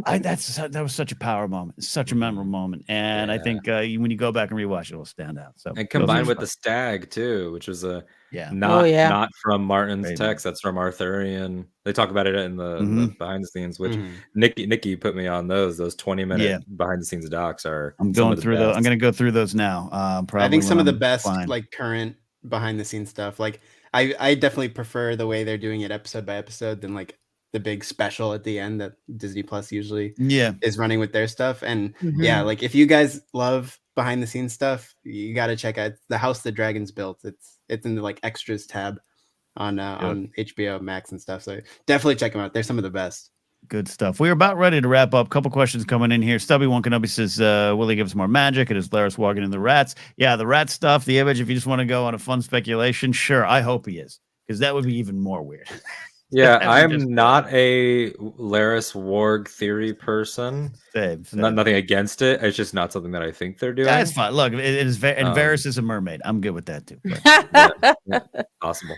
That was such a power moment, such a memorable moment, and I think when you go back and rewatch it, it'll stand out. So, and combined with the stag too, which was not from Martin's text. That's from Arthurian. They talk about it in the behind the scenes, which Nikki put me on those 20-minute behind the scenes docs are. I'm going through those. I'm going to go through those now. I think some of the best like current behind the scenes stuff. Like I definitely prefer the way they're doing it episode by episode than like the big special at the end that Disney Plus usually is running with their stuff. And like if you guys love behind the scenes stuff, you got to check out The House the Dragons Built. It's in the like extras tab on HBO Max and stuff. So definitely check them out. They're some of the best. Good stuff. We're about ready to wrap up. Couple questions coming in here. Stubby One Kenobi says, will he give us more magic? And is Laris walking in the rats? Yeah, the rat stuff, the image, if you just want to go on a fun speculation, sure, I hope he is. Because that would be even more weird. Yeah, I'm not a Laris Warg theory person. Same. Nothing against it. It's just not something that I think they're doing. Yeah, it's fine. Look, it is, and Varys is a mermaid. I'm good with that too. Yeah, possible.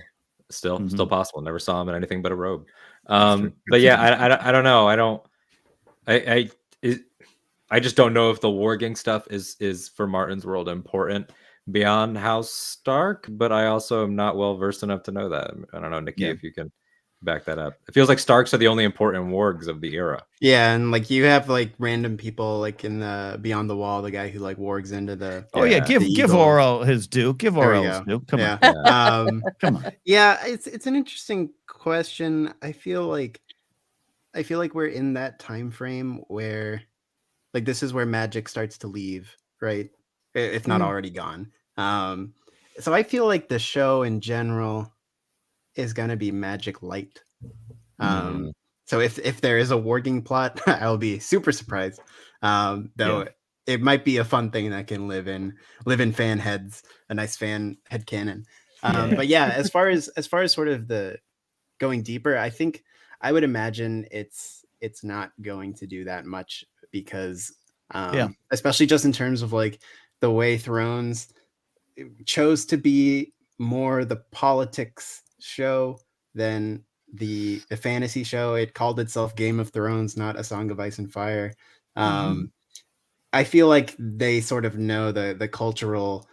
Still possible. Never saw him in anything but a robe. But yeah, I don't know. I just don't know if the warging stuff is for Martin's world important beyond House Stark, but I also am not well versed enough to know that. I don't know, Nikki, if you can back that up. It feels like Starks are the only important wargs of the era. Yeah, and like you have like random people like in the Beyond the Wall, the guy who like wargs into the give Oro his due. Give Oro his due. Come on. Come on. Yeah, it's an interesting question. I feel like we're in that time frame where like this is where magic starts to leave, right? If not already gone. So I feel like the show in general is gonna be magic light. So if there is a warging plot, I'll be super surprised. Though it might be a fun thing that can live in fan heads, a nice fan head canon. But yeah, as far as sort of the going deeper, I think I would imagine it's not going to do that much because especially just in terms of like the way Thrones chose to be more the politics show than the fantasy show. It called itself Game of Thrones, not A Song of Ice and Fire. I feel like they sort of know the cultural,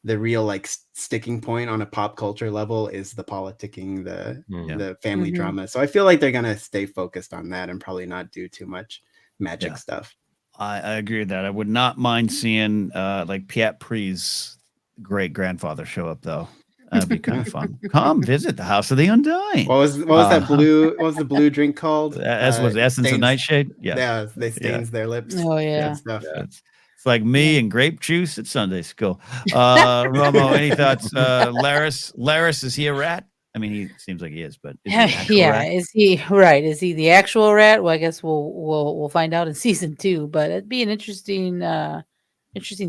the real like sticking point on a pop culture level is the politicking, the family drama. So I feel like they're gonna stay focused on that and probably not do too much magic stuff. I agree with that. I would not mind seeing like Piet Pri's great grandfather show up though. That'd be kind of fun. Come visit the House of the Undying. What was that blue? What was the blue drink called? Was the Essence of Nightshade. Yeah, they stains their lips. Oh yeah, stuff. It's like me and grape juice at Sunday school. Romo, any thoughts? Laris, is he a rat? I mean, he seems like he is, but is he rat? Is he right? Is he the actual rat? Well, I guess we'll find out in season 2. But it'd be an interesting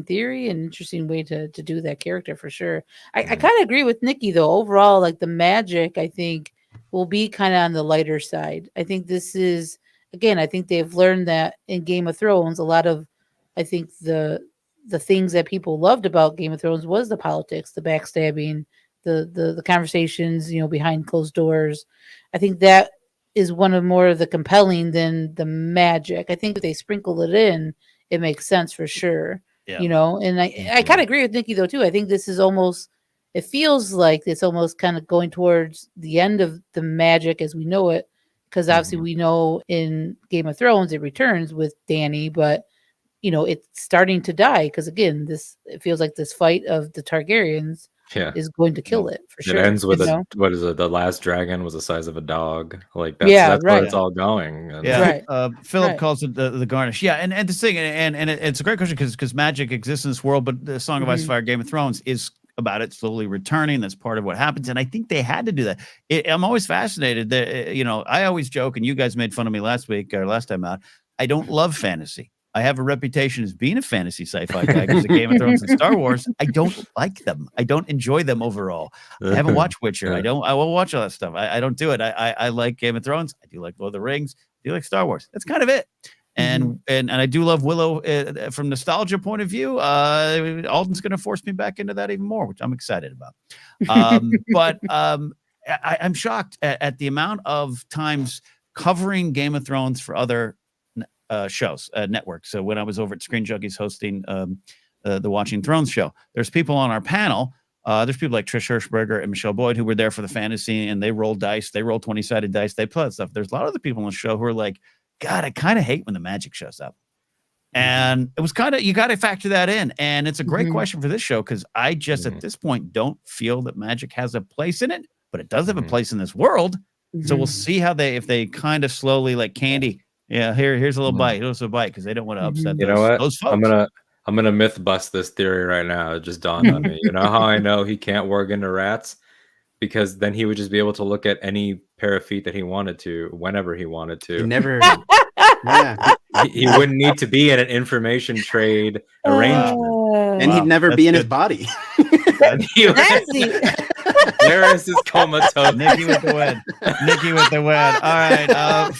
theory and interesting way to do that character for sure. I kind of agree with Nikki though. Overall, like the magic, I think will be kind of on the lighter side. I think this is I think they've learned that in Game of Thrones, a lot of I think the things that people loved about Game of Thrones was the politics, the backstabbing, the conversations, behind closed doors. I think that is one of more of the compelling than the magic. I think if they sprinkle it in, it makes sense for sure. Yeah. And I kind of agree with Nikki though too. I think this is it feels like it's almost kind of going towards the end of the magic as we know it, because obviously we know in Game of Thrones it returns with Dany, but it's starting to die because again, it feels like this fight of the Targaryens is going to kill it for sure. It ends with what is it? The last dragon was the size of a dog. Like that's where it's all going. And Philip calls it the garnish. Yeah, and the thing, and it's a great question because magic exists in this world, but the Song of Ice and Fire, Game of Thrones is about it slowly returning. That's part of what happens, and I think they had to do that. I'm always fascinated that I always joke, and you guys made fun of me last week or last time out. I don't love fantasy. I have a reputation as being a fantasy sci-fi guy because of Game of Thrones and Star Wars. I don't like them. I don't enjoy them overall. I haven't watched Witcher. I will watch all that stuff. I don't do it. I like Game of Thrones. I do like Lord of the Rings. I do like Star Wars. That's kind of it. And I do love Willow from nostalgia point of view. Alden's going to force me back into that even more, which I'm excited about. But I'm shocked at the amount of times covering Game of Thrones for other shows, networks. So when I was over at Screen Junkies hosting the Watching Thrones show, there's people on our panel. There's people like Trish Hirschberger and Michelle Boyd who were there for the fantasy, and they roll dice. They roll 20-sided dice. They play that stuff. There's a lot of other people on the show who are like, God, I kind of hate when the magic shows up. And it was you got to factor that in. And it's a great question for this show because I just at this point don't feel that magic has a place in it, but it does have a place in this world. So we'll see how if they kind of slowly like candy. Yeah, here's a little bite. Here's a bite because they don't want to upset those folks. I'm gonna myth bust this theory right now. It just dawned on me. You know how I know he can't work into rats? Because then he would just be able to look at any pair of feet that he wanted to, whenever he wanted to. He never. He wouldn't need to be in an information trade arrangement, and he'd never be in his body. Varys is comatose. Nikki with the win. Nikki with the win. All right.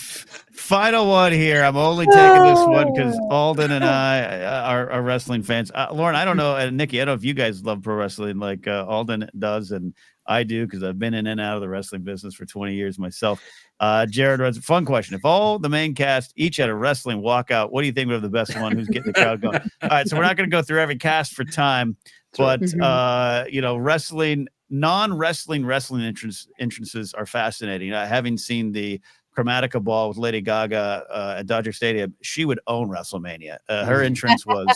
Final one here. I'm only taking this one because Alden and I are wrestling fans. Lauren, I don't know, and Nikki, I don't know if you guys love pro wrestling like Alden does, and I do because I've been in and out of the wrestling business for 20 years myself. Jared, fun question. If all the main cast each had a wrestling walkout, what do you think would have the best one? Who's getting the crowd going? All right, so we're not going to go through every cast for time, but wrestling, non-wrestling wrestling entrances are fascinating. Having seen the Chromatica Ball with Lady Gaga at Dodger Stadium, she would own WrestleMania. Her entrance was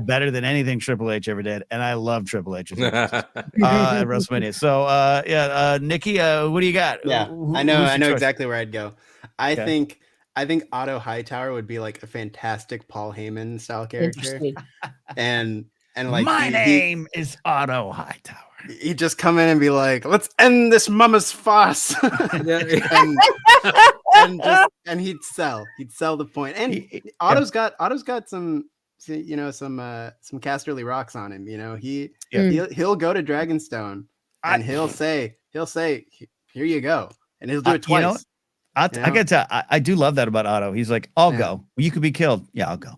better than anything Triple H ever did, and I love Triple H's at WrestleMania. So, Nikki, what do you got? Yeah, I know exactly where I'd go. I think Otto Hightower would be like a fantastic Paul Heyman style character, and like my name is Otto Hightower. He'd just come in and be like, "Let's end this mama's farce," and he'd sell the point. And Otto's got some Casterly rocks on him. He'll go to Dragonstone and he'll say, "Here you go," and he'll do it twice. I gotta tell you, I do love that about Otto. He's like, "I'll go. You could be killed. Yeah, I'll go."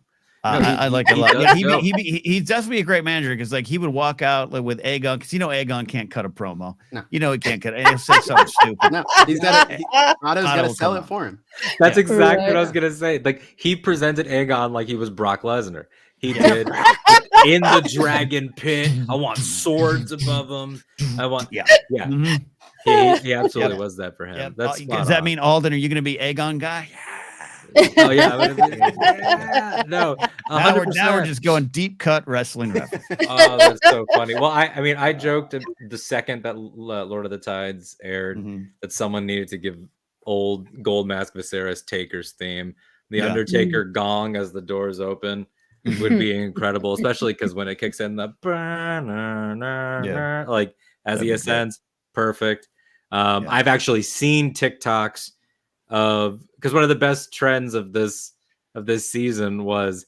I like it a lot. He's definitely a great manager because like he would walk out like, with Aegon because Aegon can't cut a promo. No. He can't cut it. He'll say something stupid. No, Otto's got to sell it for him. That's exactly what I was gonna say. Like he presented Aegon like he was Brock Lesnar. He did in the dragon pit. I want swords above him. I want Mm-hmm. He absolutely was that for him. Yeah. That's does that mean Alden? Are you going to be Aegon guy? Oh yeah, no. 100%. Now we're just going deep cut wrestling reference. Oh, that's so funny. Well, I joked the second that Lord of the Tides aired that someone needed to give old Gold Mask Viserys Taker's theme. The Undertaker gong as the doors open would be incredible, especially because when it kicks in the like as he ascends, perfect. I've actually seen TikToks because one of the best trends of this season was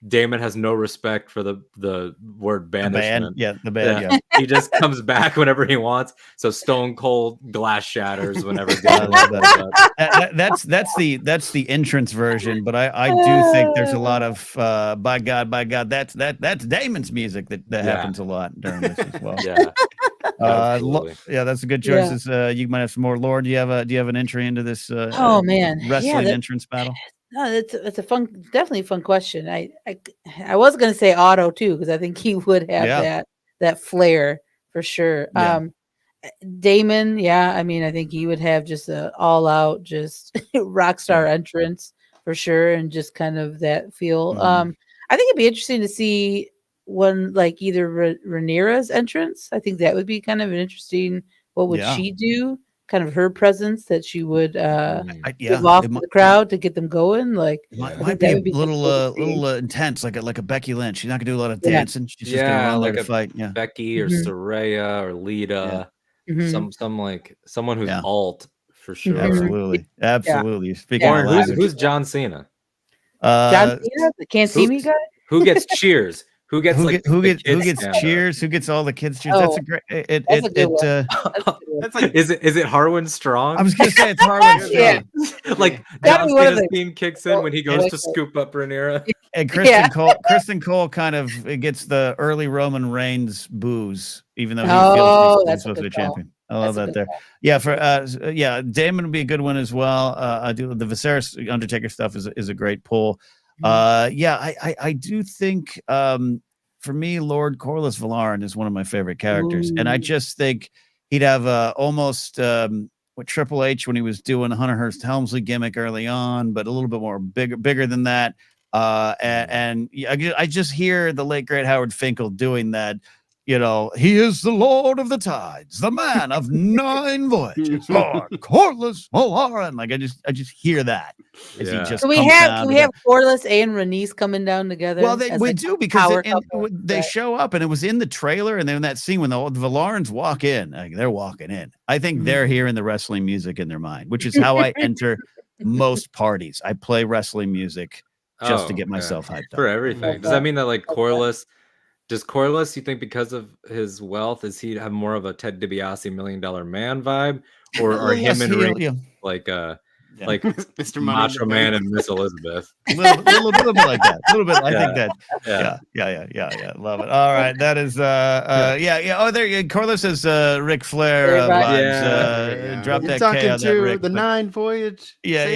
Damon has no respect for the word banishment. The ban. He just comes back whenever he wants. So Stone Cold glass shatters whenever. That's the entrance version, but I do think there's a lot of by God, that's Damon's music that happens a lot during this as well. That's a good choice. You might have some more. Lauren, do you have an entry into this? Wrestling entrance battle. No, it's a definitely a fun question. I was gonna say Otto too because I think he would have that flair for sure. Damon, I think he would have just an all out just rock star entrance for sure, and just kind of that feel. I think it'd be interesting to see one like either Rhaenyra's entrance. I think that would be kind of an interesting. What would she do? Kind of her presence that she would give off to the crowd to get them going. Like might be a little intense, like a Becky Lynch. She's not gonna do a lot of dancing. She's just gonna run there to fight. Yeah, Becky or Saraya or Lita, someone who's alt for sure. Absolutely. Speaking of who's John Cena? John Cena, the can't see me guy. Who gets cheers? Who gets cheers? Who gets all the kids cheers? Oh, that's a great. That's like, is it Harwin Strong? I was gonna say it's Harwin Strong. Like John Cena's theme kicks in when he goes to scoop up Rhaenyra. And Kristen Cole kind of gets the early Roman Reigns booze, even though he feels he's supposed to be a champion. I love that there. Damon would be a good one as well. I do the Viserys Undertaker stuff is a great pull. I do think for me, Lord Corlys Velarin is one of my favorite characters, and I just think he'd have almost what Triple H when he was doing Hunter Hearst Helmsley gimmick early on, but a little bit more bigger than that. And I just hear the late great Howard Finkel doing that. He is the Lord of the Tides, the man of 9 voyages, Lord Corlys Velarin. Like I just hear that. As he just can we have Corlys and Rhaenys coming down together? Well, we do because they show up, and it was in the trailer, and then that scene when the Valarans walk in, they're walking in. I think they're hearing the wrestling music in their mind, which is how I enter most parties. I play wrestling music just to get myself hyped up for everything. Does that mean that like Corlys Does Corliss, you think, because of his wealth, is he have more of a Ted DiBiase $1 Million Man vibe, or are him and Ring like Mr. Money in the Macho Man Bank. and Miss Elizabeth? little bit like that. A little bit. I think that. Yeah. Love it. All right. That is. Yeah. Oh, there you. Corliss says Ric Flair vibes. Drop that K on that Rick. The Nine Voyage. Yeah.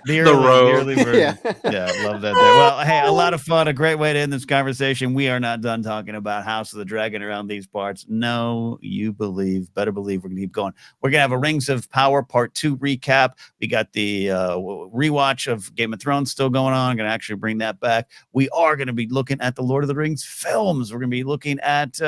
The early version. Yeah. Love that. There. Well, hey, a lot of fun. A great way to end this conversation. We are not done talking about House of the Dragon around these parts. No, you better believe we're gonna keep going. We're gonna have a Rings of Power Part 2 recap. We got the rewatch of Game of Thrones still going on. I'm going to actually bring that back. We are going to be looking at the Lord of the Rings films. We're going to be looking at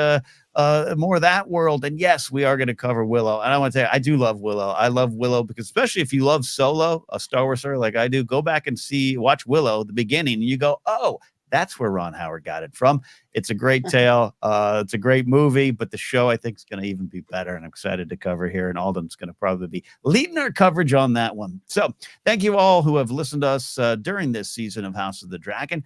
more of that world. And yes, we are going to cover Willow. And I want to tell you, I do love Willow. I love Willow because especially if you love Solo, a Star Wars story like I do, go back and watch Willow, the beginning, and you go, oh, that's where Ron Howard got it from. It's a great tale. It's a great movie, but the show I think is going to even be better. And I'm excited to cover here. And Alden's going to probably be leading our coverage on that one. So thank you all who have listened to us during this season of House of the Dragon.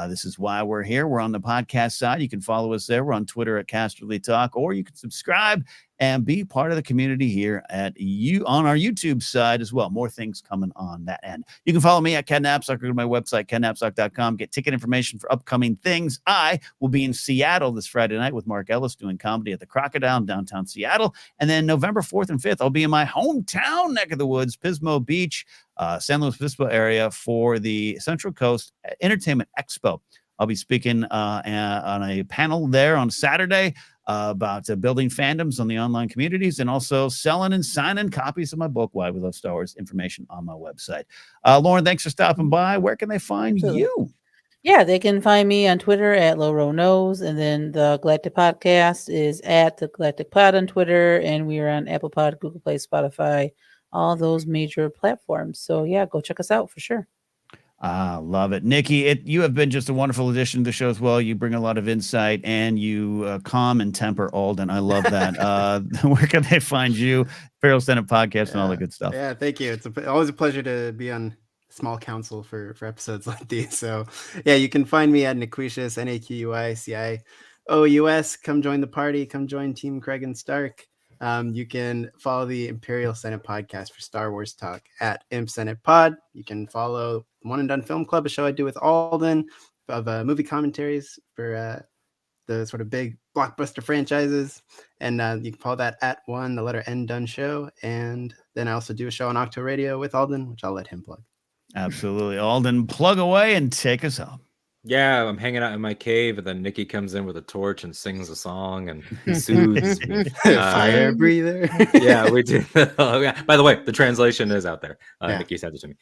This is why we're here. We're on the podcast side. You can follow us there. We're on Twitter at Casterly Talk, or you can subscribe and be part of the community here on our YouTube side as well. More things coming on that end. You can follow me at Ken Napzok. Go to my website, kennapzok.com. Get ticket information for upcoming things. I will be in Seattle this Friday night with Mark Ellis doing comedy at the Crocodile in downtown Seattle. And then November 4th and 5th, I'll be in my hometown neck of the woods, Pismo Beach, San Luis Obispo area for the Central Coast Entertainment Expo. I'll be speaking on a panel there on Saturday about building fandoms on the online communities and also selling and signing copies of my book, Why We Love Star Wars. Information on my website. Lauren, thanks for stopping by. Where can they find you? Yeah, they can find me on Twitter at Lauro Knows, and then the Galactic Podcast is at the Galactic Pod on Twitter, and we are on Apple Pod, Google Play, Spotify, all those major platforms. So yeah, go check us out for sure. Love it. Nikki, you have been just a wonderful addition to the show as well. You bring a lot of insight and you calm and temper Alden. I love that. Where can they find you? Imperial Senate Podcast and all the good stuff. Yeah, thank you. It's always a pleasure to be on small council for episodes like these. So yeah, you can find me at Naquicious, NAQUICIOUS. Come join the party. Come join Team Craig and Stark. You can follow the Imperial Senate Podcast for Star Wars talk at Imp Senate Pod. You can follow One and Done Film Club, a show I do with Alden of movie commentaries for the sort of big blockbuster franchises. And you can follow that at the letter N Done Show. And then I also do a show on Octo Radio with Alden, which I'll let him plug. Absolutely. Alden, plug away and take us home. Yeah, I'm hanging out in my cave, and then Nikki comes in with a torch and sings a song and soothes me. Fire breather. Yeah, we do. By the way, the translation is out there. Nikki sent it to me.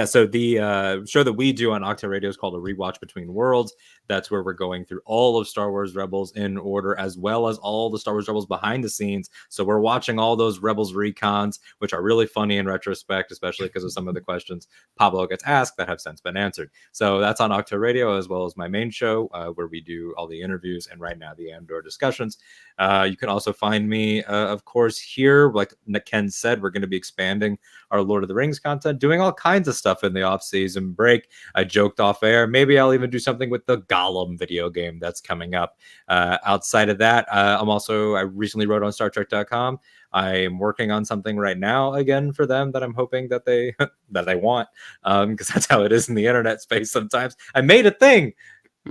So the show that we do on Octo Radio is called A Rewatch Between Worlds. That's where we're going through all of Star Wars Rebels in order, as well as all the Star Wars Rebels behind the scenes. So we're watching all those Rebels recons, which are really funny in retrospect, especially because of some of the questions Pablo gets asked that have since been answered. So that's on Octo Radio, as well as my main show, where we do all the interviews and right now the Andor discussions. You can also find me, of course, here. Like Ken said, we're going to be expanding our Lord of the Rings content, doing all kinds of stuff in the off-season break. I joked off air. Maybe I'll even do something with the Gollum video game that's coming up. Outside of that, I recently wrote on StarTrek.com. I am working on something right now again for them that I'm hoping that they want, because that's how it is in the internet space sometimes. I made a thing.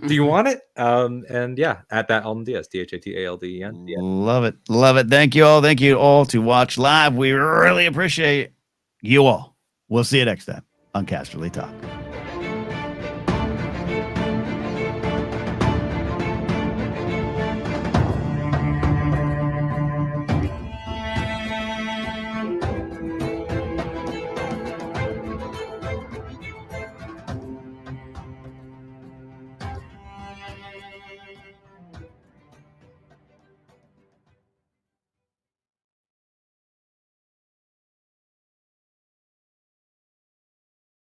Do you want it? And yeah, at that Alden Diaz, THATALDEN. Love it. Love it. Thank you all. Thank you all to watch live. We really appreciate you all. We'll see you next time on Casterly Talk.